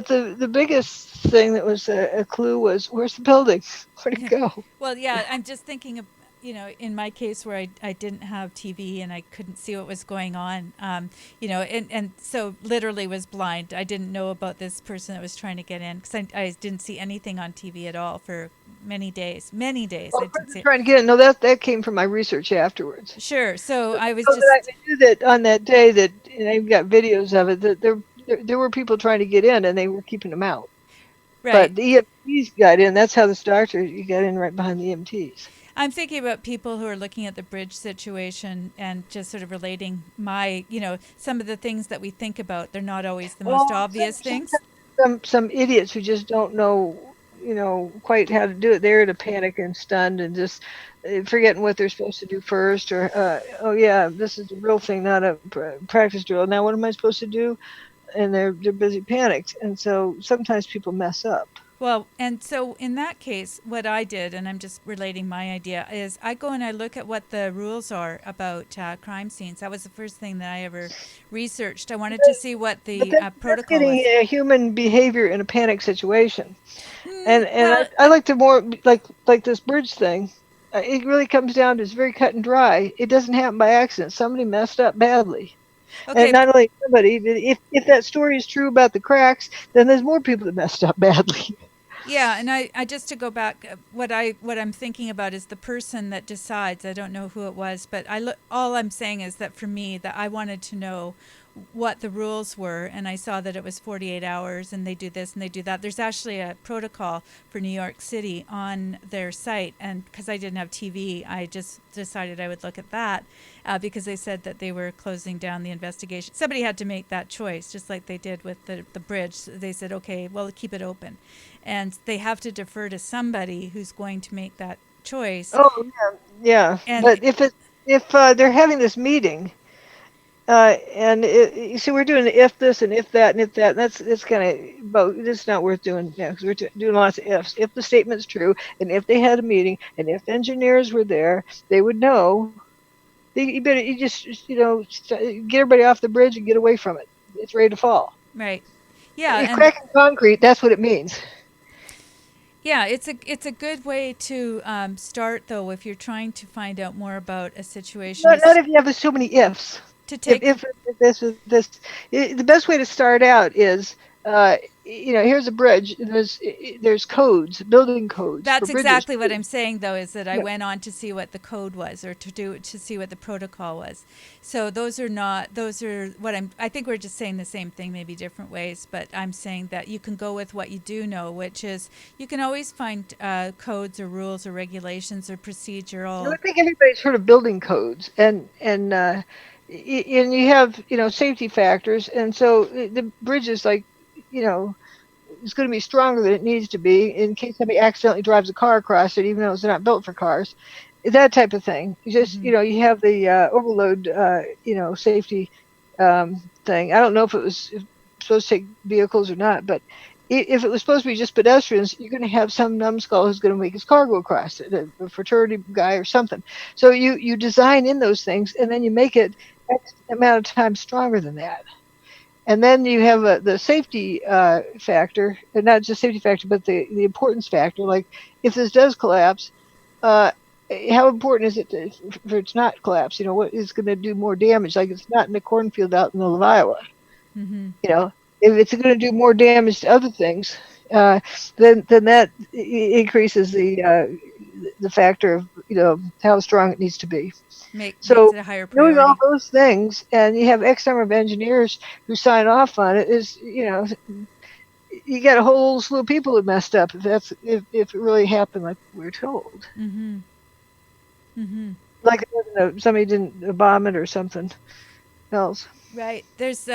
the biggest thing that was a clue was, where's the building? Where'd it go? Well, yeah, I'm just thinking of, in my case where I didn't have TV and I couldn't see what was going on, and so literally was blind. I didn't know about this person that was trying to get in, because I didn't see anything on TV at all for many days. Well, trying to get in. No, that came from my research afterwards. Sure. So I was I knew that on that day that, and I've got videos of it, that there were people trying to get in, and they were keeping them out. Right. But the EMTs got in. That's how this doctor, you got in right behind the EMTs. I'm thinking about people who are looking at the bridge situation and just sort of relating some of the things that we think about. They're not always the most obvious things. Some idiots who just don't know, quite how to do it. They're in a panic and stunned and just forgetting what they're supposed to do first. Or, oh yeah, this is the real thing, not a practice drill. Now what am I supposed to do? And they're busy panicked. And so sometimes people mess up. Well, and so in that case, what I did, and I'm just relating my idea, is I go and I look at what the rules are about crime scenes. That was the first thing that I ever researched. I wanted to see what the protocol was. That's getting human behavior in a panic situation. I like to more, like this bridge thing. It really comes down to, it's very cut and dry. It doesn't happen by accident. Somebody messed up badly. Okay. And not only somebody, if that story is true about the cracks, then there's more people that messed up badly. Yeah, and I just to go back, what I'm thinking about is the person that decides. I don't know who it was, but all I'm saying is that for me, that I wanted to know what the rules were, and I saw that it was 48 hours, and they do this and they do that. There's actually a protocol for New York City on their site, and because I didn't have TV, I just decided I would look at that, because they said that they were closing down the investigation. Somebody had to make that choice, just like they did with the bridge. They said, okay, well, keep it open. And they have to defer to somebody who's going to make that choice. Oh, yeah. But if they're having this meeting, and you see, we're doing the if this and if that and if that. It's kind of, but it's not worth doing now, because we're doing lots of ifs. If the statement's true, and if they had a meeting, and if engineers were there, they would know. You just get everybody off the bridge and get away from it. It's ready to fall. Right. Yeah. And cracking concrete. That's what it means. Yeah, it's a good way to start, though, if you're trying to find out more about a situation. Not if you have so many ifs. To take if this, the best way to start out is, here's a bridge. There's codes, building codes. That's exactly what I'm saying, though, is that I went on to see what the code was, or to see what the protocol was. So I think we're just saying the same thing, maybe different ways, but I'm saying that you can go with what you do know, which is you can always find codes or rules or regulations or procedural. I think everybody's heard of building codes, and you have, safety factors, and so the bridge is like, it's going to be stronger than it needs to be in case somebody accidentally drives a car across it, even though it's not built for cars. That type of thing. You just, you have the overload, safety thing. I don't know if it was supposed to take vehicles or not, but if it was supposed to be just pedestrians, you're going to have some numbskull who's going to make his car go across it, a fraternity guy or something. So you design in those things, and then you make it X amount of times stronger than that. And then you have the safety factor, and not just safety factor, but the importance factor. Like if this does collapse, uh, how important is it for it to not collapse? What is going to do more damage? Like it's not in a cornfield out in the middle of Iowa. Mm-hmm. If it's going to do more damage to other things, then that increases the factor of how strong it needs to be. Makes So it a higher knowing all priority. those things, and you have X number of engineers who sign off on it, is you got a whole slew of people who messed up if it really happened like we're told. Mm-hmm. Mm-hmm. Like somebody didn't bomb it or something else. Right. There's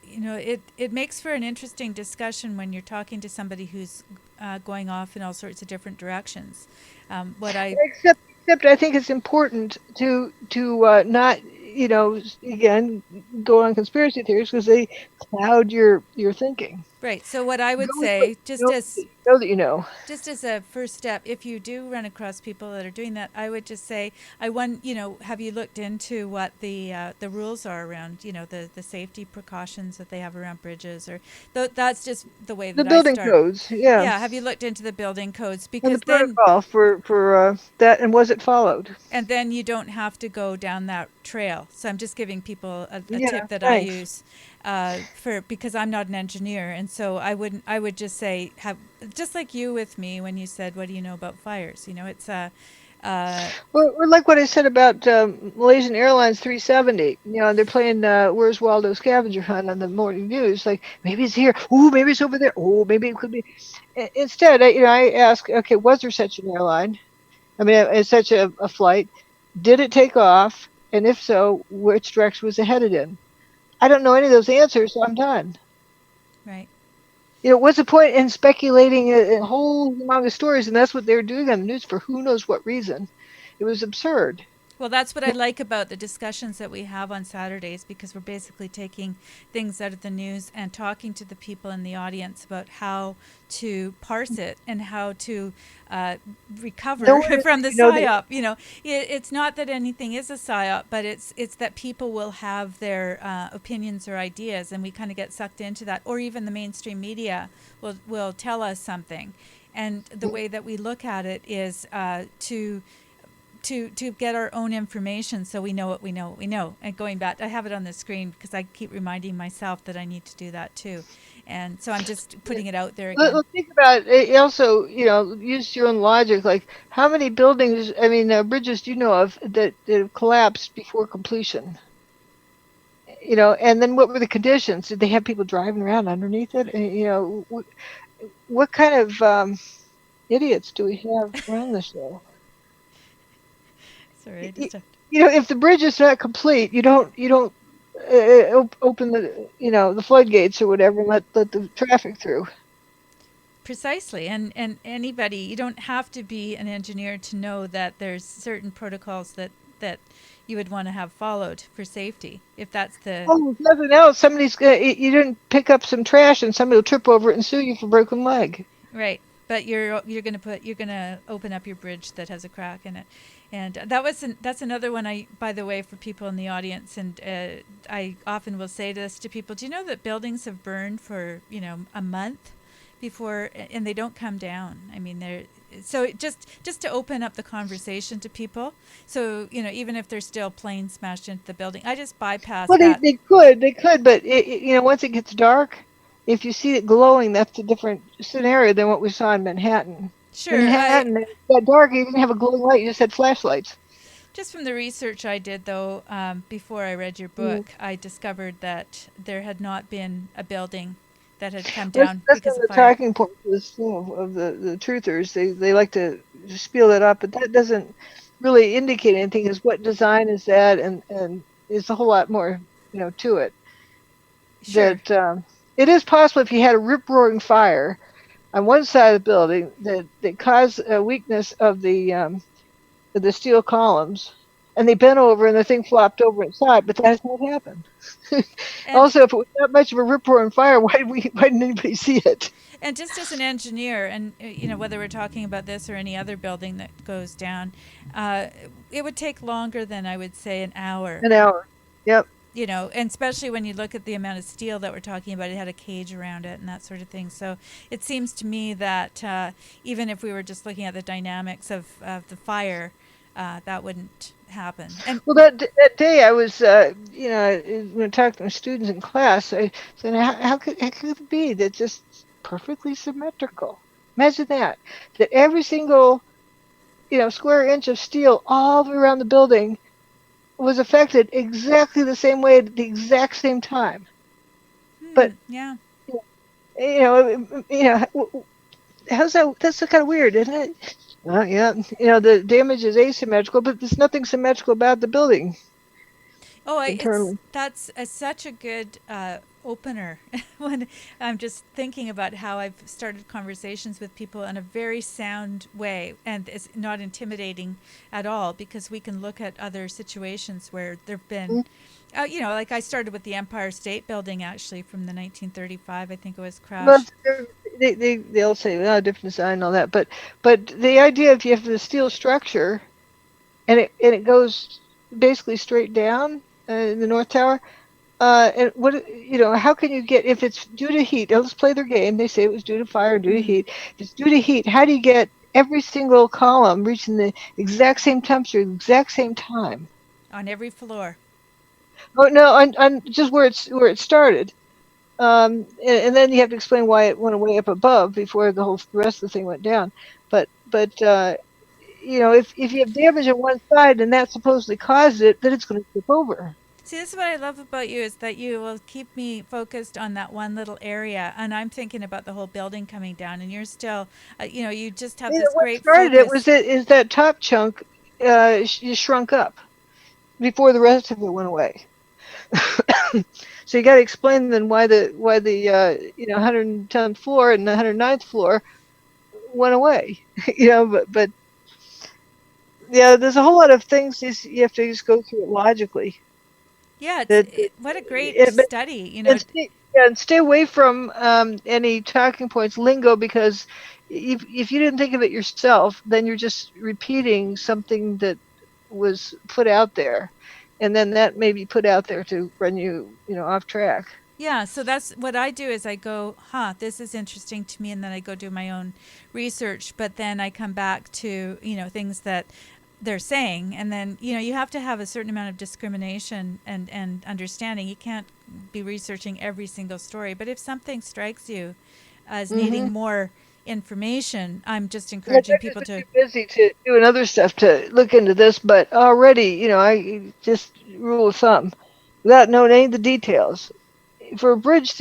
it makes for an interesting discussion when you're talking to somebody who's going off in all sorts of different directions. Except I think it's important to not again go on conspiracy theories because they cloud your thinking. Right. So what I would Go with what say, know that you know. just as a first step, if you do run across people that are doing that, I would just say, have you looked into what the rules are around, the safety precautions that they have around bridges, or that's just the way The that I building start. codes, yeah, Yeah, have you looked into the building codes? and the Because then, protocol for that, and was it followed? and then you don't have to go down that trail. So I'm just giving people a Yeah, tip that I thanks. use because I'm not an engineer, and so I would just say, have just like you with me when you said, what do you know about fires? It's Well, like what I said about Malaysian Airlines 370. They're playing Where's Waldo scavenger hunt on the morning news. Like maybe it's here. Ooh, maybe it's over there. Oh, maybe it could be. Instead, I ask, okay, was there such an airline? I mean, it's such a flight. Did it take off? And if so, which direction was it headed in? I don't know any of those answers, so I'm done. right. What's the point in speculating a whole amount of stories? And that's what they were doing on the news for who knows what reason. It was absurd. Well, that's what I like about the discussions that we have on Saturdays, because we're basically taking things out of the news and talking to the people in the audience about how to parse it and how to recover No one, from the you know, that PSYOP. It's not that anything is a PSYOP, but it's that people will have their opinions or ideas, and we kind of get sucked into that. Or even the mainstream media will tell us something, and the way that we look at it is to get our own information, so we know what we know. And going back, I have it on the screen because I keep reminding myself that I need to do that too. And so I'm just putting it out there again. Think about it. Also, use your own logic. Like, how many buildings, I mean, bridges do you know of that have collapsed before completion? And then what were the conditions? Did they have people driving around underneath it? And, what kind of idiots do we have around the show? Sorry, If the bridge is not complete, you don't open the floodgates or whatever and let the traffic through. Precisely. And anybody, you don't have to be an engineer to know that there's certain protocols that you would want to have followed for safety. If that's the if nothing else, you didn't pick up some trash and somebody will trip over it and sue you for broken leg. right. But you're gonna open up your bridge that has a crack in it, and that's another one. By the way, for people in the audience, and I often will say this to people: do you know that buildings have burned for a month before, and they don't come down? I mean, they're so just to open up the conversation to people. So even if there's still planes smashed into the building, I just bypass Well, that. they could, but once it gets dark, if you see it glowing, that's a different scenario than what we saw in Manhattan. Sure, Manhattan, it got dark. You didn't have a glowing light. You just had flashlights. just from the research I did, though, before I read your book, I discovered that there had not been a building that had come down That's because one of of the fire. talking points of the truthers. They like to spiel it up, but that doesn't really indicate anything. Is what design is that, and it's a whole lot more to it. Sure. That it is possible if you had a rip-roaring fire on one side of the building that caused a weakness of the steel columns, and they bent over and the thing flopped over inside, but that's what happened. And Also, if it was that much of a rip roaring fire, why didn't anybody see it? and just as an engineer, and whether we're talking about this or any other building that goes down, uh, it would take longer than I would say an hour. An hour. Yep. And especially when you look at the amount of steel that we're talking about, it had a cage around it and that sort of thing. So it seems to me that even if we were just looking at the dynamics of the fire, that wouldn't happen. And Well, that day I was, when I talked to my students in class, I said, how could it be that just perfectly symmetrical? Imagine that every single, square inch of steel all the way around the building was affected exactly the same way at the exact same time. But yeah. How's that? That's kind of weird, isn't it? Yeah. The damage is asymmetrical, but there's nothing symmetrical about the building internally. That's such a good opener when I'm just thinking about how I've started conversations with people in a very sound way, and it's not intimidating at all because we can look at other situations where there've been, like I started with the Empire State Building actually from the 1935, I think it was Well, crashed. they'll say, oh, different design and all that, but the idea if you have the steel structure and it goes basically straight down in the North Tower. And how can you get, if it's due to heat, let's play their game. They say it was due to fire, due to heat. If it's due to heat, how do you get every single column reaching the exact same temperature, the exact same time? On every floor. Oh, no, on just where it started. And then you have to explain why it went way up above before the rest of the thing went down. But if you have damage on one side and that supposedly caused it, then it's going to tip over. See, this is what I love about you is that you will keep me focused on that one little area, and I'm thinking about the whole building coming down, and you're still, you just have this What great started it focus. was that top chunk shrunk up before the rest of it went away. So you got to explain then why the 110th floor and the 109th floor went away. But yeah, there's a whole lot of things you have to just go through it logically. Yeah, That what a great it, study. and stay away from any talking points lingo, because if you didn't think of it yourself, then you're just repeating something that was put out there, and then that may be put out there to run you off track. Yeah, so that's what I do is I go, this is interesting to me, and then I go do my own research, but then I come back to, things that they're saying, and then, you have to have a certain amount of discrimination and understanding. You can't be researching every single story, but if something strikes you as needing more information, I'm just encouraging people Too to. busy to doing other stuff to look into this, but already, I just rule of thumb, without knowing any of the details, for a bridge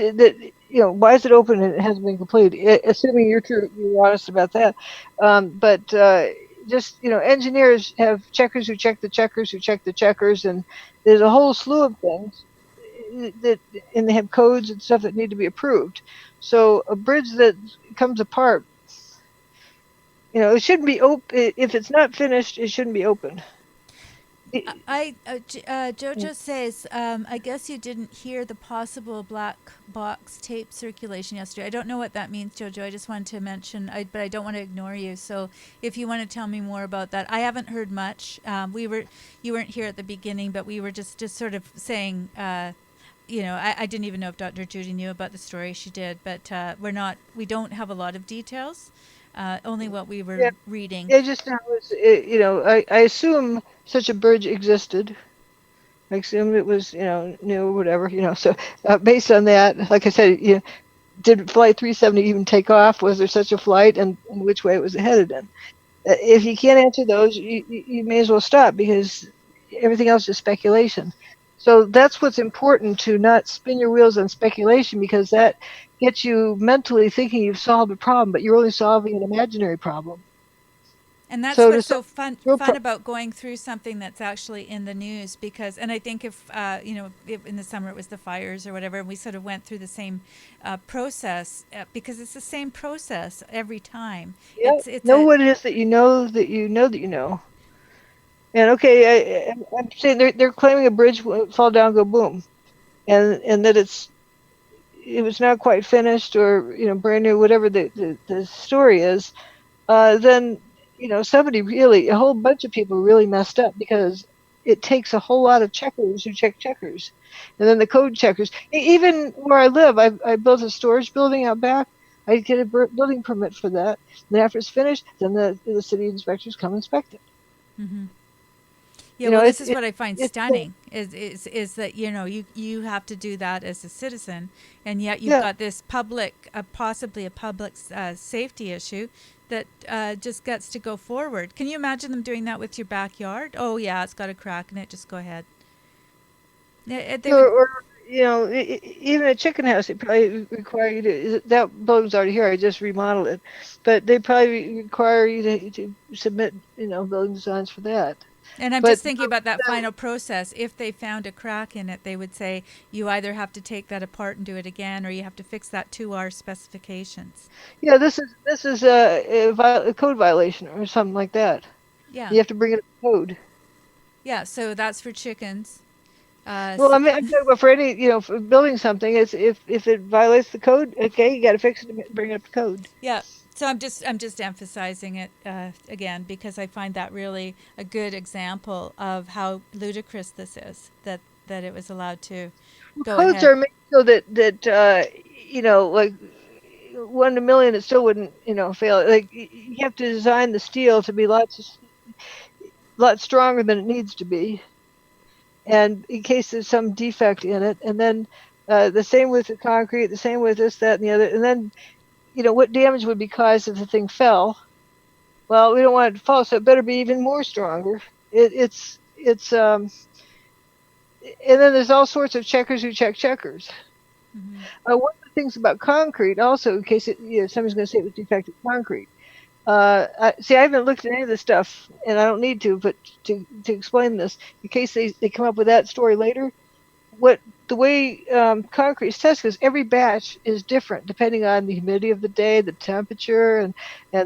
why is it open and it hasn't been completed? Assuming you're honest about that. But just, engineers have checkers who check the checkers who check the checkers, and there's a whole slew of things and they have codes and stuff that need to be approved. So a bridge that comes apart, it shouldn't be open. If it's not finished, it shouldn't be open. Jojo says, I guess you didn't hear the possible black box tape circulation yesterday. I don't know what that means, Jojo. I just wanted to mention, but I don't want to ignore you. So if you want to tell me more about that, I haven't heard much. You weren't here at the beginning, but we were just sort of saying, I didn't even know if Dr. Judy knew about the story. She did, but we don't have a lot of details. Only what we were reading. Yeah, just now, I assume such a bridge existed. I assume it was, new or whatever, So based on that, like I said, did Flight 370 even take off? Was there such a flight, and which way it was headed in? If you can't answer those, you may as well stop, because everything else is speculation. So that's what's important, to not spin your wheels on speculation, because that gets you mentally thinking you've solved a problem, but you're only solving an imaginary problem. And that's what's so fun about going through something that's actually in the news, because, and I think if in the summer it was the fires or whatever, and we sort of went through the same process, because it's the same process every time. Yeah, know what it is that you know that you know that you know. And I'm saying they're claiming a bridge will fall down, go boom, and that it was not quite finished or brand new, whatever the story is. Then somebody really, a whole bunch of people really messed up because it takes a whole lot of checkers who check checkers, and then the code checkers. Even where I live, I built a storage building out back. I get a building permit for that. And after it's finished, then the city inspectors come inspect it. Mm-hmm. Yeah, You know, well, this it's is what I find it's stunning is that you have to do that as a citizen, and yet you've yeah. got this public, possibly a public safety issue that just gets to go forward. Can you imagine them doing that with your backyard? Oh yeah, it's got a crack in it. Just go ahead. They would. Or even a chicken house, they probably require you to. That building's already here. I just remodeled it, but they probably require you to submit, building designs for that. And I'm But just thinking about that final process. If they found a crack in it, they would say you either have to take that apart and do it again, or you have to fix that to our specifications. yeah, this is a code violation or something like that. Yeah, You have to bring it up to code. yeah. So that's for chickens. Well, I mean, I'm talking about for any, for building something. It's if it violates the code, okay, you got to fix it and bring it up to code. Yeah. So I'm just emphasizing it again because I find that really a good example of how ludicrous this is that it was allowed to go Codes ahead. are made so that like 1 in a million, it still wouldn't, fail. Like you have to design the steel to be lot stronger than it needs to be, and in case there's some defect in it, and then the same with the concrete, the same with this, that, and the other, and then what damage would be caused if the thing fell. Well, we don't want it to fall, so it better be even more stronger. It's and then there's all sorts of checkers who check checkers. Mm-hmm. One of the things about concrete, also, in case somebody's going to say it was defective concrete. See, I haven't looked at any of this stuff, and I don't need to, but to explain this, in case they come up with that story later, the way concrete is tested is every batch is different depending on the humidity of the day, the temperature, and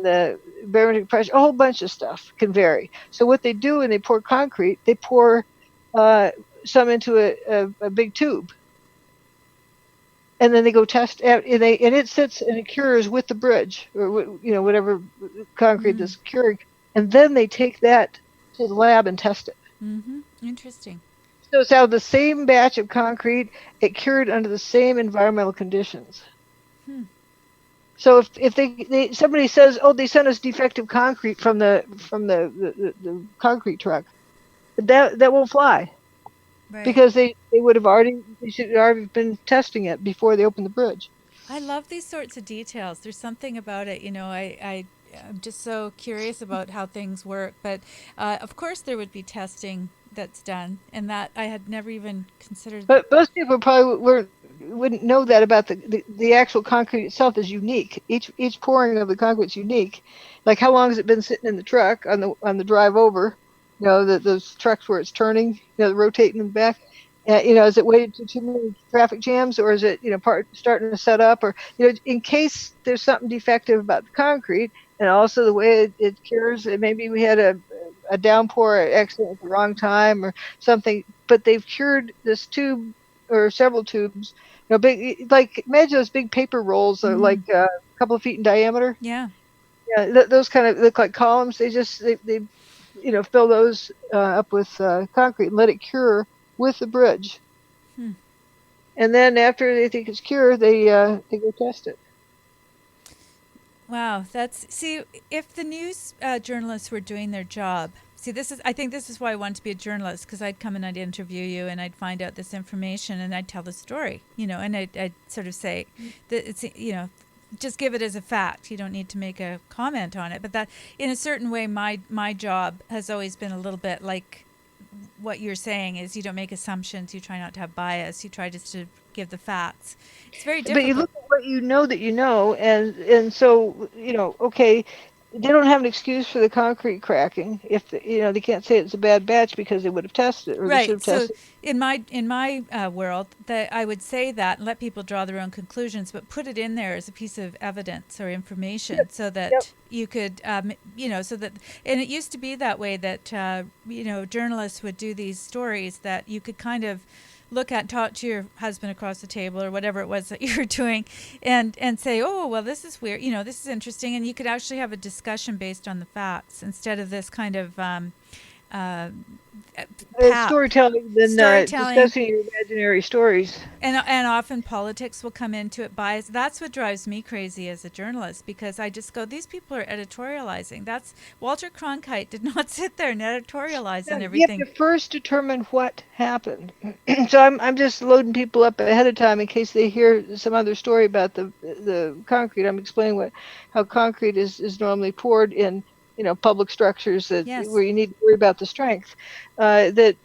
the barometric pressure. A whole bunch of stuff can vary. So what they do when they pour concrete, they pour some into a big tube, and then they go test and it sits and it cures with the bridge or whatever concrete Mm-hmm. that's curing, and then they take that to the lab and test it. Mm-hmm. Interesting. So it's out of the same batch of concrete, it cured under the same environmental conditions. Hmm. So if somebody says, oh, they sent us defective concrete from the concrete truck, that won't fly. Right. Because they should have already been testing it before they opened the bridge. I love these sorts of details. There's something about it, I'm just so curious about how things work. But of course, there would be testing that's done, and that I had never even considered. But most people probably wouldn't know that about the actual concrete itself is unique. Each pouring of the concrete is unique. Like how long has it been sitting in the truck on the drive over? Those trucks where it's turning, rotating them back. Is it waited to too many traffic jams, or is it starting to set up, or in case there's something defective about the concrete, and also the way it cures. Maybe we had a downpour accident at the wrong time or something, but they've cured this tube or several tubes. Big, like imagine those big paper rolls that are like a couple of feet in diameter. Yeah. Yeah, those kind of look like columns. They fill those up with concrete and let it cure with the bridge. Hmm. And then after they think it's cured, they go test it. Wow, see, if the news journalists were doing their job. See, I think this is why I wanted to be a journalist, because I'd come and I'd interview you and I'd find out this information and I'd tell the story, and I'd sort of say that it's, just give it as a fact. You don't need to make a comment on it. But that, in a certain way, my job has always been a little bit like what you're saying is you don't make assumptions. You try not to have bias. You try just to give the facts. It's very difficult. But you look at what you know that you know, and so okay, they don't have an excuse for the concrete cracking if they can't say it's a bad batch because they would have tested it or they should Right. have So tested. in my world, that I would say that and let people draw their own conclusions, but put it in there as a piece of evidence or information, Yep. so Yep. that you could, so that. And it used to be that way that journalists would do these stories that you could kind of look at, talk to your husband across the table or whatever it was that you were doing, and say, oh well, this is weird, this is interesting, and you could actually have a discussion based on the facts instead of this kind of uh, pap Storytelling than storytelling. discussing your imaginary stories. And often politics will come into it. Bias. That's what drives me crazy as a journalist, because I just go, these people are editorializing. That's Walter Cronkite did not sit there and editorialize No, on you have everything. to first determine what happened. So I'm just loading people up ahead of time in case they hear some other story about the concrete. I'm explaining how concrete is normally poured in public structures Yes. where you need to worry about the strength. That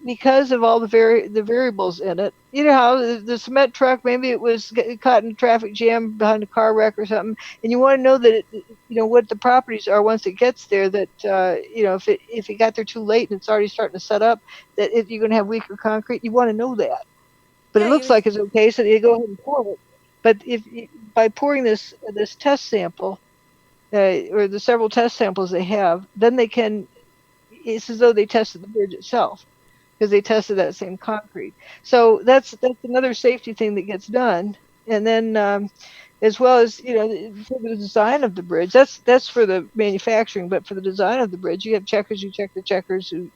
because of all the variables in it. You know how the cement truck, maybe it was caught in a traffic jam behind a car wreck or something, and you want to know that what the properties are once it gets there. That if it got there too late and it's already starting to set up, that you're going to have weaker concrete. You want to know that, but it Yeah, looks you. like it's okay, so you go ahead and pour it. But by pouring this test sample, or the several test samples they have, then they can. It's as though they tested the bridge itself because they tested that same concrete. So that's another safety thing that gets done. And then as well as for the design of the bridge, that's for the manufacturing, but for the design of the bridge, you have checkers. You check the checkers who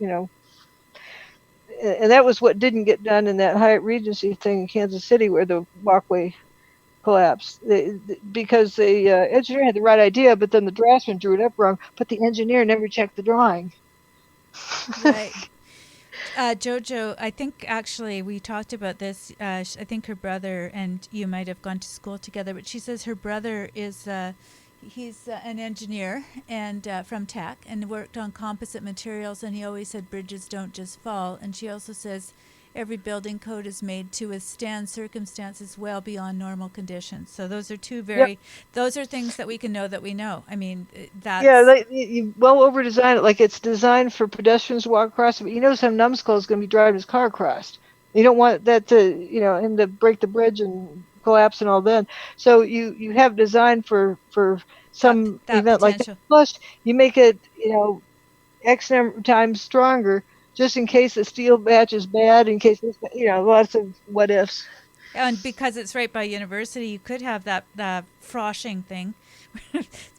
and that was what didn't get done in that Hyatt Regency thing in Kansas City where the walkway collapsed because the engineer had the right idea, but then the draftsman drew it up wrong. But the engineer never checked the drawing. Right. Jojo, I think actually we talked about this. I think her brother and you might have gone to school together, but she says her brother is he's an engineer and from tech and worked on composite materials, and he always said bridges don't just fall. And she also says every building code is made to withstand circumstances well beyond normal conditions. So those are two Yep. very, those are things that we can know that we know. I mean, Yeah, that's like you well over design it. Like it's designed for pedestrians to walk across it, but some numbskull is going to be driving his car across. You don't want that to, him to break the bridge and collapse and all that. So you have design for that some that event like that. potential. Plus, you make it, X number of times stronger, just in case the steel batch is bad, in case lots of what ifs. And because it's right by university, you could have that froshing thing.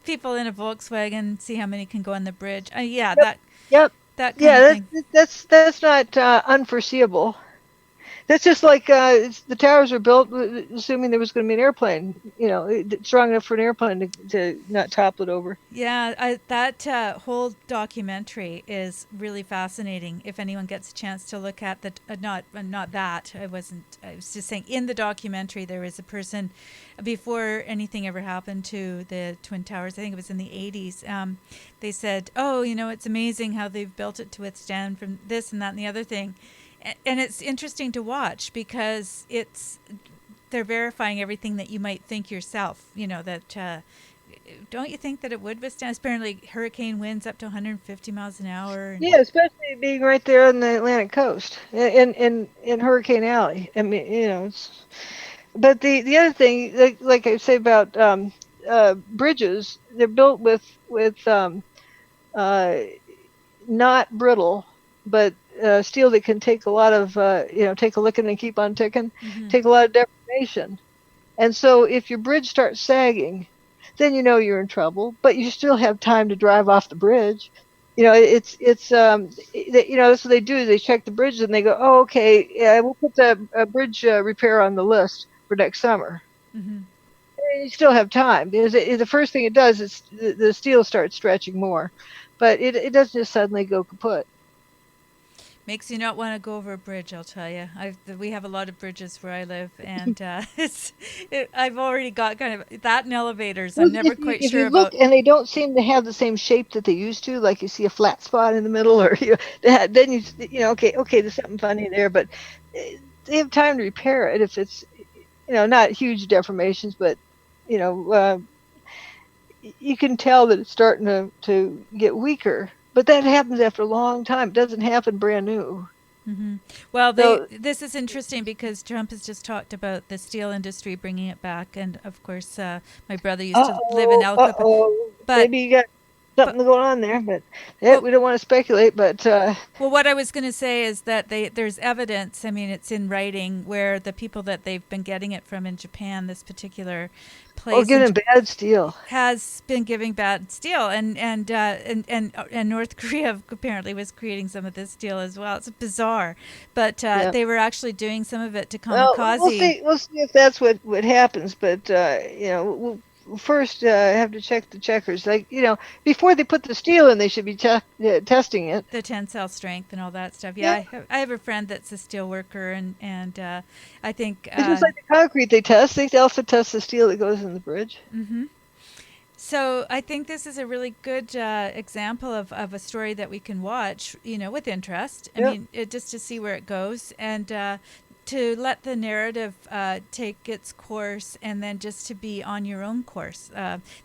People in a Volkswagen see how many can go on the bridge. Yeah, Yep. Yep. that kind of Yeah, thing. that's not unforeseeable. That's just like the towers were built assuming there was going to be an airplane, strong enough for an airplane to not topple it over. Yeah, that whole documentary is really fascinating. If anyone gets a chance to look at that, not that I wasn't. I was just saying in the documentary there was a person before anything ever happened to the Twin Towers. I think it was in the 80s. They said, "Oh, it's amazing how they've built it to withstand from this and that and the other thing," and it's interesting to watch because they're verifying everything that you might think yourself. That. Don't you think that it would withstand? Apparently, hurricane winds up to 150 miles an hour. Yeah, especially being right there on the Atlantic coast in Hurricane Alley. I mean, but the other thing, like I say about bridges, they're built with uh, not brittle, but steel that can take a lot of take a licking and keep on ticking, Mm-hmm. take a lot of deformation. And so if your bridge starts sagging, then you're in trouble, but you still have time to drive off the bridge. That's what they do. They check the bridge and they go, oh, okay, yeah, we'll put the bridge repair on the list for next summer. Mm-hmm. And you still have time because the first thing it does is the steel starts stretching more, but it doesn't just suddenly go kaput. Makes you not want to go over a bridge, I'll tell you. We have a lot of bridges where I live, and I've already got kind of that in elevators. Well, I'm never quite if sure you look about. and they don't seem to have the same shape that they used to, like you see a flat spot in the middle, or then okay, there's something funny there, but they have time to repair it if it's not huge deformations, but you know uh, you can tell that it's starting to get weaker. But that happens after a long time. It doesn't happen brand new. Well, So, this is interesting because Trump has just talked about the steel industry bringing it back, and of course, my brother used to live in Elko, but maybe you got but something going on there, but well, we don't want to speculate. But well, what I was going to say is that there's evidence. I mean, it's in writing where the people that they've been getting it from in Japan, this particular or place get in in bad steel. has been giving bad steel, and North Korea apparently was creating some of this steel as well. It's bizarre, but Yeah. they were actually doing some of it to Well, we'll kamikaze. see. We'll see if that's what happens. But we'll first have to check the checkers. Like before they put the steel in, they should be testing it. The tensile strength and all that stuff. Yeah, Yeah. I have a friend that's a steel worker, and I think. It's just like the concrete they test. They also test the steel that goes in the bridge. So I think this is a really good example of a story that we can watch, with interest. I Yep. mean, just to see where it goes, and to let the narrative take its course, and then just to be on your own course.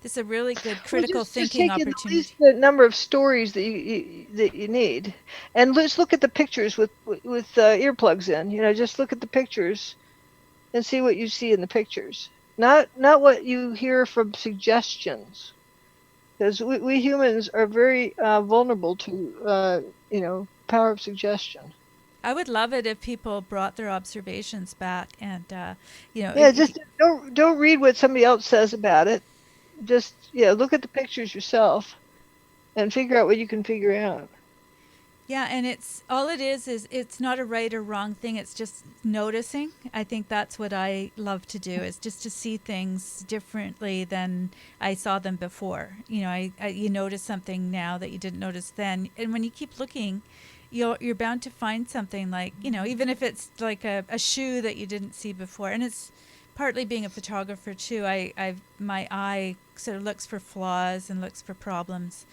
This is a really good Well, critical just thinking take in at opportunity. least the number of stories that you need, and let's look at the pictures with earplugs in. Just look at the pictures and see what you see in the pictures. Not what you hear from suggestions, because we humans are very vulnerable to power of suggestion. I would love it if people brought their observations back, and Yeah, just don't read what somebody else says about it. Just look at the pictures yourself and figure out what you can figure out. yeah, and it's not a right or wrong thing. It's just noticing. I think that's what I love to do, is just to see things differently than I saw them before. You notice something now that you didn't notice then, and when you keep looking, you're bound to find something, like, even if it's like a shoe that you didn't see before. And it's partly being a photographer too. My eye sort of looks for flaws and looks for problems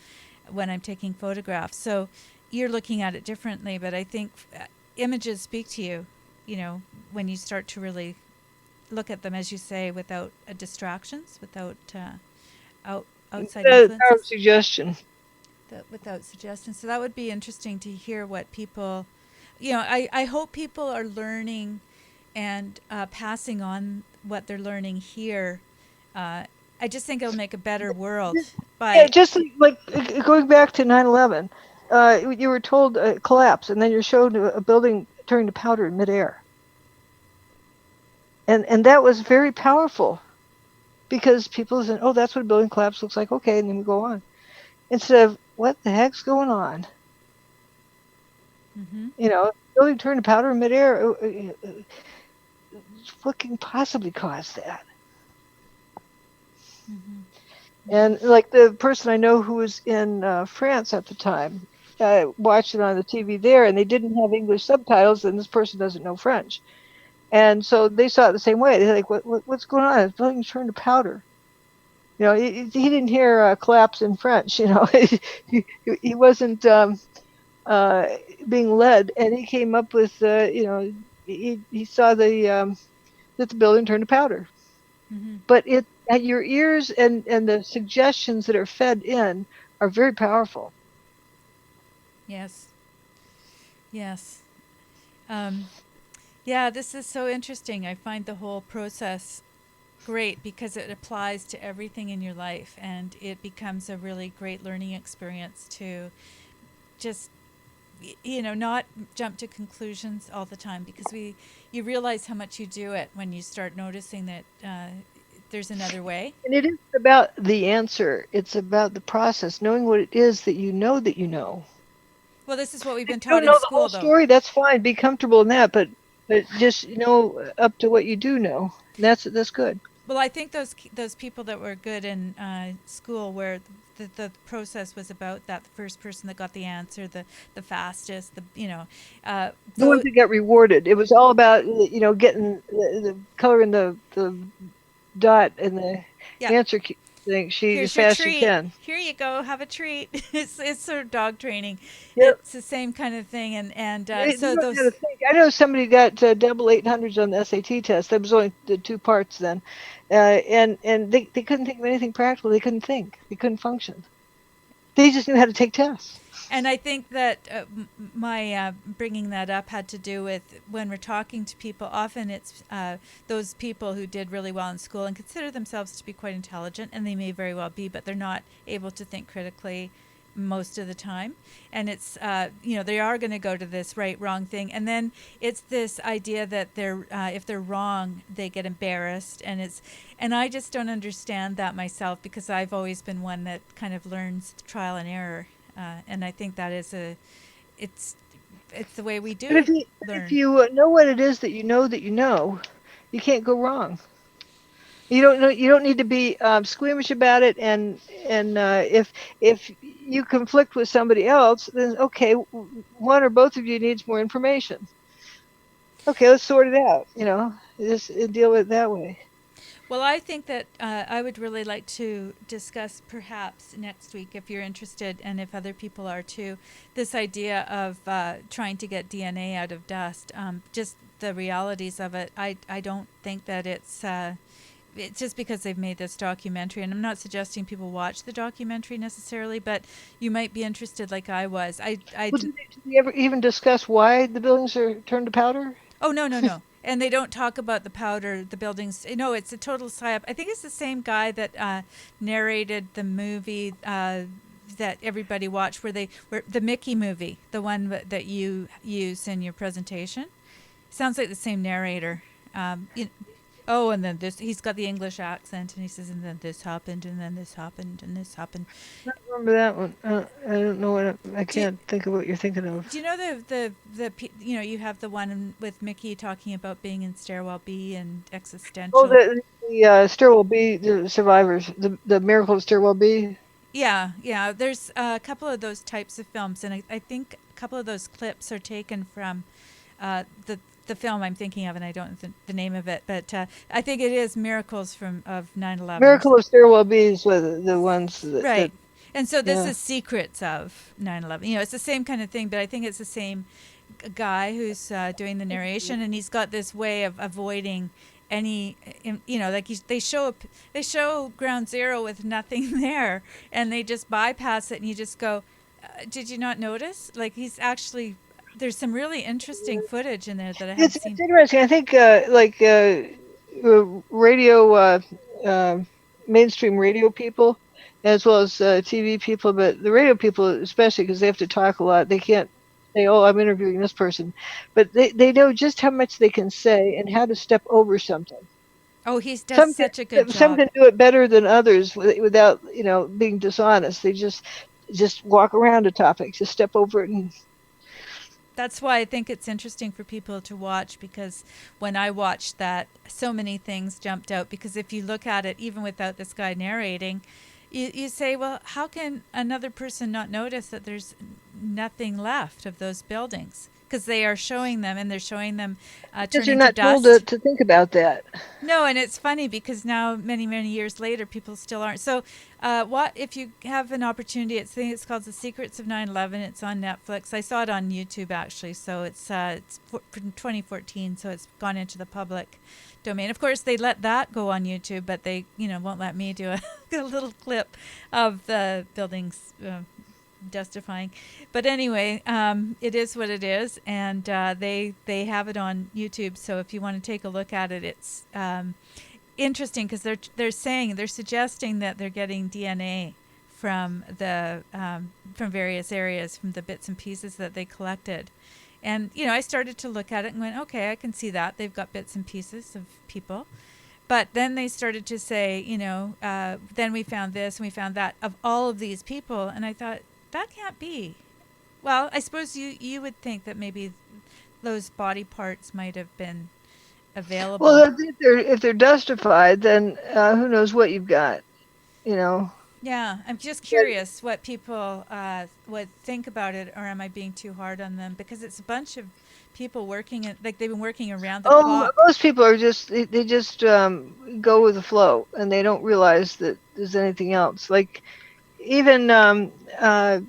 when I'm taking photographs. So you're looking at it differently, but I think images speak to you, when you start to really look at them, as you say, without distractions, without outside Power of influences, suggestion. without suggestions. So that would be interesting to hear what people, I hope people are learning and passing on what they're learning here. I just think it'll make a better world Yeah, by. just like going back to 9/11, you were told collapse, and then you're showed a building turning to powder in midair, and that was very powerful because people said, "Oh, that's what a building collapse looks like." Okay, and then we go on instead of what the heck's going on. Mm-hmm. Building turned to powder in midair. What can possibly cause that? Mm-hmm. And like the person I know who was in France at the time, watched it on the TV there, and they didn't have English subtitles, and this person doesn't know French, and so they saw it the same way. They're like, "What's going on? It's building turned to powder." He didn't hear collapse in French. He wasn't being led, and he came up with he saw that the building turned to powder. Mm-hmm. But your ears and the suggestions that are fed in are very powerful. Yes. Yes. Yeah, this is so interesting. I find the whole process great because it applies to everything in your life, and it becomes a really great learning experience to just not jump to conclusions all the time, because you realize how much you do it when you start noticing that there's another way. And it isn't about the answer. It's about the process, knowing what it is that you know that you know. Well, this is what we've If been you don't taught in know the whole school, though. story, that's fine. Be comfortable in that, but just up to what you do know. That's good. Well, I think those people that were good in school, where the process was about that, the first person that got the answer, the fastest, The ones that got rewarded. It was all about getting the color in the dot and the yeah. answer key. think she as Here's your fast as you treat. can. Here you go. Have a treat. It's sort of dog training. Yep. It's the same kind of thing. And They so don't know how to those. think. I know somebody got double 800s on the SAT test. That was only the two parts then, and they couldn't think of anything practical. They couldn't think. They couldn't function. They just knew how to take tests. And I think that my bringing that up had to do with when we're talking to people, often it's those people who did really well in school and consider themselves to be quite intelligent, and they may very well be, but they're not able to think critically most of the time. And it's, they are going to go to this right, wrong thing. And then it's this idea that they're, if they're wrong, they get embarrassed. And I just don't understand that myself, because I've always been one that kind of learns trial and error. And I think that is it's the way we do But learn. if you know what it is that you know, you can't go wrong. You don't know. You don't need to be squeamish about it. And if you conflict with somebody else, then okay, one or both of you needs more information. Okay, let's sort it out. Just deal with it that way. Well, I think that I would really like to discuss perhaps next week, if you're interested, and if other people are too, this idea of trying to get DNA out of dust. Just the realities of it. I don't think that it's just because they've made this documentary, and I'm not suggesting people watch the documentary necessarily, but you might be interested, like I was. Did they ever even discuss why the buildings are turned to powder? Oh, no. And they don't talk about the powder, the buildings. No, it's a total psyop. I think it's the same guy that narrated the movie that everybody watched, where the Mickey movie, the one that you use in your presentation. Sounds like the same narrator. And then he's got the English accent, and he says, and then this happened, and then this happened, and this happened. I don't remember that one. I don't know I can't think of what you're thinking of. Do you know the you have the one with Mickey talking about being in Stairwell B and existential? Oh, the Stairwell B, the survivors, the Miracle of Stairwell B. Yeah. There's a couple of those types of films, and I think a couple of those clips are taken from the film I'm thinking of, and I don't know the name of it, but I think it is Miracles of 9/11. Miracle of Stairwell B is the ones that... Right. And so this is Secrets of 9/11. It's the same kind of thing, but I think it's the same guy who's doing the narration, and he's got this way of avoiding any, like they show Ground Zero with nothing there, and they just bypass it, and you just go, did you not notice? Like, he's actually... There's some really interesting footage in there that I haven't seen. It's interesting. I think radio, mainstream radio people, as well as TV people, but the radio people especially, because they have to talk a lot. They can't say, "Oh, I'm interviewing this person," but they know just how much they can say and how to step over something. Oh, he does such a good job. Some can do it better than others without being dishonest. They just walk around a topic, just step over it and... That's why I think it's interesting for people to watch, because when I watched that, so many things jumped out. Because if you look at it, even without this guy narrating, you say, well, how can another person not notice that there's nothing left of those buildings? Because they are showing them, and they're showing them turning to dust. Because you're not told to think about that. No, and it's funny because now, many, many years later, people still aren't. So what if you have an opportunity? I think it's called The Secrets of 9/11. It's on Netflix. I saw it on YouTube, actually. So it's from 2014, so it's gone into the public domain. Of course, they let that go on YouTube, but they won't let me do a little clip of the buildings justifying. But anyway, it is what it is, and they have it on YouTube. So if you want to take a look at it, it's interesting, because they're suggesting that they're getting DNA from from various areas, from the bits and pieces that they collected. And I started to look at it and went, okay, I can see that they've got bits and pieces of people. But then they started to say, then we found this and we found that of all of these people, and I thought, that can't be. Well, I suppose you would think that maybe those body parts might have been available. Well, if they're dustified, then who knows what you've got, Yeah, I'm just curious what people would think about it, or am I being too hard on them? Because it's a bunch of people working, they've been working around the clock. Most people are they just go with the flow, and they don't realize that there's anything else. Like even I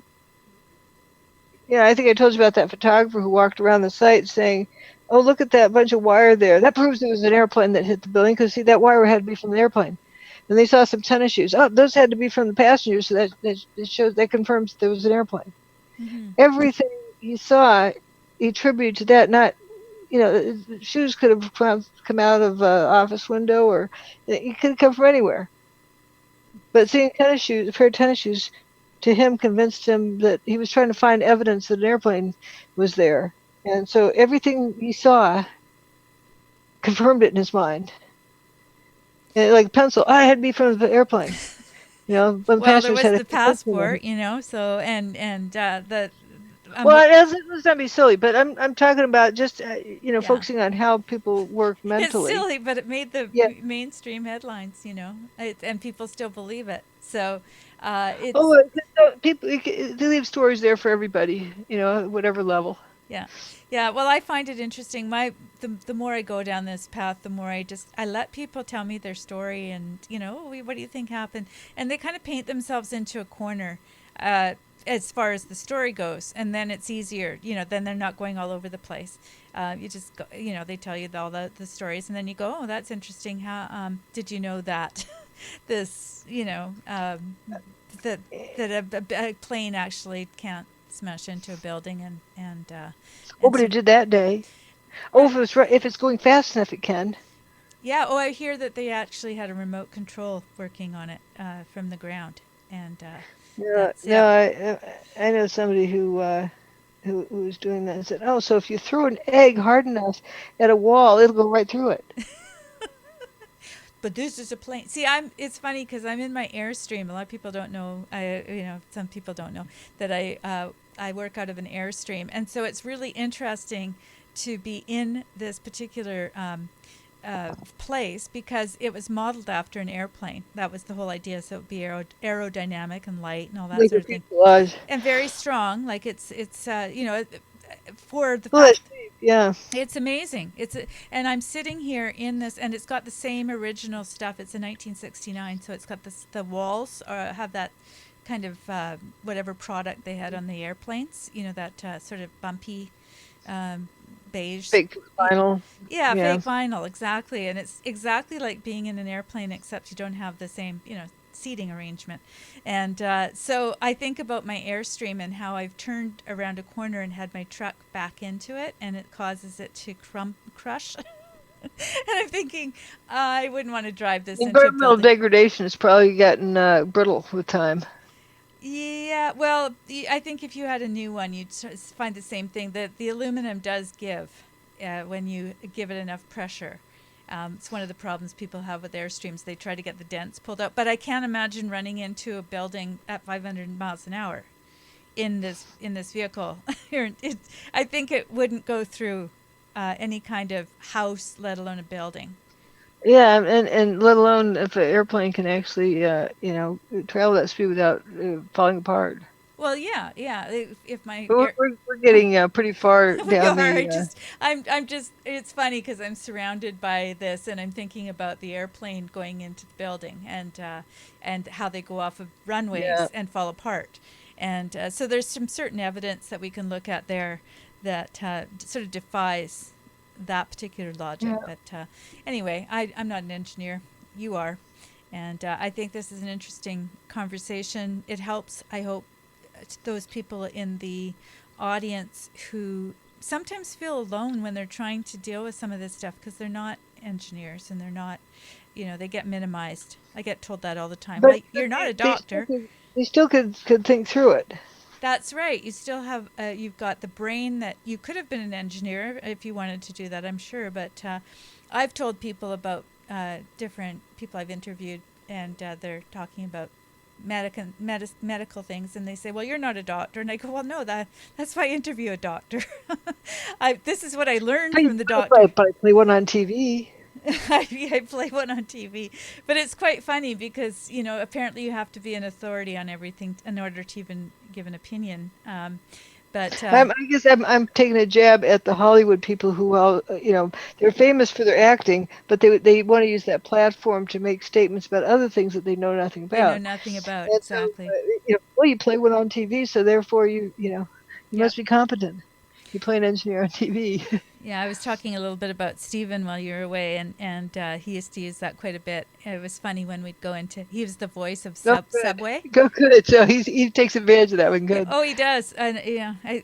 think I told you about that photographer who walked around the site saying, "Oh, look at that bunch of wire there. That proves it was an airplane that hit the building, because see, that wire had to be from the airplane." And they saw some tennis shoes. Oh, those had to be from the passengers, so that confirms there was an airplane. Mm-hmm. Everything he saw, he attributed to that. Not, shoes could have come out of an office window, or it could have come from anywhere. But seeing a pair of tennis shoes, to him convinced him that he was trying to find evidence that an airplane was there. And so everything he saw confirmed it in his mind. And like pencil, I had to be from the airplane. When Well, there passengers was had the passport, so and the. Let's not be silly, but I'm talking about just Yeah. focusing on how people work mentally. It's silly, but it made the mainstream headlines, and people still believe it. So it's people, they leave stories there for everybody, whatever level. Yeah. Well, I find it interesting. The more I go down this path, the more I let people tell me their story, and what do you think happened? And they kind of paint themselves into a corner, as far as the story goes, and then it's easier. Then they're not going all over the place. You just go, they tell you all the stories, and then you go, oh, that's interesting. How did you know that this, that a plane actually can't smash into a building and but it did that day. If it's going fast enough, it can. Yeah. I hear that they actually had a remote control working on it from the ground, and I know somebody who was doing that and said, "Oh, so if you throw an egg hard enough at a wall, it'll go right through it." But this is a plane. See, it's funny because I'm in my Airstream. A lot of people don't know. Some people don't know that I work out of an Airstream, and so it's really interesting to be in this particular place because it was modeled after an airplane. That was the whole idea. So it would be aerodynamic and light and all that sort of thing, and very strong. Like it's for the fact. Yeah, it's amazing. And I'm sitting here in this, and it's got the same original stuff. It's a 1969, so it's got the walls have that kind of whatever product they had on the airplanes. That sort of bumpy beige. Fake vinyl. Yeah, fake vinyl, exactly. And it's exactly like being in an airplane, except you don't have the same, seating arrangement. And so I think about my Airstream and how I've turned around a corner and had my truck back into it, and it causes it to crush. And I'm thinking, I wouldn't want to drive this into a building. Environmental degradation has probably gotten brittle with time. Yeah, well, I think if you had a new one, you'd find the same thing. The aluminum does give when you give it enough pressure. It's one of the problems people have with Airstreams. They try to get the dents pulled out. But I can't imagine running into a building at 500 miles an hour in this vehicle. I think it wouldn't go through any kind of house, let alone a building. Yeah, and let alone if an airplane can actually, travel that speed without falling apart. Well, yeah. If my we're getting pretty far down I'm just. It's funny because I'm surrounded by this, and I'm thinking about the airplane going into the building, and how they go off of runways and fall apart, and so there's some certain evidence that we can look at there that sort of defies that particular logic. Yeah. But anyway, I'm not an engineer. You are, and I think this is an interesting conversation. It helps, I hope, those people in the audience who sometimes feel alone when they're trying to deal with some of this stuff because they're not engineers and they're not, they get minimized. I get told that all the time. But you're not a doctor. They still could think through it. That's right. You still have, you've got the brain that you could have been an engineer if you wanted to do that, I'm sure. But I've told people about different people I've interviewed, and they're talking about medical things, and they say, well, you're not a doctor. And I go, well, no, that's why I interview a doctor. This is what I learned from the doctor. But I play one on TV. I play one on TV. But it's quite funny because, apparently you have to be an authority on everything in order to even give an opinion. But I guess I'm taking a jab at the Hollywood people who, they're famous for their acting, but they want to use that platform to make statements about other things that they know nothing they know about. nothing about. And so, Exactly. well, you play one on TV, so therefore you Yep. must be competent. You play an engineer on TV. Yeah, I was talking a little bit about Stephen while you were away, and he used to use that quite a bit. It was funny when we'd go into. He was the voice of Go good. Subway. Go good. So he takes advantage of that one. Yeah, Good. oh, he does. And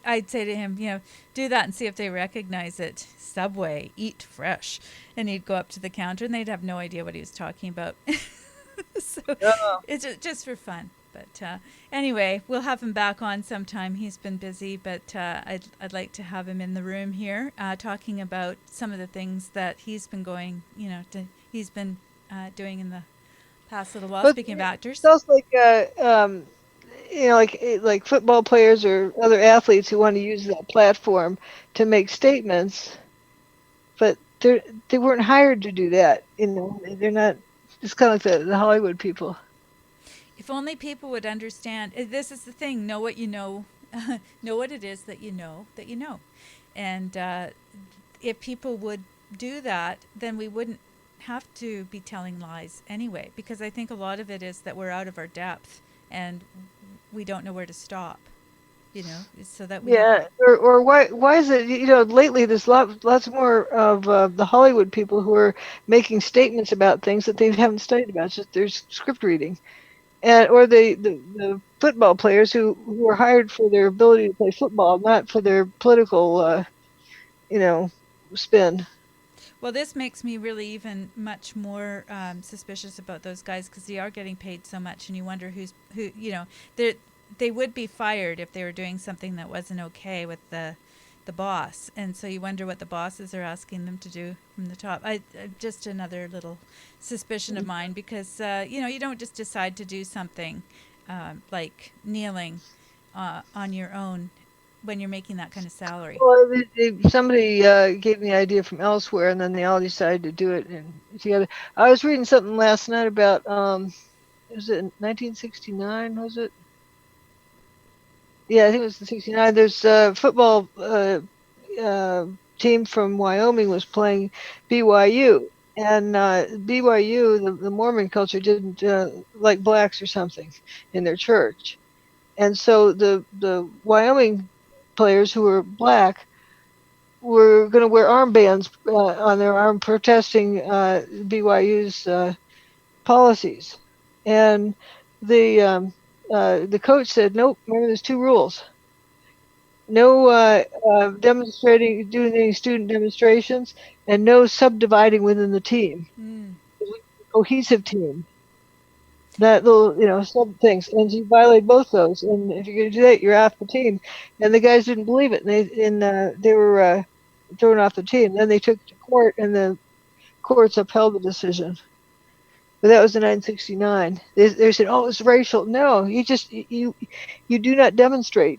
I'd say to him, do that and see if they recognize it. Subway, eat fresh. And he'd go up to the counter, and they'd have no idea what he was talking about. So Oh. it's just for fun. But anyway, we'll have him back on sometime. He's been busy, but I'd like to have him in the room here, talking about some of the things that he's been doing in the past little while. But Speaking of it actors, sounds like like football players or other athletes who want to use that platform to make statements, but they weren't hired to do that. They're not. It's kind of like the Hollywood people. if only people would understand. This is the thing: know what you know, know what it is that you know that you know, and if people would do that, then we wouldn't have to be telling lies anyway. Because I think a lot of it is that we're out of our depth and we don't know where to stop. So that we Yeah, or why is it? Lately there's lots more of the Hollywood people who are making statements about things that they haven't studied about. It's just there's script reading, and or the football players who are hired for their ability to play football, not for their political spin. Well, this makes me really even much more suspicious about those guys because they are getting paid so much, and you wonder who. They would be fired if they were doing something that wasn't okay with the boss, and so you wonder what the bosses are asking them to do from the top. Just another little suspicion of mine because you don't just decide to do something like kneeling on your own when you're making that kind of salary. Well, somebody gave me the idea from elsewhere, and then they all decided to do it together. I was reading something last night about was it 1969? Was it? Yeah, I think it was in '69. There's a football team from Wyoming was playing BYU, and BYU, the Mormon culture didn't like blacks or something in their church, and so the Wyoming players who were black were going to wear armbands on their arm protesting BYU's policies, and the coach said, "Nope. Remember, there's two rules: no doing any student demonstrations, and no subdividing within the team. Mm. Cohesive team. That little, sub things, and you violate both those. And if you're going to do that, you're off the team." And the guys didn't believe it, and they were thrown off the team. Then they took it to court, and the courts upheld the decision. But that was in 1969. They said, "Oh, it's racial." No, you do not demonstrate.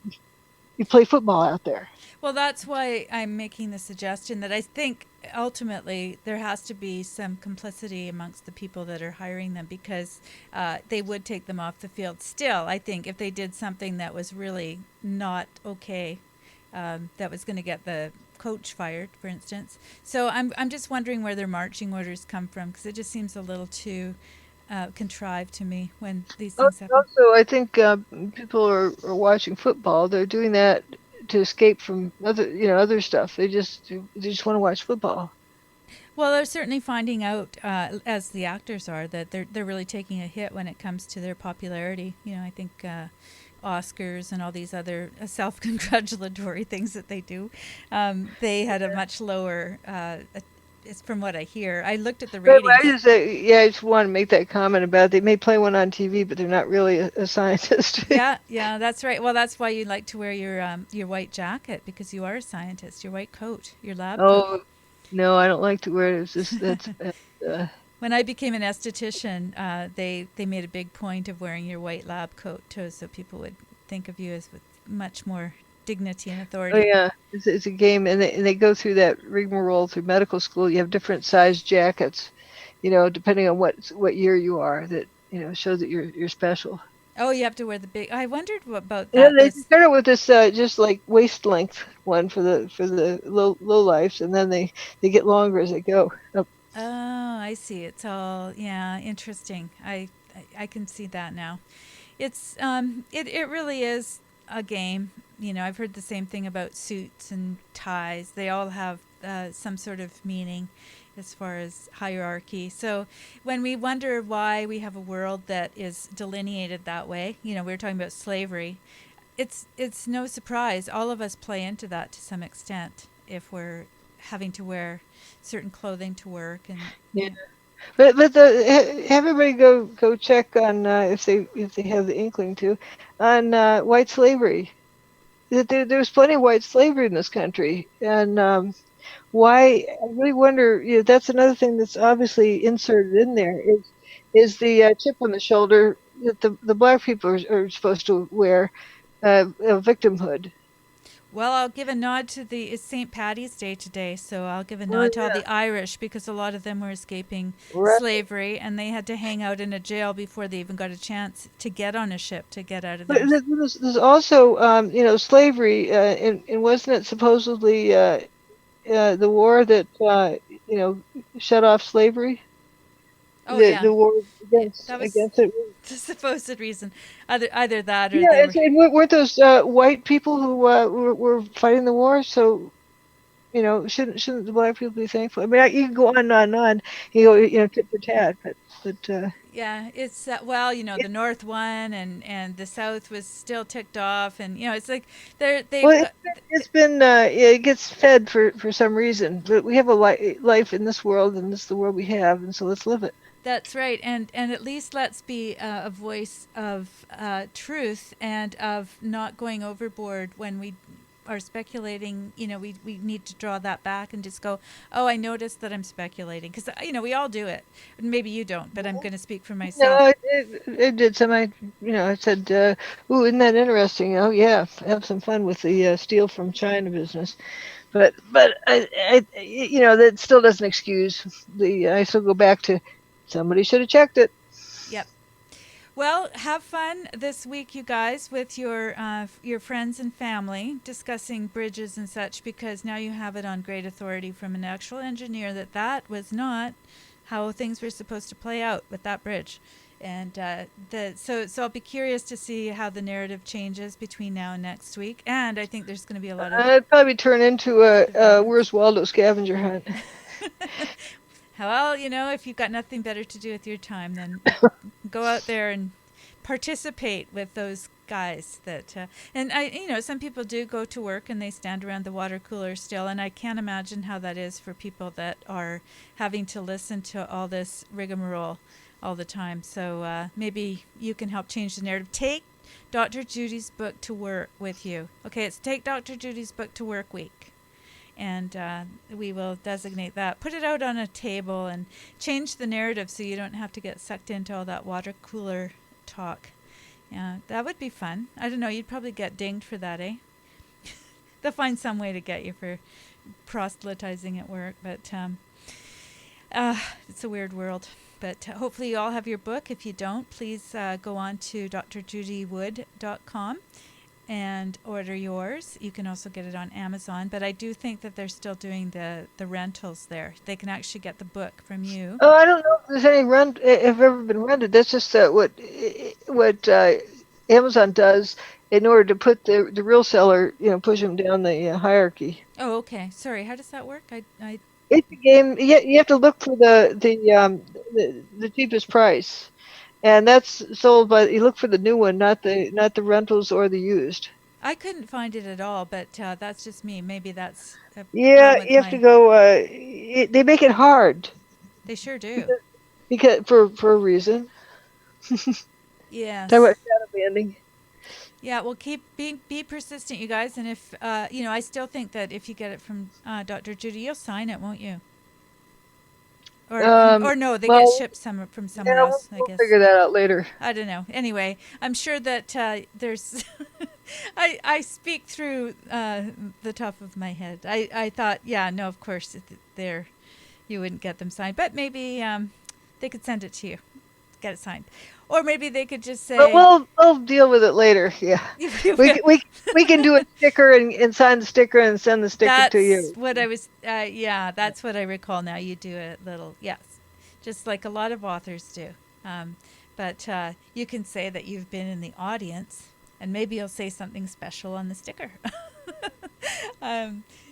You play football out there. Well, that's why I'm making the suggestion that I think ultimately there has to be some complicity amongst the people that are hiring them because they would take them off the field. Still, I think if they did something that was really not okay, that was going to get the coach fired, for instance. So I'm just wondering where their marching orders come from because it just seems a little too contrived to me when these things happen. Also, I think people are watching football. They're doing that to escape from other stuff. They just want to watch football. Well, they're certainly finding out, as the actors are, that they're really taking a hit when it comes to their popularity. I think Oscars and all these other self-congratulatory things that they do, they had a much lower. It's from what I hear. I looked at the ratings. I just want to make that comment about it. They may play one on TV, but they're not really a scientist. Yeah, that's right. Well, that's why you like to wear your white jacket because you are a scientist. Your white coat, your lab coat. Oh, no, I don't like to wear it. It's just that's. When I became an esthetician, they made a big point of wearing your white lab coat too, so people would think of you as with much more dignity and authority. Oh yeah, it's a game, and they go through that rigmarole through medical school. You have different size jackets, depending on what year you are. That shows that you're special. Oh, you have to wear the big. I wondered about Yeah, that. they This. started with this just like waist length one for the low lives, and then they get longer as they go. Oh, I see. It's all, yeah, interesting. I can see that now. It really is a game. You know, I've heard the same thing about suits and ties. They all have some sort of meaning as far as hierarchy. So when we wonder why we have a world that is delineated that way, you know, we were talking about slavery. It's no surprise. All of us play into that to some extent if we're having to wear certain clothing to work and Yeah. But have everybody go check on if they have the inkling to on white slavery. There's plenty of white slavery in this country, and why I really wonder. That's another thing that's obviously inserted in there is the chip on the shoulder that the black people are supposed to wear, victimhood. Well, I'll give a nod to it's St. Patty's Day today, so I'll give a Well, nod to all yeah, the Irish because a lot of them were escaping right. slavery and they had to hang out in a jail before they even got a chance to get on a ship to get out of But there. there's also slavery, and wasn't it supposedly the war that shut off slavery? Oh yeah, The war yeah, that was against it. the supposed reason. Either that or Yeah, they were. and weren't those white people who were fighting the war? So shouldn't the black people be thankful? I mean, you can go on and on and on. You go, tit for tat, but Yeah, it's well, you know, the North won and the South was still ticked off, and you know, it's like they've well, it gets fed for some reason. But we have a life in this world, and this is the world we have, and so let's live it. That's right, and at least let's be a voice of truth and of not going overboard when we are speculating. You know, we need to draw that back and just go, oh, I noticed that I'm speculating because you know we all do it. Maybe you don't, but I'm going to speak for myself. No, it did some. I said, "Ooh, isn't that interesting?" Oh, yeah, have some fun with the steel from China business. But that still doesn't excuse the. I still go back to somebody should have checked it. Yep. Well, have fun this week, you guys, with your friends and family discussing bridges and such, because now you have it on great authority from an actual engineer that was not how things were supposed to play out with that bridge. And so I'll be curious to see how the narrative changes between now and next week. And I think there's going to be a lot of I'd probably turn into a developments. Where's Waldo scavenger hunt. Well, you know, if you've got nothing better to do with your time, then go out there and participate with those guys and some people do go to work and they stand around the water cooler still, and I can't imagine how that is for people that are having to listen to all this rigmarole all the time. So maybe you can help change the narrative. Take Dr. Judy's book to work with you. Okay, it's Take Dr. Judy's Book to Work Week, and we will designate that. Put it out on a table and change the narrative so you don't have to get sucked into all that water cooler talk. Yeah, that would be fun. I don't know, you'd probably get dinged for that, eh? They'll find some way to get you for proselytizing at work, but it's a weird world. But hopefully you all have your book. If you don't, please go on to drjudywood.com and order yours. You can also get it on Amazon, but I do think that they're still doing the rentals there. They can actually get the book from you. Oh, I don't know if there's any rent. If ever been rented. That's just what Amazon does in order to put the real seller, push them down the hierarchy. Oh, okay. Sorry, how does that work? I It's a game. You have to look for the cheapest price, and that's sold by. You look for the new one, not the rentals or the used. I couldn't find it at all, but that's just me. Maybe that's a problem Yeah, with you have to my. go. They make it hard They sure do. because for a reason. Talk about Yes. shadow banding. Yeah. Well, be persistent, you guys. And if I still think that if you get it from Dr. Judy, you'll sign it, won't you? Or no, they get Well, shipped from somewhere yeah, else, I we'll guess. figure that out later. I don't know. Anyway, I'm sure that there's. I speak through the top of my head. I thought, yeah, no, of course, there, you wouldn't get them signed, but maybe they could send it to you. get it signed. Or maybe they could just say, But we'll deal with it later. Yeah, we can do a sticker and sign the sticker and send the sticker to you. That's what I was, that's what I recall now. You do a little, yes, just like a lot of authors do. But you can say that you've been in the audience, and maybe you'll say something special on the sticker.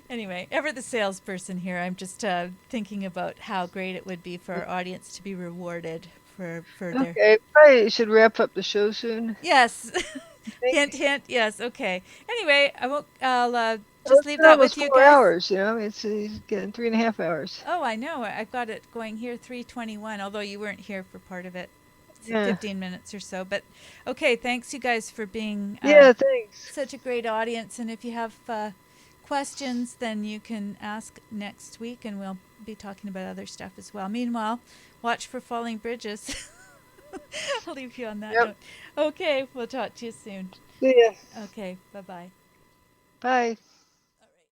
Anyway, ever the salesperson here, I'm just thinking about how great it would be for our audience to be rewarded for their... Okay, probably should wrap up the show soon. Yes. Hint, hint. Yes. Okay. Anyway, I'll just leave that with you 4 guys. hours, it's getting 3.5 hours. Oh, I know. I've got it going here 3:21, although you weren't here for part of it. Yeah. 15 minutes or so. But okay, thanks you guys for being Thanks. such a great audience. And if you have questions, then you can ask next week, and we'll be talking about other stuff as well. Meanwhile, watch for falling bridges. I'll leave you on that note. Okay, we'll talk to you soon. See ya. Okay, bye-bye. Bye.